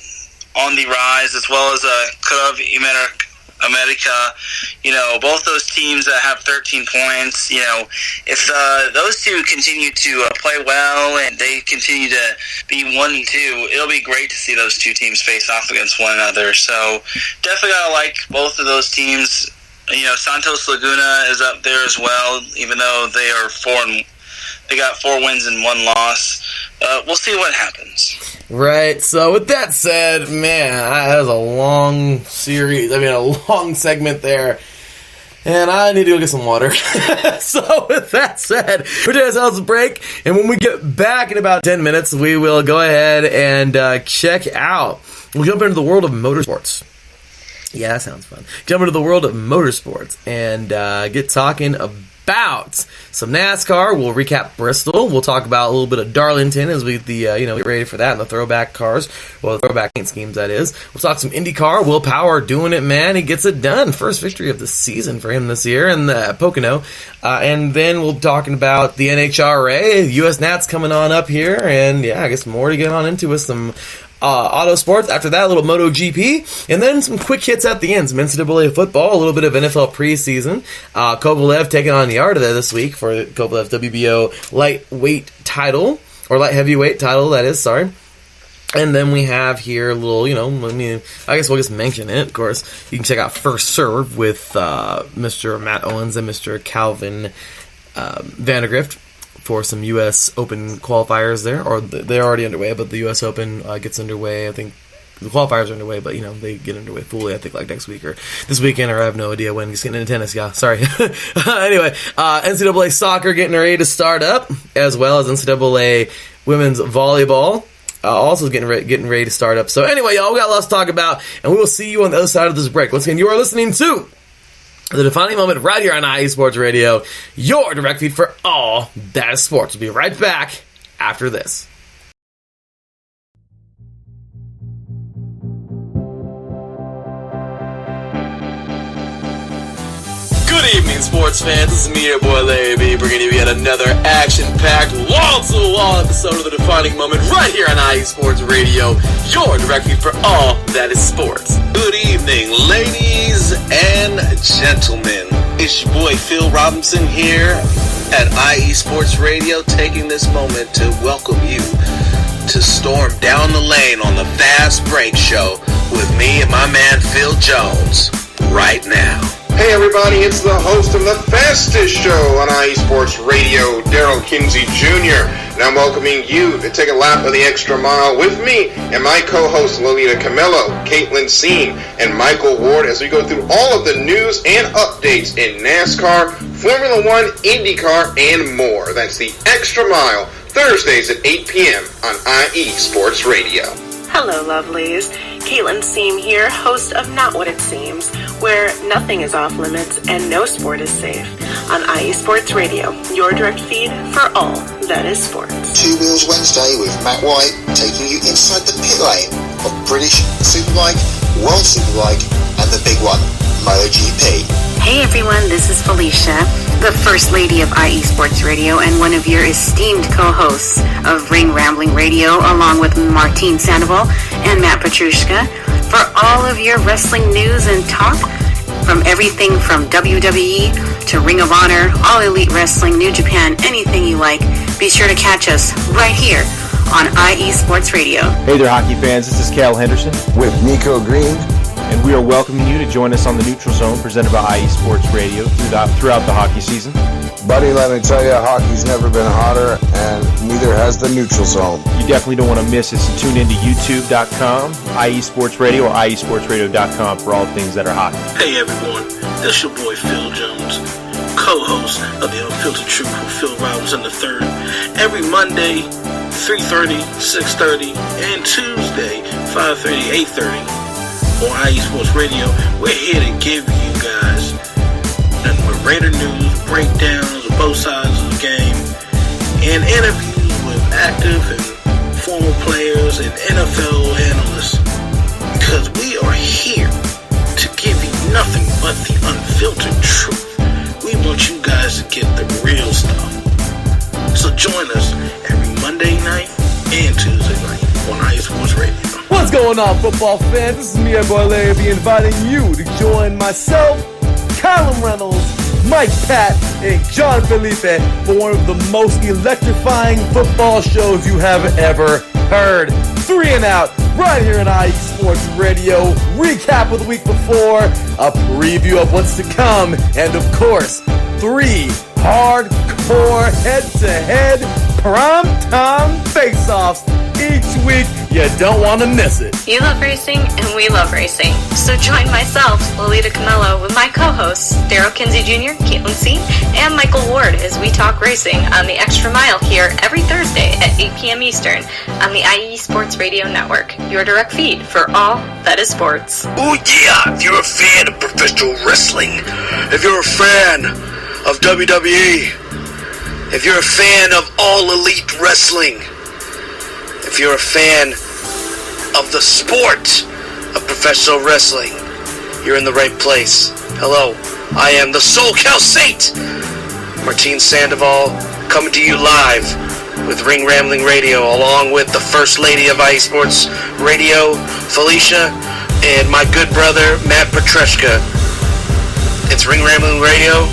on the rise, as well as Club America. Both those teams that have 13 points. If those two continue to play well and they continue to be 1 and 2, it'll be great to see those two teams face off against one another. So definitely gotta like both of those teams Santos Laguna is up there as well, even though they got 4 wins and 1 loss. We'll see what happens. Right, so with that said, man, that was a long series, a long segment there, and I need to go get some water. So with that said, we're taking ourselves a break, and when we get back in about 10 minutes, we will go ahead and we'll jump into the world of motorsports. Yeah, that sounds fun. Jump into the world of motorsports and get talking about some NASCAR. We'll recap Bristol. We'll talk about a little bit of Darlington as we get ready for that and the throwback cars. Well, the throwback paint schemes, that is. We'll talk some IndyCar. Will Power doing it, man. He gets it done. First victory of the season for him this year in the Pocono. And then we'll be talking about the NHRA. US Nats coming on up here. And yeah, I guess more to get on into with some auto sports. After that, a little MotoGP, and then some quick hits at the end. Some NCAA football, a little bit of NFL preseason. Kovalev taking on Yarda this week for Kovalev's WBO lightweight title, or light heavyweight title, that is, sorry. And then we have here a little, I guess we'll just mention it, of course. You can check out First Serve with Mr. Matt Owens and Mr. Calvin Vandergrift for some U.S. Open qualifiers there, or they're already underway, but the U.S. Open gets underway. I think the qualifiers are underway, but, they get underway fully, I think, like next week or this weekend, or I have no idea when. Just getting into tennis, yeah, sorry. Anyway, NCAA soccer getting ready to start up, as well as NCAA women's volleyball. Also getting ready to start up. So anyway, y'all, we got lots to talk about, and we will see you on the other side of this break. Once again, you are listening to The Defining Moment right here on IE Sports Radio, your direct feed for all that is sports. We'll be right back after this. Good evening, sports fans. This is me, your boy Larry B, bringing you yet another action-packed, wall-to-wall episode of The Defining Moment right here on IE Sports Radio, your direct feed for all that is sports. Good evening, ladies and gentlemen. It's your boy Phil Robinson here at IE Sports Radio, taking this moment to welcome you to storm down the lane on the Fast Break Show with me and my man Phil Jones right now. Hey everybody, it's the host of the fastest show on IE Sports Radio, Daryl Kinsey Jr., and I'm welcoming you to take a lap of the extra mile with me and my co-hosts Lolita Camillo, Caitlin Seam, and Michael Ward as we go through all of the news and updates in NASCAR, Formula One, IndyCar, and more. That's the Extra Mile, Thursdays at 8 p.m. on IE Sports Radio. Hello, lovelies. Caitlin Seam here, host of Not What It Seems, where nothing is off limits and no sport is safe. On IE Sports Radio, your direct feed for all that is sports. Two Wheels Wednesday with Matt White, taking you inside the pit lane of British Superbike, World Superbike, and the big one, MotoGP. Hey everyone, this is Felicia, the First Lady of IE Sports Radio and one of your esteemed co-hosts of Ring Rambling Radio, along with Martine Sandoval and Matt Petrushka, for all of your wrestling news and talk, from everything from WWE to Ring of Honor, All Elite Wrestling, New Japan, anything you like. Be sure to catch us right here on IE Sports Radio. Hey there, hockey fans. This is Cal Henderson with Nico Green. And we are welcoming you to join us on the Neutral Zone, presented by IE Sports Radio throughout the hockey season. Buddy, let me tell you, hockey's never been hotter, and neither has the Neutral Zone. You definitely don't want to miss it, so tune into youtube.com, IE Sports Radio, or IESportsRadio.com for all things that are hockey. Hey everyone, this your boy Phil Jones, co-host of the Unfiltered Truth with Phil Robinson III. Every Monday, 3:30, 6:30, and Tuesday, 5:30, 8:30. On IE Sports Radio, we're here to give you guys nothing but Raider news, breakdowns of both sides of the game, and interviews with active and former players and NFL analysts. Because we are here to give you nothing but the unfiltered truth. We want you guys to get the real stuff. So join us every Monday night and Tuesday night on IE Sports Radio. What's going on, football fans? This is me, your boy Larry B, inviting you to join myself, Callum Reynolds, Mike Pat, and John Felipe for one of the most electrifying football shows you have ever heard. 3 and Out, right here on IE Sports Radio. Recap of the week before, a preview of what's to come, and of course, 3 hardcore head-to-head primetime face-offs each week. You don't want to miss it. You love racing, and we love racing. So join myself, Lolita Camelo, with my co-hosts, Daryl Kinsey Jr., Caitlin C., and Michael Ward as we talk racing on the Extra Mile here every Thursday at 8 p.m. Eastern on the IE Sports Radio Network, your direct feed for all that is sports. Oh yeah, if you're a fan of professional wrestling, if you're a fan of WWE, if you're a fan of All Elite Wrestling, if you're a fan of the sport of professional wrestling, you're in the right place. Hello, I am the SoCal Saint, Martin Sandoval, coming to you live with Ring Rambling Radio, along with the First Lady of IE Sports Radio, Felicia, and my good brother, Matt Petrushka. It's Ring Rambling Radio,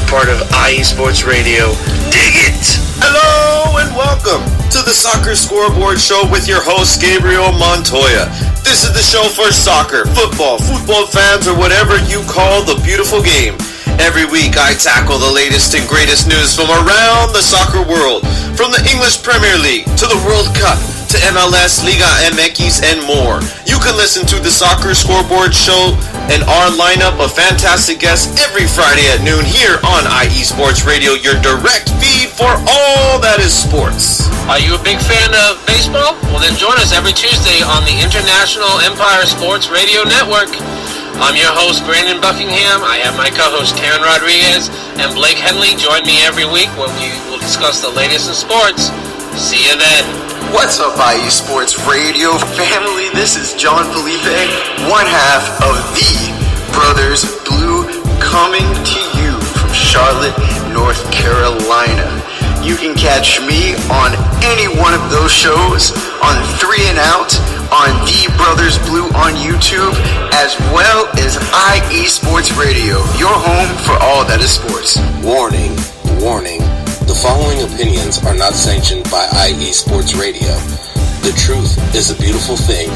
part of IE Sports Radio. Dig it! Hello and welcome to the Soccer Scoreboard Show with your host, Gabriel Montoya. This is the show for soccer, football fans, or whatever you call the beautiful game. Every week I tackle the latest and greatest news from around the soccer world, from the English Premier League to the World Cup to MLS, Liga MX, and more. You can listen to the Soccer Scoreboard Show and our lineup of fantastic guests every Friday at noon here on IE Sports Radio, your direct feed for all that is sports. Are you a big fan of baseball? Well, then join us every Tuesday on the International Empire Sports Radio Network. I'm your host, Brandon Buckingham. I have my co-host, Karen Rodriguez, and Blake Henley. Join me every week when we will discuss the latest in sports. See you then. What's up, IE Sports Radio family? This is John Felipe, one half of the Brothers Blue, coming to you from Charlotte, North Carolina. You can catch me on any one of those shows, on 3 and Out, on The Brothers Blue on YouTube, as well as IE Sports Radio, your home for all that is sports. Warning, warning. The following opinions are not sanctioned by IE Sports Radio. The truth is a beautiful thing.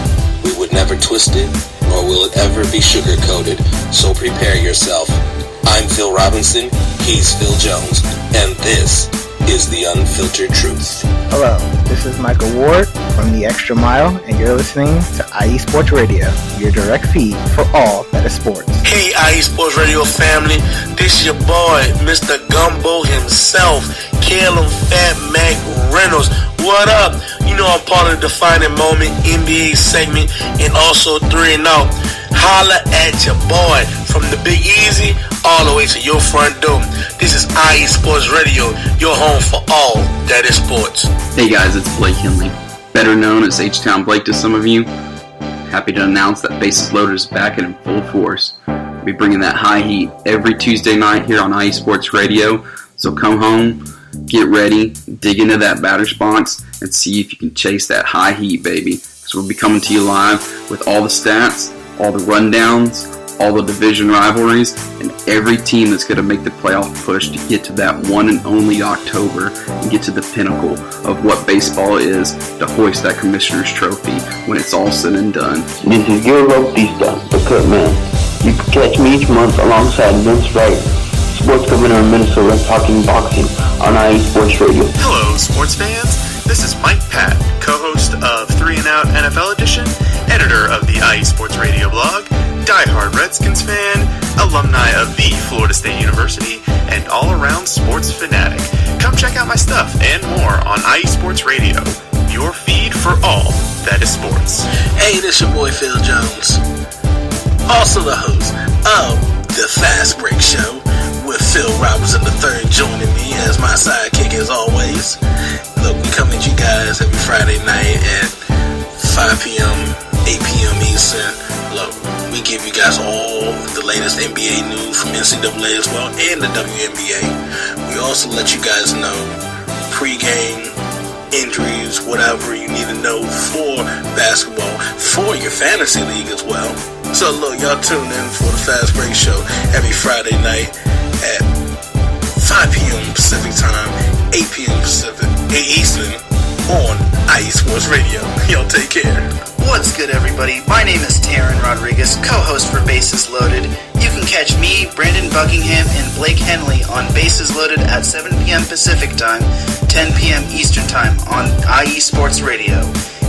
We would never twist it, nor will it ever be sugar-coated. So prepare yourself. I'm Phil Robinson, he's Phil Jones, and this is The Unfiltered Truth. Hello, this is Michael Ward from The Extra Mile, and you're listening to IE Sports Radio, your direct feed for all that is sports. Hey, IE Sports Radio family, this your boy, Mr. Gumbo himself, Caleb Fat Mac Reynolds. What up? You know I'm part of the Defining Moment NBA segment and also 3 and Out. Holla at your boy from the Big Easy all the way to your front door. This is IE Sports Radio, your home for all that is sports. Hey guys, it's Blake Henley, better known as H-Town Blake to some of you. Happy to announce that Bases Loaded is back and in full force. We'll be bringing that high heat every Tuesday night here on IE Sports Radio. So come home, get ready, dig into that batter's box, and see if you can chase that high heat, baby. So we'll be coming to you live with all the stats, all the rundowns, all the division rivalries, and every team that's going to make the playoff push to get to that one and only October and get to the pinnacle of what baseball is, to hoist that commissioner's trophy when it's all said and done. This is your Bautista, the Kurt Man. You can catch me each month alongside Vince Wright, sports governor of Minnesota, talking boxing on IE Sports Radio. Hello, sports fans. This is Mike Pat, co-host of 3 and Out NFL Edition, editor of the IE Sports Radio blog, diehard Redskins fan, alumni of the Florida State University, and all-around sports fanatic. Come check out my stuff and more on IE Sports Radio, your feed for all that is sports. Hey, this your boy Phil Jones, also the host of the Fast Break Show, with Phil Robinson III joining me as my sidekick as always. Look, we come at you guys every Friday night at 5 p.m., 8 p.m. Eastern. Look, we give you guys all the latest NBA news from NCAA as well and the WNBA. We also let you guys know pregame, injuries, whatever you need to know for basketball, for your fantasy league as well. So look, y'all tune in for the Fast Break Show every Friday night at 5 p.m. Pacific time, 8 p.m. Eastern, on IE Sports Radio. Y'all take care. What's good, everybody? My name is Taryn Rodriguez, co-host for Bases Loaded. You can catch me, Brandon Buckingham, and Blake Henley on Bases Loaded at 7 p.m. Pacific Time, 10 p.m. Eastern Time on IE Sports Radio.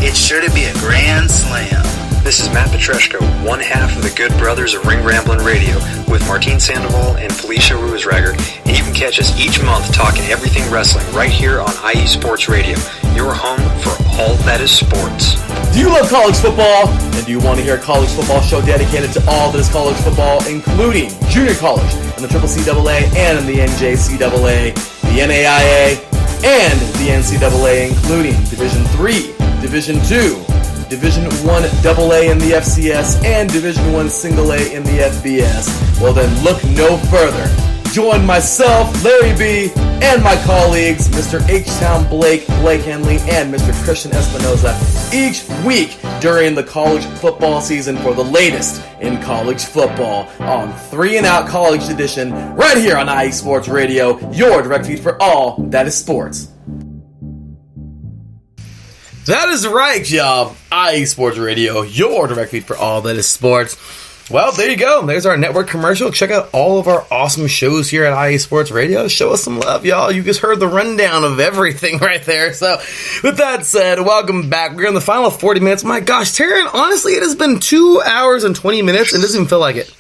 It's sure to be a grand slam. This is Matt Petrushko, one half of the Good Brothers of Ring Ramblin' Radio, with Martine Sandoval and Felicia Ruizrager, and you can catch us each month talking everything wrestling right here on IE Sports Radio, your home for all that is sports. Do you love college football? And do you want to hear a college football show dedicated to all that is college football, including junior college and the CCAA and the NJCAA, the NAIA, and the NCAA, including Division III, Division II, Division I AA in the FCS, and Division I Single A in the FBS? Well then, look no further. Join myself, Larry B., and my colleagues, Mr. H-Town Blake Henley, and Mr. Christian Espinoza, each week during the college football season for the latest in college football on 3 and Out College Edition, right here on IE Sports Radio, your direct feed for all that is sports. That is right, y'all. IE Sports Radio, your direct feed for all that is sports. Well, there you go. There's our network commercial. Check out all of our awesome shows here at IE Sports Radio. Show us some love, y'all. You just heard the rundown of everything right there. So, with that said, welcome back. We're in the final 40 minutes. My gosh, Taryn, honestly, it has been 2 hours and 20 minutes, and it doesn't even feel like it.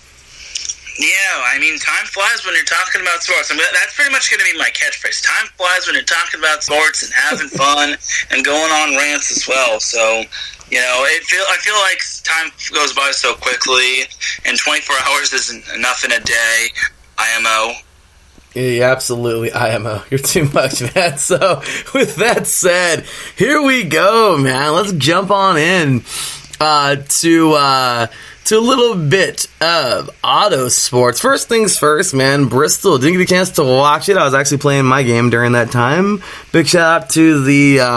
Yeah, I mean, time flies when you're talking about sports. I mean, that's pretty much going to be my catchphrase. Time flies when you're talking about sports and having fun and going on rants as well. So, you know, I feel like time goes by so quickly, and 24 hours isn't enough in a day. IMO. Yeah, absolutely, IMO. You're too much, man. So, with that said, here we go, man. Let's jump on in to a little bit of auto sports. First things first, man. Bristol, didn't get a chance to watch it. I was actually playing my game during that time. Big shout out to the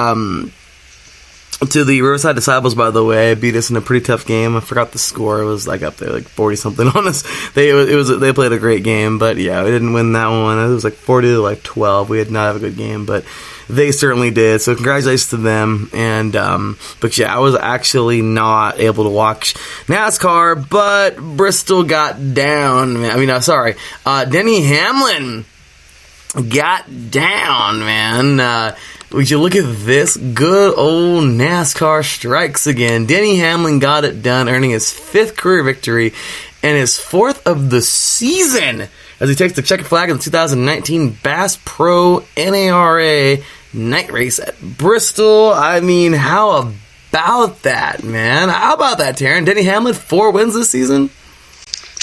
Riverside Disciples, by the way. Beat us in a pretty tough game. I forgot the score. It was like up there, like 40 something on us. They played a great game, but yeah, we didn't win that one. It was like 40 to like 12. We did not have a good game, but they certainly did. So congratulations to them. And but yeah, I was actually not able to watch NASCAR, but Bristol got down. Denny Hamlin got down, man. Would you look at this? Good old NASCAR strikes again. Denny Hamlin got it done, earning his 5th career victory and his 4th of the season as he takes the checkered flag in the 2019 Bass Pro NARA night race at Bristol. I mean, how about that, man? How about that, Taryn? Denny Hamlin, 4 wins this season?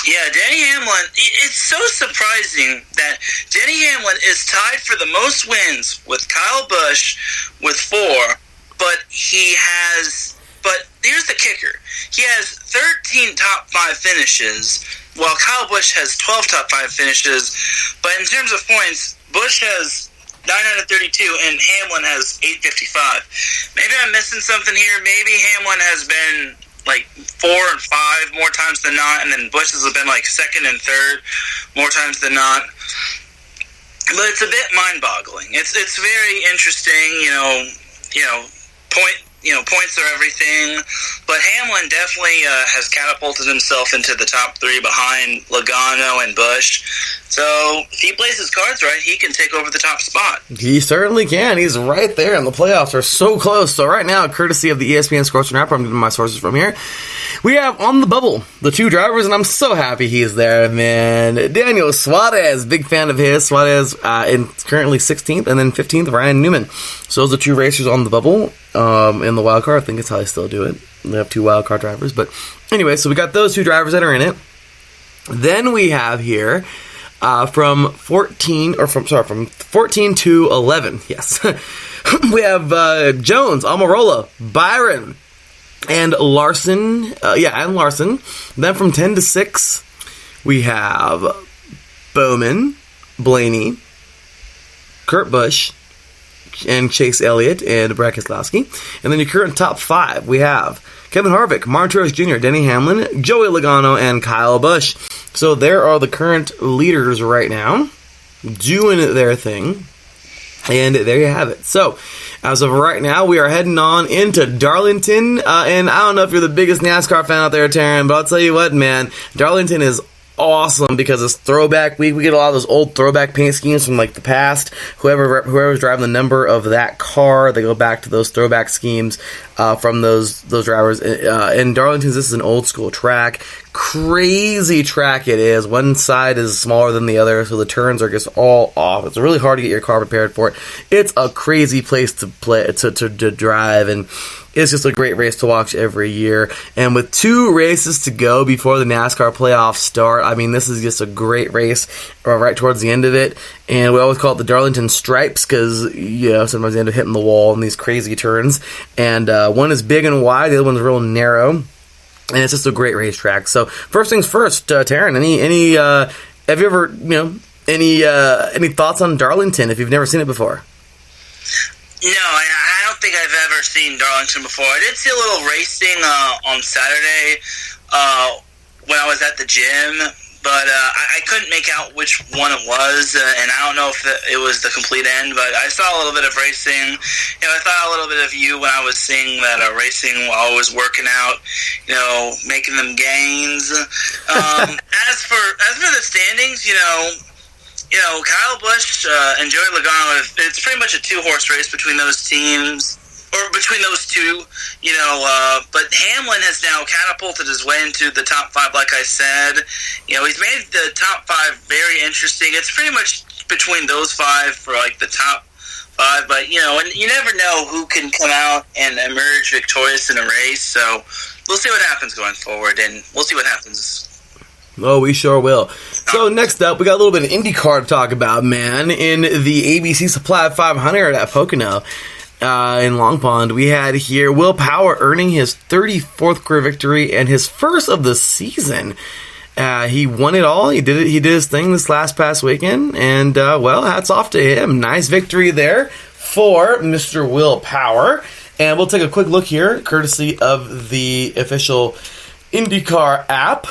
Yeah, Denny Hamlin, it's so surprising that Denny Hamlin is tied for the most wins with Kyle Busch with 4, but here's the kicker. He has 13 top 5 finishes, while Kyle Busch has 12 top 5 finishes, but in terms of points, Busch has 932 and Hamlin has 855. Maybe I'm missing something here. Maybe Hamlin has been like 4 and 5 more times than not, and then Busch has been like 2nd and 3rd more times than not. But it's a bit mind-boggling. It's very interesting, points are everything. But Hamlin definitely has catapulted himself into the top 3 behind Logano and Busch. So if he plays his cards right, he can take over the top spot. He certainly can. He's right there, and the playoffs are so close. So right now, courtesy of the ESPN Sports Wrap, I'm getting my sources from here, we have on the bubble the 2 drivers, and I'm so happy he's there, man. Daniel Suarez, big fan of his. Suarez currently 16th, and then 15th, Ryan Newman. So those are 2 racers on the bubble in the wild card. I think it's how they still do it. They have 2 wild card drivers. But anyway, so we got those 2 drivers that are in it. Then we have here from 14 to 11. Yes. We have Jones, Almirola, Byron, and Larson. And Larson. Then from 10 to 6, we have Bowman, Blaney, Kurt Busch, and Chase Elliott and Brad Keselowski. And then your current top 5, we have Kevin Harvick, Martin Truex Jr., Denny Hamlin, Joey Logano, and Kyle Busch. So there are the current leaders right now doing their thing. And there you have it. So, As of right now, we are heading on into Darlington, and I don't know if you're the biggest NASCAR fan out there, Taryn, but I'll tell you what, man, Darlington is awesome because it's throwback week. We get a lot of those old throwback paint schemes from like the past. Whoever's driving the number of that car, they go back to those throwback schemes from those drivers. In Darlington, this is an old school track. Crazy track it is. One side is smaller than the other, so the turns are just all off. It's really hard to get your car prepared for it. It's a crazy place to play to drive, and it's just a great race to watch every year. And with 2 races to go before the NASCAR playoffs start, I mean, this is just a great race right towards the end of it. And we always call it the Darlington Stripes because, sometimes they end up hitting the wall in these crazy turns. And one is big and wide, the other one's real narrow. And it's just a great racetrack. So first things first, Taryn, any have you ever, any thoughts on Darlington if you've never seen it before? No, I don't think I've ever seen Darlington before. I did see a little racing on Saturday when I was at the gym, but I couldn't make out which one it was, and I don't know if it was the complete end, but I saw a little bit of racing. I thought a little bit of you when I was seeing that racing while I was working out, making them gains. As for the standings, Kyle Busch and Joey Logano, it's pretty much a 2-horse race between those teams, or between those two, but Hamlin has now catapulted his way into the top 5, like I said. He's made the top 5 very interesting. It's pretty much between those 5 for, like, the top 5, but, and you never know who can come out and emerge victorious in a race, so we'll see what happens going forward, and we'll see what happons. Oh, we sure will. So next up, we got a little bit of IndyCar to talk about, man. In the ABC Supply 500 at Pocono in Long Pond, we had here Will Power earning his 34th career victory and his first of the season. He won it all. He did his thing this past weekend, and hats off to him. Nice victory there for Mr. Will Power. And we'll take a quick look here, courtesy of the official IndyCar app.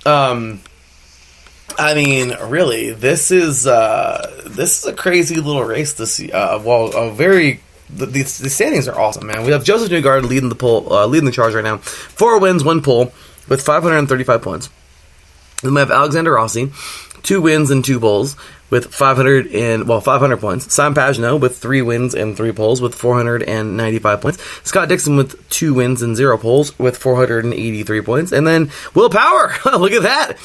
I mean, really, this is a crazy little race to see. The standings are awesome, man. We have Joseph Newgarden leading the charge right now. 4 wins, 1 pole, with 535 points. Then we have Alexander Rossi, 2 wins and 2 poles, with 500 points. Sam Pagenaud with 3 wins and 3 poles with 495 points. Scott Dixon with 2 wins and 0 poles with 483 points. And then Will Power, look at that.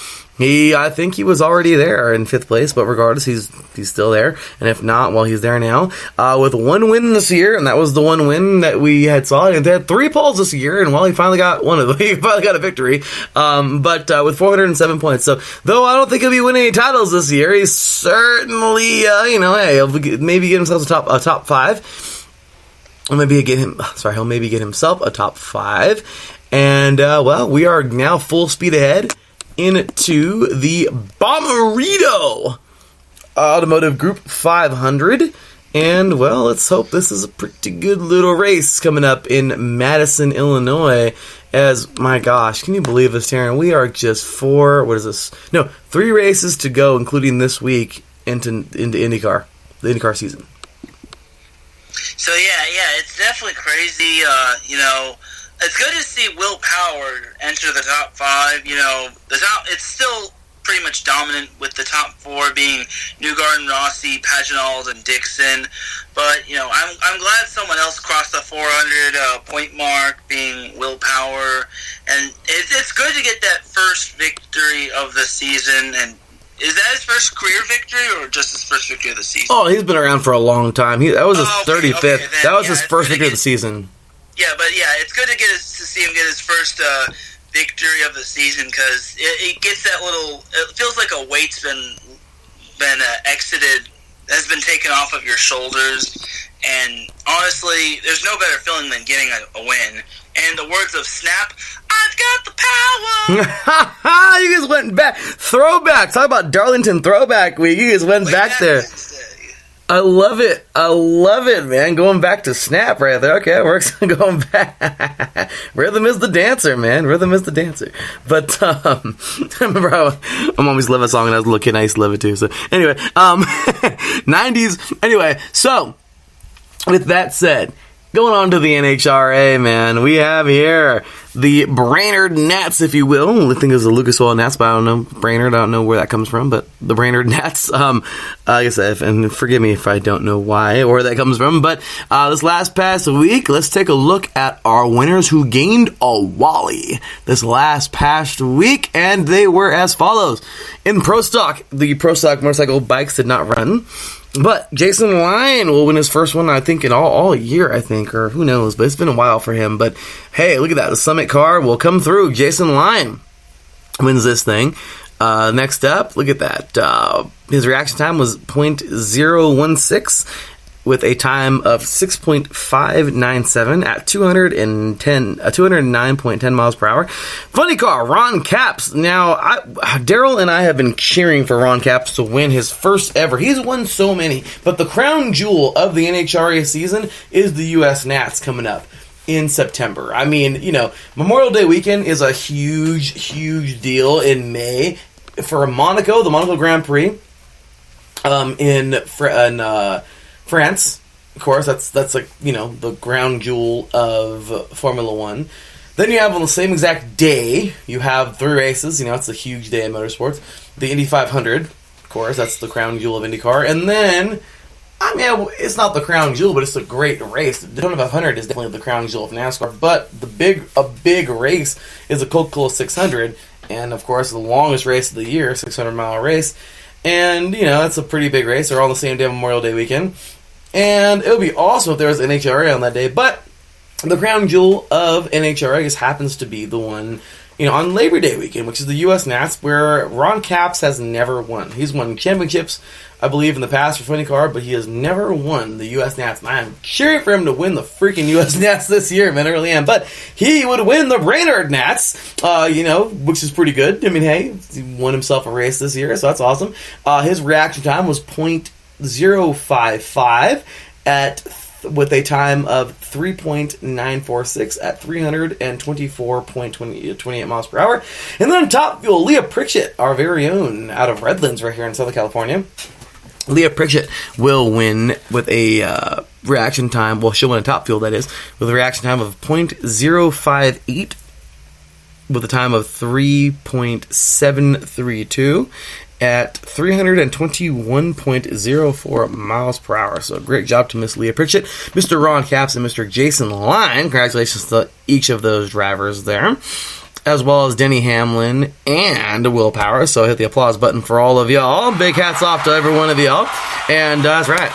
I think he was already there in 5th place, but regardless, he's still there. And if not, well, he's there now. With 1 win this year, and that was the 1 win that we had saw. And they had 3 poles this year, and he finally got one of them. He finally got a victory. But with 407 points. So, though I don't think he'll be winning any titles this year, he's certainly, he'll maybe get himself a top 5. Or maybe he'll maybe get himself a top 5. And, we are now full speed ahead into the Bommarito Automotive Group 500. And, let's hope this is a pretty good little race coming up in Madison, Illinois. As, my gosh, can you believe this, Taryn? We are just 3 races to go, including this week, into IndyCar, the IndyCar season. So, yeah, it's definitely crazy, It's good to see Will Power enter the top 5. It's still pretty much dominant with the top 4 being Newgarden, Rossi, Pagenaud, and Dixon. But, I'm glad someone else crossed the 400 point mark, being Will Power. And it's good to get that first victory of the season. And is that his first career victory or just his first victory of the season? Oh, he's been around for a long time. That was his 35th. That was his first victory of the season. Yeah, but it's good to see him get his first victory of the season because it gets that little. It feels like a weight's been exited, has been taken off of your shoulders, and honestly, there's no better feeling than getting a win. And the words of Snap, I've got the power. You guys went back. Throwback. Talk about Darlington Throwback Week. You guys went back there. I love it, man. Going back to Snap right there. Okay, it works. Going back. Rhythm is the dancer, man. Rhythm is the dancer. But, I remember how my mom used to love that song when I was a little kid. I used to love it too. So, anyway, 90s. Anyway, so, with that said, going on to the NHRA, man, we have here the Brainerd Gnats, if you will. I think it was the Lucas Oil Gnats, but I don't know. Brainerd, I don't know where that comes from, but the Brainerd Gnats. Like I said, and forgive me if I don't know why or where that comes from, but this last past week, let's take a look at our winners who gained a Wally this last past week, and they were as follows. In Pro Stock, the Pro Stock motorcycle bikes did not run. But Jason Lyon will win his first one, I think, in all year, I think, or who knows, but it's been a while for him. But hey, look at that. The Summit car will come through. Jason Lyon wins this thing. Next up, look at that. His reaction time was 0.016 with a time of 6.597 at 209.10 miles per hour. Funny car, Ron Capps. Now, Daryl and I have been cheering for Ron Capps to win his first ever. He's won so many, but the crown jewel of the NHRA season is the U.S. Nats coming up in September. I mean, you know, Memorial Day weekend is a huge deal in May for Monaco, the Monaco Grand Prix in France. Of course, that's like, you know, the crown jewel of Formula One. Then you have on the same exact day, you have 3 races. You know, it's a huge day in motorsports. The Indy 500, of course, that's the crown jewel of IndyCar. And then, I mean, it's not the crown jewel, but it's a great race. The Daytona 500 is definitely the crown jewel of NASCAR. But a big race is the Coca-Cola 600, and of course, the longest race of the year, 600-mile race. And you know, that's a pretty big race. They're all on the same day, Memorial Day weekend. And it would be awesome if there was NHRA on that day, but the crown jewel of NHRA just happens to be the one, you know, on Labor Day weekend, which is the U.S. Nats, where Ron Capps has never won. He's won championships, I believe, in the past for IndyCar, but he has never won the U.S. Nats. And I am cheering for him to win the freaking U.S. Nats this year, man, I really am. But he would win the Brainerd Nats, you know, which is pretty good. I mean, hey, he won himself a race this year, so that's awesome. His reaction time was 0.055 with a time of 3.946 at 324.28 miles per hour. And then top fuel, Leah Pritchett, our very own, out of Redlands right here in Southern California. Leah Pritchett will win with a reaction time, well, she'll win a top fuel, that is, with a reaction time of 0.058 with a time of 3.732 at 321.04 miles per hour. So great job to Miss Leah Pritchett, Mr. Ron Capps, and Mr. Jason Lyon. Congratulations to each of those drivers there, as well as Denny Hamlin and Will Power. So hit the applause button for all of y'all. Big hats off to every one of y'all. And that's right.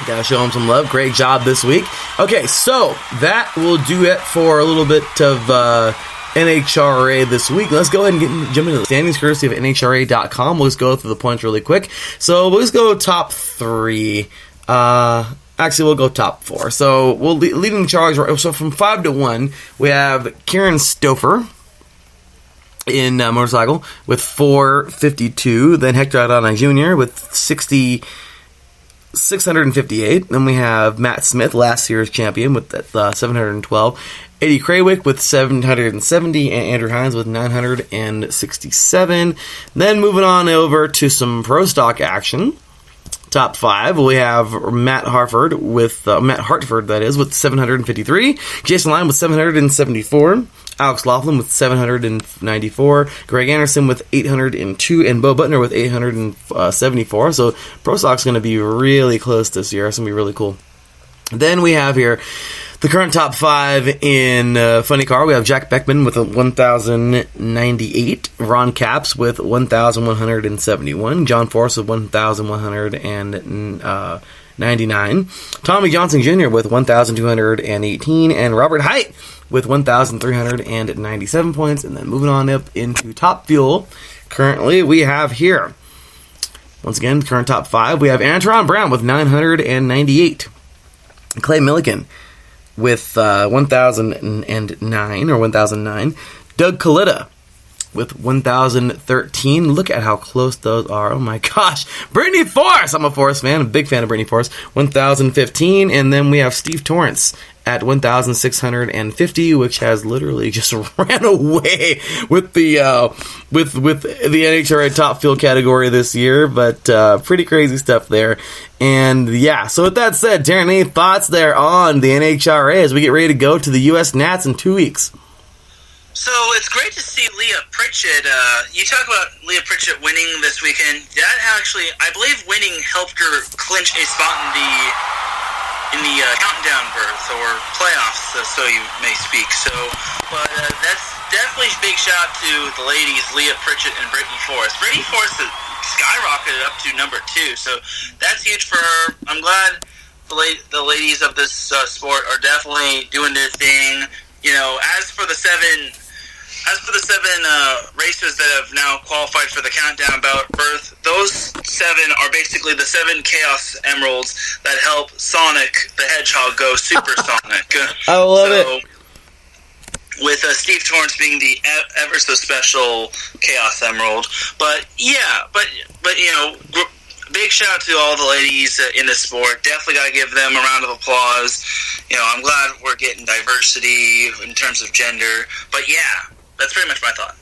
Gotta show them some love. Great job this week. Okay, so that will do it for a little bit of NHRA this week. Let's go ahead and jump into the standings courtesy of NHRA.com. We'll just go through the points really quick. So we'll just go top 3. Actually, we'll go top 4. So we'll leading the charge. So from 5 to 1, we have Kieran Stouffer in motorcycle with 452. Then Hector Adana Jr. with 658. Then we have Matt Smith, last year's champion, with 712. Eddie Krawick with 770, and Andrew Hines with 967. Then moving on over to some Pro Stock action. Top 5, we have Matt Hartford with 753. Jason Lyon with 774. Alex Laughlin with 794. Greg Anderson with 802. And Bo Butner with 874. So Pro Stock's going to be really close this year. It's going to be really cool. Then we have here the current top 5 in Funny Car. We have Jack Beckman with 1,098. Ron Capps with 1,171. John Force with 1,199. Tommy Johnson Jr. with 1,218. And Robert Height with 1,397 points. And then moving on up into Top Fuel, currently we have here, once again, current top 5, we have Antron Brown with 998. Clay Milliken with 1,009. Doug Coletta with 1,013. Look at how close those are. Oh my gosh. Brittany Force. I'm a Force fan. I'm a big fan of Brittany Force. 1,015. And then we have Steve Torrance at 1,650, which has literally just ran away with the NHRA top field category this year. But pretty crazy stuff there. And yeah, so with that said, Darren, any thoughts there on the NHRA as we get ready to go to the U.S. Nats in 2 weeks? So it's great to see Leah Pritchett. You talk about Leah Pritchett winning this weekend. That actually, I believe, winning helped her clinch a spot in the countdown berth or playoffs, so you may speak. So, but that's definitely a big shout to the ladies, Leah Pritchett and Brittany Forrest. Brittany Forrest has skyrocketed up to number 2, so that's huge for her. I'm glad the ladies of this sport are definitely doing their thing. You know, as for the seven racers that have now qualified for the countdown berth, those 7 are basically the 7 Chaos Emeralds that help Sonic the Hedgehog go supersonic. I love it. With Steve Torrance being the ever so special Chaos Emerald. But yeah, but you know, big shout out to all the ladies in the sport. Definitely got to give them a round of applause. You know, I'm glad we're getting diversity in terms of gender. But yeah, that's pretty much my thought.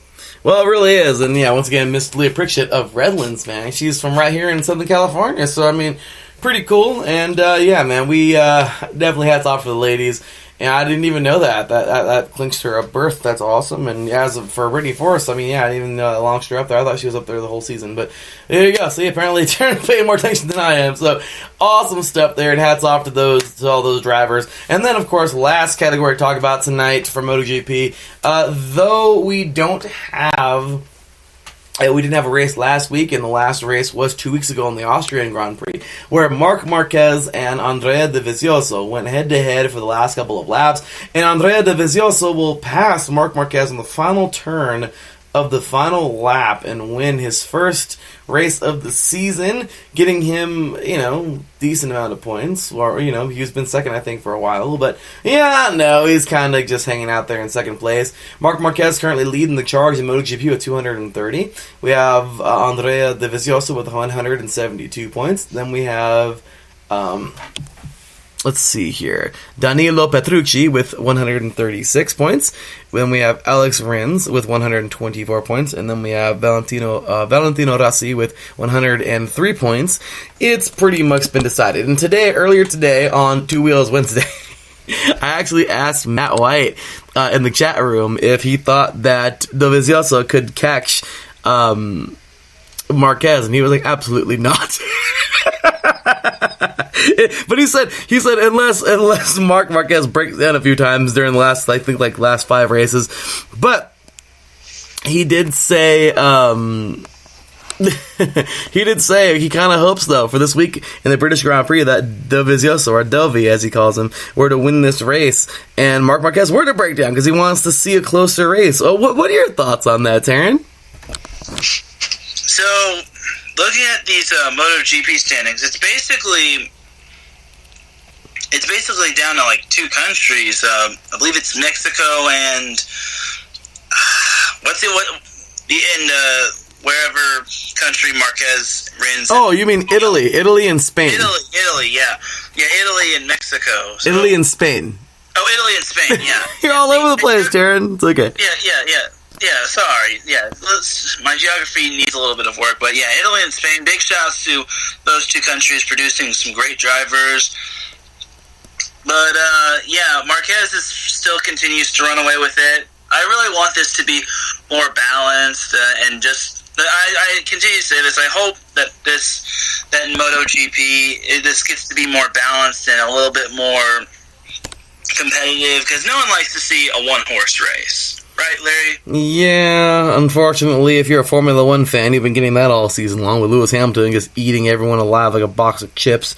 Well, it really is. And yeah, once again, Miss Leah Pritchett of Redlands, man. She's from right here in Southern California. So, I mean, pretty cool. And yeah, man, we definitely hats off for the ladies. And I didn't even know that clinched her a berth. That's awesome. And as for Brittany Forrest, I mean, yeah, I didn't even launched her up there. I thought she was up there the whole season. But there you go. See, apparently Taryn paying more attention than I am. So awesome stuff there. And hats off to all those drivers. And then, of course, last category to talk about tonight for MotoGP. Though we don't have... We didn't have a race last week, and the last race was 2 weeks ago in the Austrian Grand Prix, where Marc Marquez and Andrea Dovizioso went head-to-head for the last couple of laps, and Andrea Dovizioso will pass Marc Marquez on the final turn of the final lap and win his first race of the season, getting him, you know, decent amount of points. Or, you know, he's been second, I think, for a while. But, yeah, no, he's kind of just hanging out there in second place. Marc Marquez currently leading the charge in MotoGP with 230. We have Andrea Dovizioso with 172 points. Then we have... let's see here. Danilo Petrucci with 136 points. Then we have Alex Rins with 124 points. And then we have Valentino Rossi with 103 points. It's pretty much been decided. And earlier today on Two Wheels Wednesday, I actually asked Matt White in the chat room if he thought that Dovizioso could catch Marquez. And he was like, absolutely not. But he said unless Marc Marquez breaks down a few times during the last 5 races. But he did say he kind of hopes though for this week in the British Grand Prix that Dovizioso, or Dovi as he calls him, were to win this race and Marc Marquez were to break down because he wants to see a closer race. Oh, what are your thoughts on that, Taryn? So, looking at these MotoGP standings, it's basically down to like 2 countries. I believe it's Mexico and wherever country Marquez wins. Oh, you mean Italy? Italy and Spain. Italy, yeah, Italy and Mexico. So. Italy and Spain. Oh, Italy and Spain, yeah. You're all over the place, Taryn. It's okay. Yeah, sorry. Yeah, my geography needs a little bit of work, but yeah, Italy and Spain. Big shouts to those 2 countries producing some great drivers. But yeah, Marquez still continues to run away with it. I really want this to be more balanced, and just I continue to say this. I hope that in MotoGP this gets to be more balanced and a little bit more competitive, because no one likes to see a one-horse race. Right, Larry? Yeah, unfortunately, if you're a Formula 1 fan, you've been getting that all season long with Lewis Hamilton just eating everyone alive like a box of chips.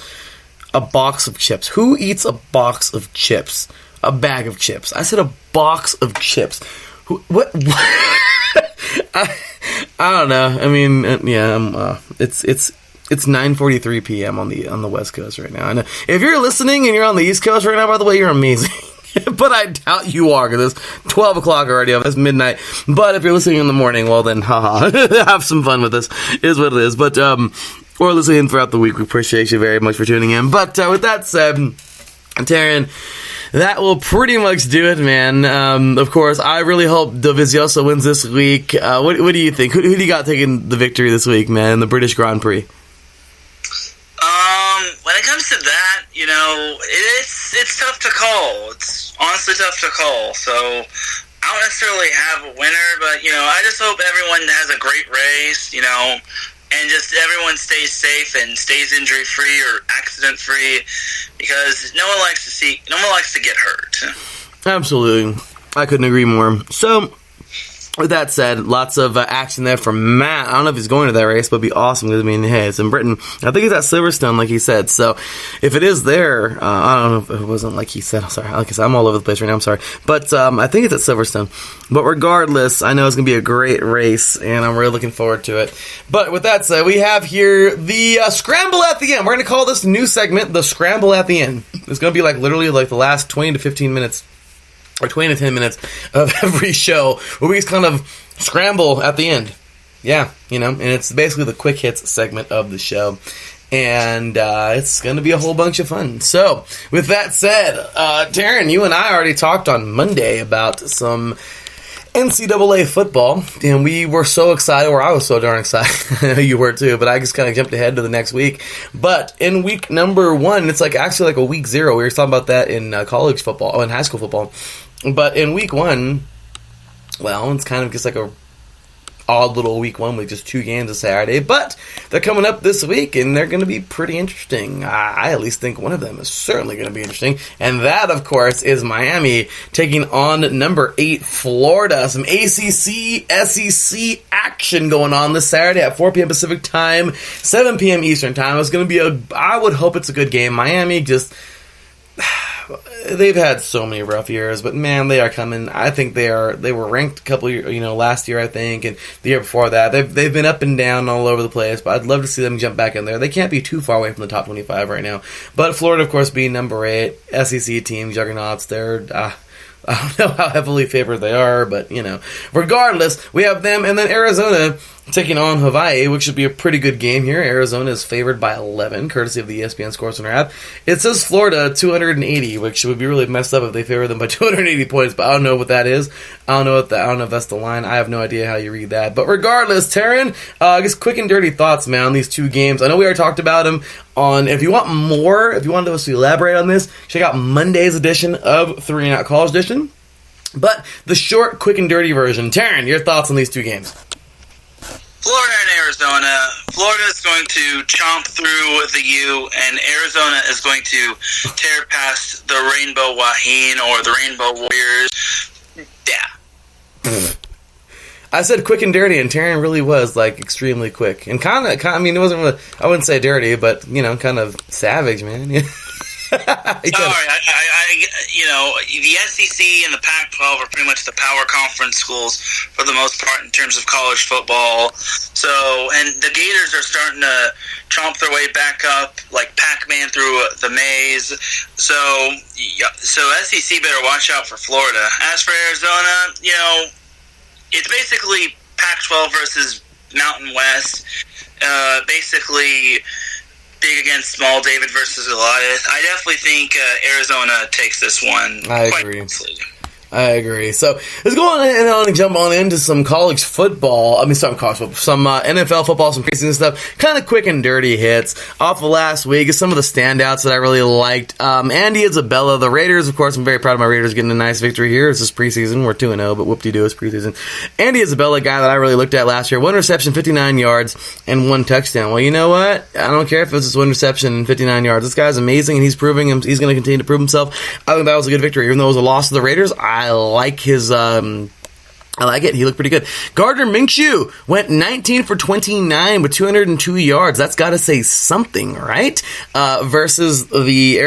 A box of chips. Who eats a box of chips? A bag of chips. I said a box of chips. What? I don't know. I mean, yeah, it's 9:43 p.m. on the West Coast right now. And if you're listening and you're on the East Coast right now, by the way, you're amazing. But I doubt you are, because it's 12 o'clock already. It's midnight. But if you're listening in the morning, well then, haha, have some fun with this. Is what it is. But, or listening throughout the week, we appreciate you very much for tuning in. But with that said, Taryn, that will pretty much do it, man. Of course, I really hope Dovizioso wins this week. What do you think? Who do you got taking the victory this week, man, in the British Grand Prix? When it comes to that, it's tough to call. It's honestly tough to call. So I don't necessarily have a winner, but, I just hope everyone has a great race, and just everyone stays safe and stays injury-free or accident-free, because no one likes to get hurt. Absolutely. I couldn't agree more. So, with that said, lots of action there from Matt. I don't know if he's going to that race, but it'd be awesome because, hey, it's in Britain. I think it's at Silverstone, like he said. So, if it is there, I don't know if it wasn't like he said. I'm sorry. Like I said, I'm all over the place right now. I'm sorry. But I think it's at Silverstone. But regardless, I know it's going to be a great race, and I'm really looking forward to it. But with that said, we have here the Scramble at the End. We're going to call this new segment the Scramble at the End. It's going to be literally the last 20 to 15 minutes or 20 to 10 minutes of every show where we just kind of scramble at the end. Yeah, and it's basically the quick hits segment of the show. And it's going to be a whole bunch of fun. So, with that said, Taryn, you and I already talked on Monday about some NCAA football, and we were so excited, or I was so darn excited. I know you were too, but I just kind of jumped ahead to the next week. But in week number 1, it's actually a week 0. We were talking about that in college football, in high school football. But in week 1, well, it's kind of just a odd little week 1 with just 2 games a Saturday, but they're coming up this week and they're going to be pretty interesting. I at least think one of them is certainly going to be interesting, and that, of course, is Miami taking on number 8 Florida. Some ACC SEC action going on this Saturday at 4 p.m. Pacific time, 7 p.m. Eastern time. It's going to be I would hope it's a good game. Miami they've had so many rough years, but man, they are coming. I think they were ranked a couple years, last year, I think, and the year before that. They've been up and down all over the place, but I'd love to see them jump back in there. They can't be too far away from the top 25 right now. But Florida, of course, being number 8, SEC team, juggernauts, they're I don't know how heavily favored they are, but, regardless, we have them, and then Arizona taking on Hawaii, which should be a pretty good game here. Arizona is favored by 11, courtesy of the ESPN ScoreCenter app. It says Florida 280, which would be really messed up if they favor them by 280 points, but I don't know what that is. I don't know if that's the line. I have no idea how you read that. But regardless, Taryn, I guess quick and dirty thoughts, man, on these 2 games. I know we already talked about them if you want more, if you want us to elaborate on this, check out Monday's edition of 3 and Out College Edition. But the short, quick, and dirty version. Taryn, your thoughts on these 2 games? Florida and Arizona. Florida is going to chomp through the U, and Arizona is going to tear past the Rainbow Wahine or the Rainbow Warriors. Yeah. I said quick and dirty, and Taryn really was extremely quick and kind of. I mean, it wasn't really. I wouldn't say dirty, but kind of savage, man. Sorry, the SEC and the Pac-12 are pretty much the power conference schools for the most part in terms of college football. So, and the Gators are starting to chomp their way back up like Pac-Man through the maze. So SEC better watch out for Florida. As for Arizona, it's basically Pac-12 versus Mountain West. Basically big against small, David versus Goliath. I definitely think Arizona takes this one. I agree. So let's go on and jump on into some college football. Some NFL football, some preseason stuff. Kind of quick and dirty hits off of last week. Some of the standouts that I really liked. Andy Isabella, the Raiders. Of course, I'm very proud of my Raiders getting a nice victory here. It's just preseason. We're 2-0, but whoop-de-doo, it's preseason. Andy Isabella, a guy that I really looked at last year. 1 reception, 59 yards, and 1 touchdown. Well, you know what? I don't care if it's just 1 reception and 59 yards. This guy's amazing, and he's going to continue to prove himself. I think that was a good victory. Even though it was a loss to the Raiders, I like his. I like it. He looked pretty good. Gardner Minshew went 19 for 29 with 202 yards. That's got to say something, right? Versus the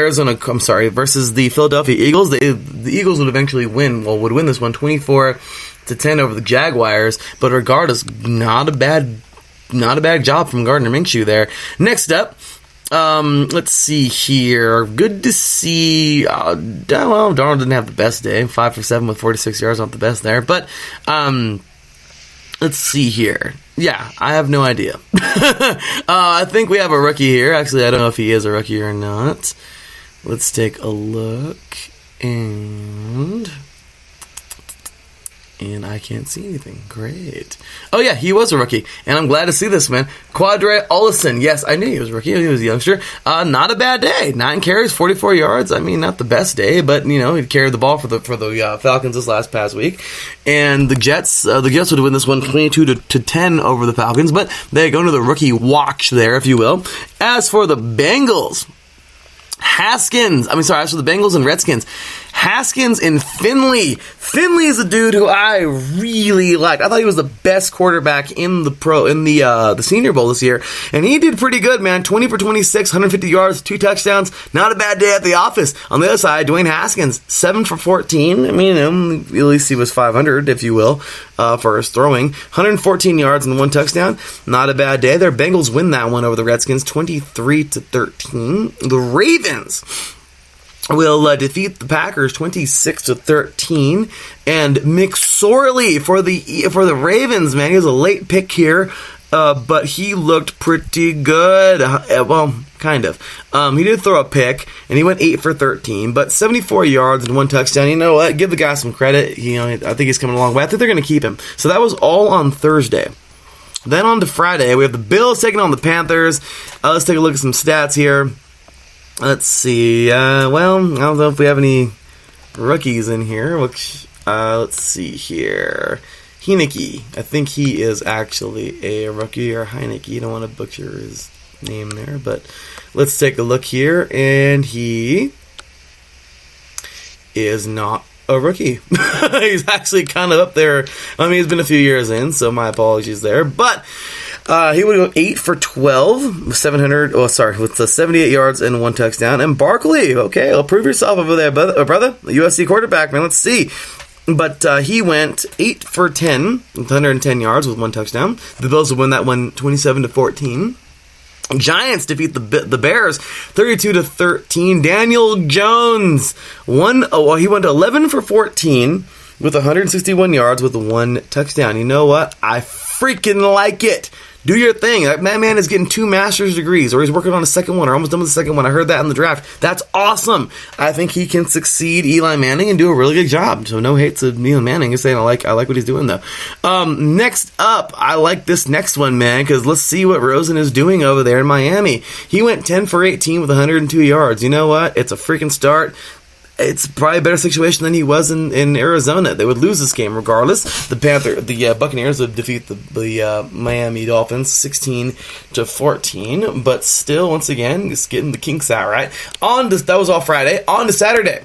Philadelphia Eagles. The Eagles would eventually win this one 24-10 over the Jaguars. But regardless, not a bad job from Gardner Minshew there. Next up, let's see here. Good to see. Darnold didn't have the best day. 5 for 7 with 46 yards, not the best there. But let's see here. Yeah, I have no idea. I think we have a rookie here. Actually, I don't know if he is a rookie or not. Let's take a look. And I can't see anything. Great. Oh, yeah, he was a rookie. And I'm glad to see this, man. Quadre Olison. Yes, I knew he was a rookie. He was a youngster. Not a bad day. 9 carries, 44 yards. I mean, not the best day, but, he carried the ball for the Falcons this past week. And the Jets would win this one 22-10 over the Falcons, but they go into the rookie watch there, if you will. As for the Bengals, as for the Bengals and Redskins, Haskins and Finley. Finley is a dude who I really like. I thought he was the best quarterback in the Senior Bowl this year, and he did pretty good, man. 20 for 26, 150 yards, 2 touchdowns. Not a bad day at the office. On the other side, Dwayne Haskins, 7 for 14. I mean, at least he was 500, if you will, for his throwing. 114 yards and 1 touchdown. Not a bad day. Their Bengals win that one over the Redskins, 23-13. The Ravens will defeat the Packers 26-13, and McSorley for the Ravens, man, he was a late pick here, but he looked pretty good. Well, kind of. He did throw a pick, and he went 8 for 13, but 74 yards and 1 touchdown. You know what? Give the guy some credit. I think he's coming a long way. I think they're going to keep him. So that was all on Thursday. Then on to Friday, we have the Bills taking on the Panthers. Let's take a look at some stats here. Let's see. I don't know if we have any rookies in here. Let's see here. Heineke. I think he is actually a rookie, or Heineke. You don't want to butcher his name there, but let's take a look here. And he is not a rookie. He's actually kind of up there. I mean, he's been a few years in, so my apologies there. But he would go 8 for 12, 700. Oh, sorry, with 78 yards and 1 touchdown. And Barkley, okay, well, prove yourself over there, brother. The USC quarterback, man. Let's see. But he went 8 for 10 with 110 yards with 1 touchdown. The Bills would win that one 27-14. Giants defeat the Bears 32-13. Daniel Jones he went 11 for 14 with 161 yards with 1 touchdown. You know what? I freaking like it. Do your thing. That man is getting 2 master's degrees, or he's working on a second one, or almost done with the second one. I heard that in the draft. That's awesome. I think he can succeed Eli Manning and do a really good job. So no hate to Eli Manning. Just saying I like what he's doing, though. Next up, I like this next one, man, because let's see what Rosen is doing over there in Miami. He went 10 for 18 with 102 yards. You know what? It's a freaking start. It's probably a better situation than he was in Arizona. They would lose this game regardless. The Buccaneers would defeat the Miami Dolphins 16-14. But still, once again, just getting the kinks out, right? That was all Friday. On to Saturday.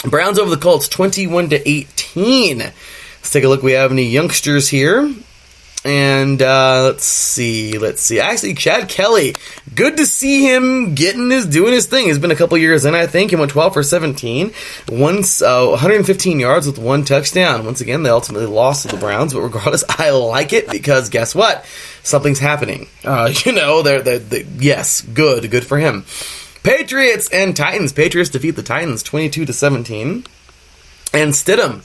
Browns over the Colts 21-18. Let's take a look. We have any youngsters here. And let's see. Actually, Chad Kelly. Good to see him doing his thing. It's been a couple years in, I think. He went 12 for 17. 115 yards with 1 touchdown. Once again, they ultimately lost to the Browns, but regardless, I like it because guess what? Something's happening. Yes, good for him. Patriots and Titans. Patriots defeat the Titans 22-17. And Stidham,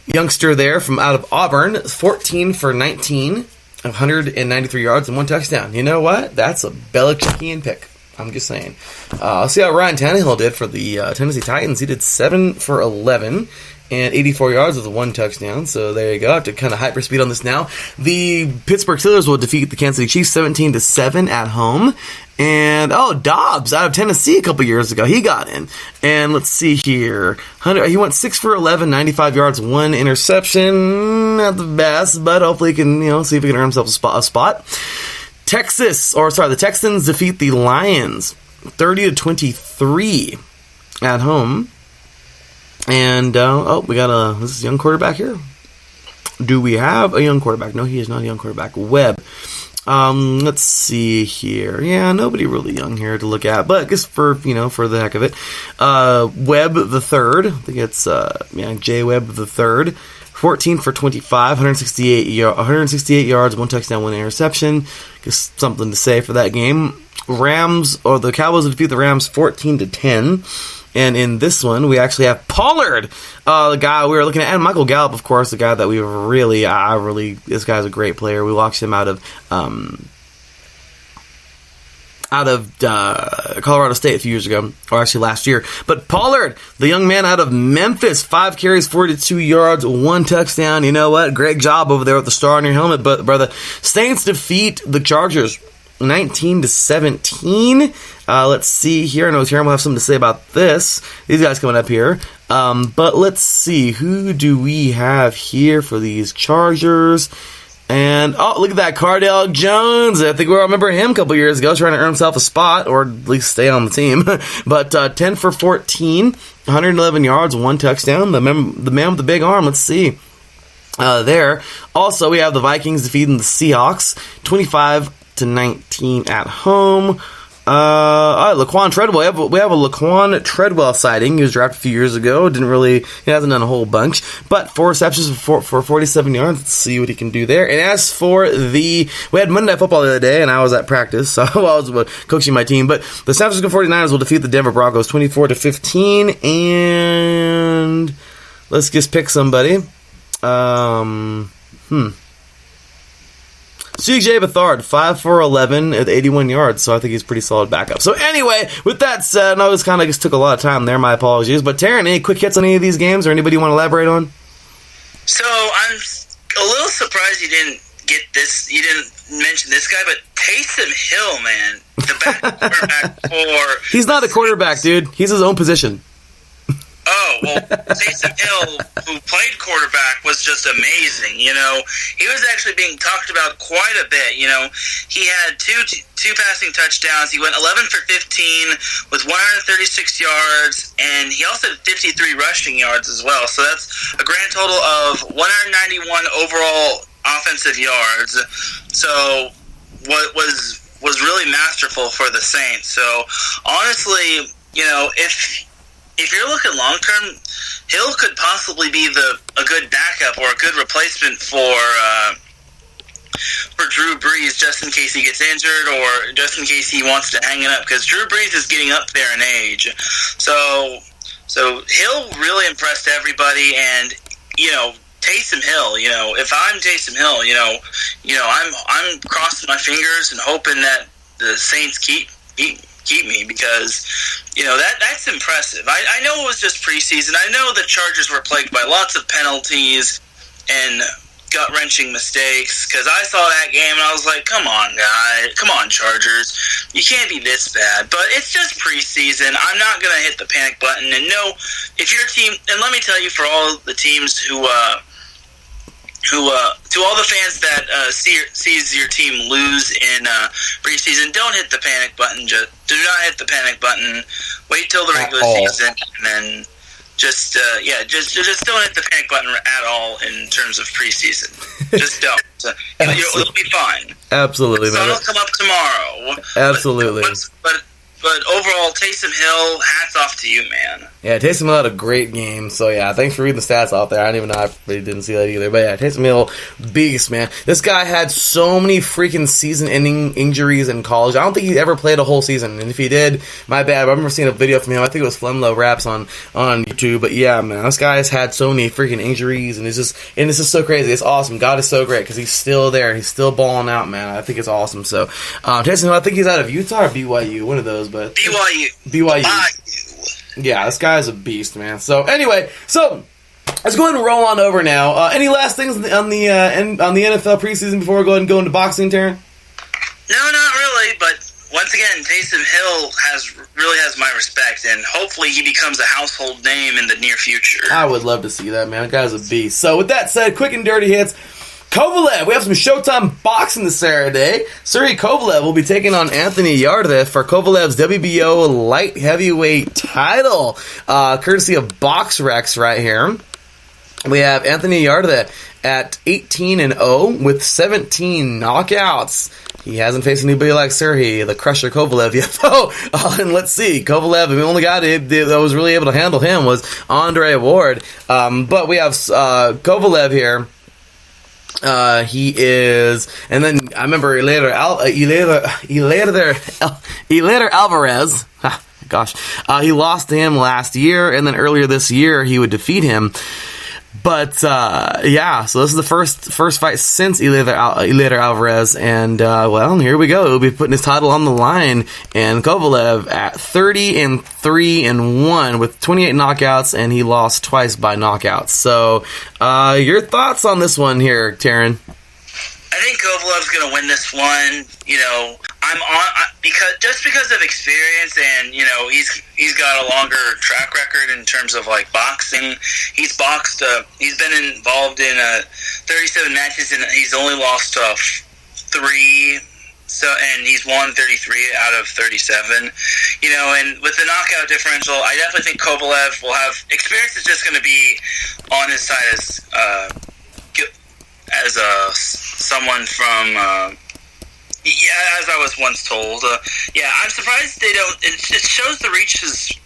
youngster there from out of Auburn, 14 for 19, 193 yards and 1 touchdown. You know what? That's a Belichickian pick. I'm just saying. I'll see how Ryan Tannehill did for the Tennessee Titans. He did 7 for 11 and 84 yards with 1 touchdown. So there you go. I have to kind of hyperspeed on this now. The Pittsburgh Steelers will defeat the Kansas City Chiefs 17-7 at home. And, Dobbs out of Tennessee a couple years ago. He got in. And let's see here. He went 6 for 11, 95 yards, 1 interception. Not the best, but hopefully he can, see if he can earn himself a spot. The Texans defeat the Lions 30-23 at home. And, we got this is a young quarterback here. Do we have a young quarterback? No, he is not a young quarterback. Webb. Let's see here. Yeah, nobody really young here to look at, but I guess for the heck of it. Webb the third. I think it's, J. Webb the third. 14 for 25, 168 yards, 1 touchdown, 1 interception. Just something to say for that game. The Cowboys defeat the Rams 14-10. And in this one, we actually have Pollard, the guy we were looking at, and Michael Gallup, of course, the guy that we this guy's a great player. We watched him out of out of Colorado State a few years ago, or actually last year. But Pollard, the young man out of Memphis, 5 carries, 42 yards, 1 touchdown. You know what? Great job over there with the star on your helmet, brother. Saints defeat the Chargers 19-17. Let's see here. I know Karen will have something to say about this. These guys coming up here. But let's see. Who do we have here for these Chargers? And, look at that, Cardale Jones. I think we all remember him a couple years ago trying to earn himself a spot, or at least stay on the team. But 10 for 14, 111 yards, 1 touchdown. The man with the big arm, let's see. There. Also, we have the Vikings defeating the Seahawks, 25-19 at home. Laquan Treadwell. We have a Laquan Treadwell sighting. He was drafted a few years ago. He hasn't done a whole bunch, but 4 receptions for 47 yards. Let's see what he can do there. And as for we had Monday Night Football the other day, and I was at practice, so I was coaching my team. But the San Francisco 49ers will defeat the Denver Broncos 24-15. And let's just pick somebody. CJ Beathard, 5 for 11 at 81 yards, so I think he's pretty solid backup. So anyway, with that said, I was kind of just took a lot of time there, my apologies. But Taryn, any quick hits on any of these games, or anybody you want to elaborate on? So I'm a little surprised you didn't get this, you didn't mention this guy, but Taysom Hill, man, the backup quarterback for... He's not a quarterback, dude. He's his own position. Oh, well, Taysom Hill, who played quarterback, was just amazing, you know. He was actually being talked about quite a bit, you know. He had two passing touchdowns. He went 11 for 15 with 136 yards, and he also had 53 rushing yards as well. So that's a grand total of 191 overall offensive yards. So what was really masterful for the Saints. So honestly, you know, if you're looking long term, Hill could possibly be a good backup or a good replacement for Drew Brees, just in case he gets injured or just in case he wants to hang it up, because Drew Brees is getting up there in age. So Hill really impressed everybody, and you know, Taysom Hill, you know, if I'm Taysom Hill, you know, I'm crossing my fingers and hoping that the Saints keep me, because you know that's impressive. I know it was just preseason. I know the Chargers were plagued by lots of penalties and gut-wrenching mistakes, because I saw that game and I was like, come on, guys, come on, Chargers, you can't be this bad. But it's just preseason. I'm not going to hit the panic button. And no, if your team, and let me tell you, for all the teams who to all the fans that sees your team lose in preseason, don't hit the panic button. Just do not hit the panic button. Wait till the regular season, and then just don't hit the panic button at all in terms of preseason. Just don't. It'll be fine. Absolutely, the sun will come up tomorrow. Absolutely. But overall, Taysom Hill, hats off to you, man. Yeah, Taysom Hill had a great game. So, yeah, thanks for reading the stats out there. I don't even know. I really didn't see that either. But, yeah, Taysom Hill, beast, man. This guy had so many freaking season-ending injuries in college. I don't think he ever played a whole season. And if he did, my bad. I remember seeing a video from him. I think it was Flemlow Raps on YouTube. But, yeah, man, this guy's had so many freaking injuries. And it's just so crazy. It's awesome. God is so great because he's still there. He's still balling out, man. I think it's awesome. So, Taysom Hill, I think he's out of Utah or BYU. One of those. But BYU. Yeah, this guy's a beast, man. So anyway, let's go ahead and roll on over now. Any last things on the NFL preseason before we go ahead and go into boxing, Taryn? No, not really. But once again, Taysom Hill really has my respect, and hopefully he becomes a household name in the near future. I would love to see that, man. That guy's a beast. So with that said, quick and dirty hits. Kovalev, we have some Showtime boxing this Saturday. Sergey Kovalev will be taking on Anthony Yardev for Kovalev's WBO light heavyweight title, courtesy of BoxRex right here. We have Anthony Yardev at 18-0 with 17 knockouts. He hasn't faced anybody like Sergey, the Crusher Kovalev yet, though. And let's see, Kovalev, the only guy that was really able to handle him was Andre Ward. But we have Kovalev here. He is, and then I remember Eleider Alvarez. He lost to him last year, and then earlier this year he would defeat him. But yeah, so this is the first fight since Eleider Alvarez, and well, here we go. He'll be putting his title on the line, and Kovalev at 30-3-1 with 28 knockouts, and he lost twice by knockouts. So, your thoughts on this one here, Taryn? I think Kovalev's going to win this one. You know, because of experience, and you know he's got a longer track record in terms of like boxing. He's boxed. He's been involved in 37 matches, and he's only lost 3. So, and he's won 33 out of 37. You know, and with the knockout differential, I definitely think Kovalev will have experience. Is just going to be on his side as someone from. Yeah, as I was once told. Yeah, I'm surprised they don't. It shows the reaches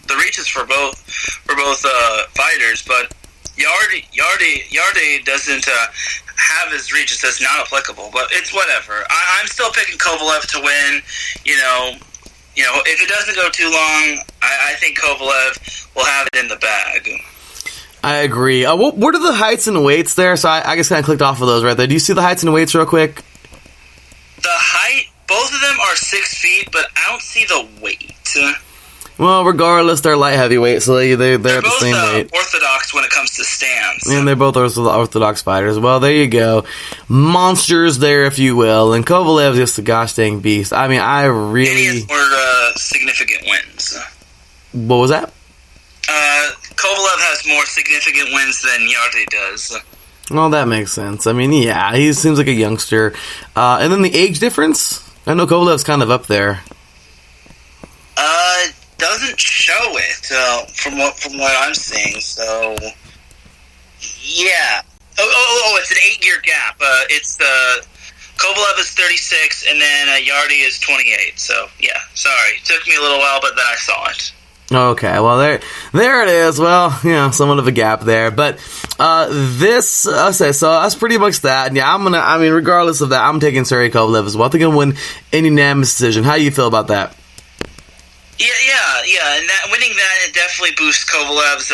for both fighters, but Yarde doesn't have his reach. It says not applicable, but it's whatever. I'm still picking Kovalev to win. You know, if it doesn't go too long, I think Kovalev will have it in the bag. I agree. What are the heights and weights there? So I just kind of clicked off of those right there. Do you see the heights and weights real quick? The height, both of them are 6 feet, but I don't see the weight. Well, regardless, they're light heavyweight, so they're at the same weight. Orthodox when it comes to stands. And they're both orthodox fighters. Well, there you go. Monsters there, if you will. And Kovalev's just a gosh dang beast. I mean, I really... And he has more significant wins. What was that? Kovalev has more significant wins than Yarde does. Well, that makes sense. I mean, yeah, he seems like a youngster. And then the age difference? I know Kovalev's kind of up there. Doesn't show it from what I'm seeing. So, yeah. Oh, it's an 8-year gap. It's Kovalev is 36, and then Yarde is 28. So, yeah. Sorry, it took me a little while, but then I saw it. Okay, well, there it is. Well, somewhat of a gap there. But this, okay, so that's pretty much that. And yeah, regardless of that, I'm taking Sergey Kovalev as well. I think I'm going to win a unanimous decision. How do you feel about that? Yeah, and winning that, it definitely boosts Kovalev's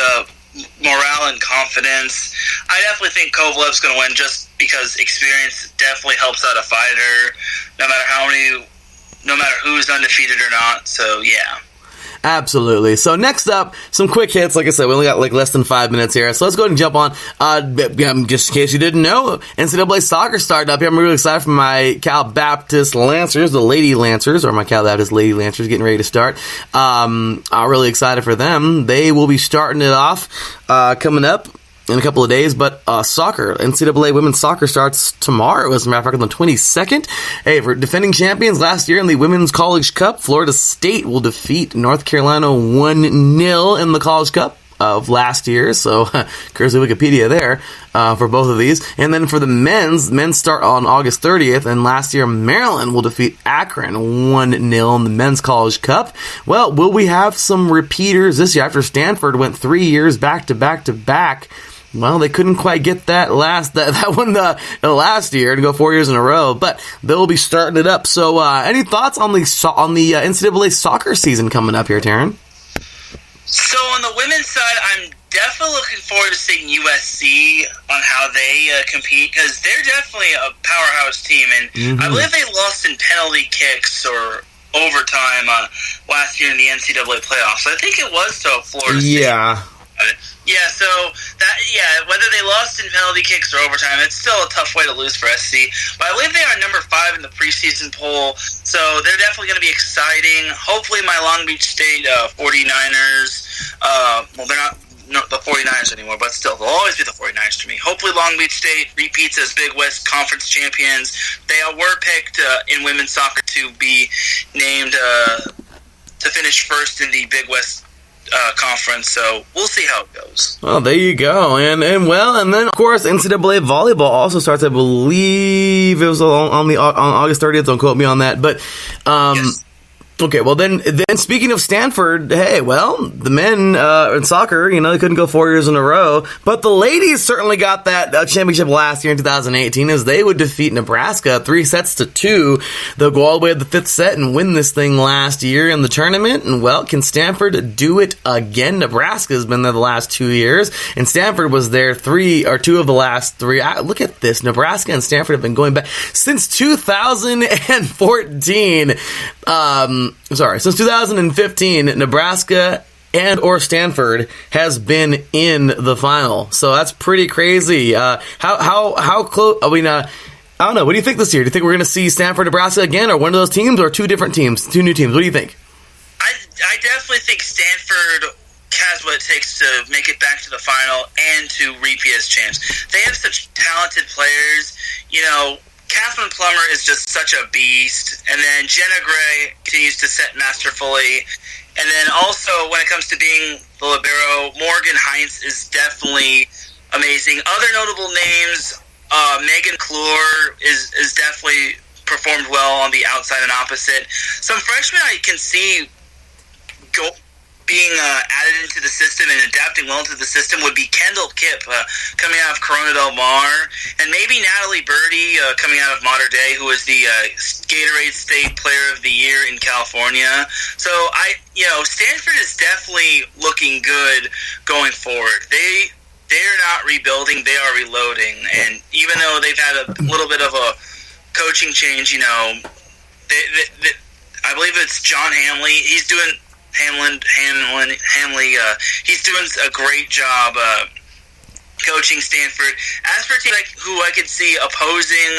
morale and confidence. I definitely think Kovalev's going to win just because experience definitely helps out a fighter, no matter who's undefeated or not. So, yeah. Absolutely. So next up, some quick hits. Like I said, we only got less than 5 minutes here. So let's go ahead and jump on. Just in case you didn't know, NCAA soccer started up here. I'm really excited for my Cal Baptist Lancers, the Lady Lancers, or my Cal Baptist Lady Lancers getting ready to start. I'm really excited for them. They will be starting it off coming up in a couple of days, but soccer, NCAA women's soccer starts tomorrow, as a matter of fact, on the 22nd. Hey, for defending champions last year in the Women's College Cup, Florida State will defeat North Carolina 1-0 in the College Cup of last year, so curse Wikipedia there for both of these. And then for the men's start on August 30th, and last year Maryland will defeat Akron 1-0 in the Men's College Cup. Well, will we have some repeaters this year after Stanford went 3 years back to back to back? Well, they couldn't quite get that one last year to go 4 years in a row, but they'll be starting it up. So, any thoughts on the NCAA soccer season coming up here, Taryn? So on the women's side, I'm definitely looking forward to seeing USC on how they compete, because they're definitely a powerhouse team, and I believe they lost in penalty kicks or overtime last year in the NCAA playoffs. I think it was to Florida State. Yeah, so whether they lost in penalty kicks or overtime, it's still a tough way to lose for SC. But I believe they are number 5 in the preseason poll, so they're definitely going to be exciting. Hopefully my Long Beach State 49ers, well, they're not the 49ers anymore, but still, they'll always be the 49ers to me. Hopefully Long Beach State repeats as Big West Conference champions. They were picked in women's soccer to be named to finish first in the Big West conference, so we'll see how it goes. Well, there you go, and then of course NCAA volleyball also starts. I believe it was on August 30th. Don't quote me on that, but yes. Okay, well then speaking of Stanford, hey, well, the men in soccer, they couldn't go 4 years in a row, but the ladies certainly got that championship last year in 2018 as they would defeat Nebraska 3-2. They'll go all the way to the fifth set and win this thing last year in the tournament, and well, can Stanford do it again? Nebraska's been there the last 2 years, and Stanford was there 2 of the last 3. Look at this, Nebraska and Stanford have been going back since 2014. Since 2015, Nebraska and or Stanford has been in the final. So that's pretty crazy. How close? I don't know. What do you think this year? Do you think we're going to see Stanford, Nebraska again, or one of those teams, or two different teams, two new teams? What do you think? I definitely think Stanford has what it takes to make it back to the final and to repeat as champs. They have such talented players. Catherine Plummer is just such a beast, and then Jenna Gray continues to set masterfully, and then also when it comes to being the libero, Morgan Heinz is definitely amazing. Other notable names, Megan Klur is definitely performed well on the outside and opposite. Some freshmen I can see being added into the system and adapting well to the system would be Kendall Kipp coming out of Corona Del Mar, and maybe Natalie Birdie coming out of Mater Dei, who was the Gatorade State Player of the Year in California. So Stanford is definitely looking good going forward. They're not rebuilding, they are reloading, and even though they've had a little bit of a coaching change, I believe it's John Hamley. He's doing Hamley, he's doing a great job coaching Stanford. As for teams who I could see opposing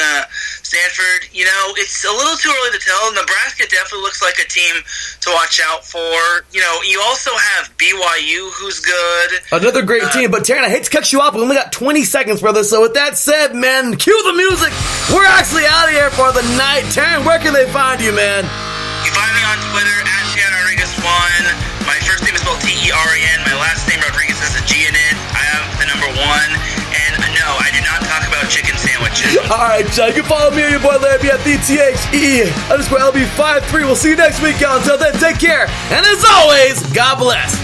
Stanford, it's a little too early to tell. Nebraska definitely looks like a team to watch out for. You also have BYU, who's good. Another great team, but Taryn, I hate to cut you off. We only got 20 seconds, brother. So with that said, man, cue the music. We're actually out of here for the night. Taryn, where can they find you, man? You find me on Twitter at TarynRodriguez1. My first name is spelled T-E-R-E-N. My last name, Rodriguez, has a G in it. I have the number 1. And no, I do not talk about chicken sandwiches. All right, John. You can follow me and your boy Larry at THE_LB53. We'll see you next week, y'all. Until then, take care. And as always, God bless.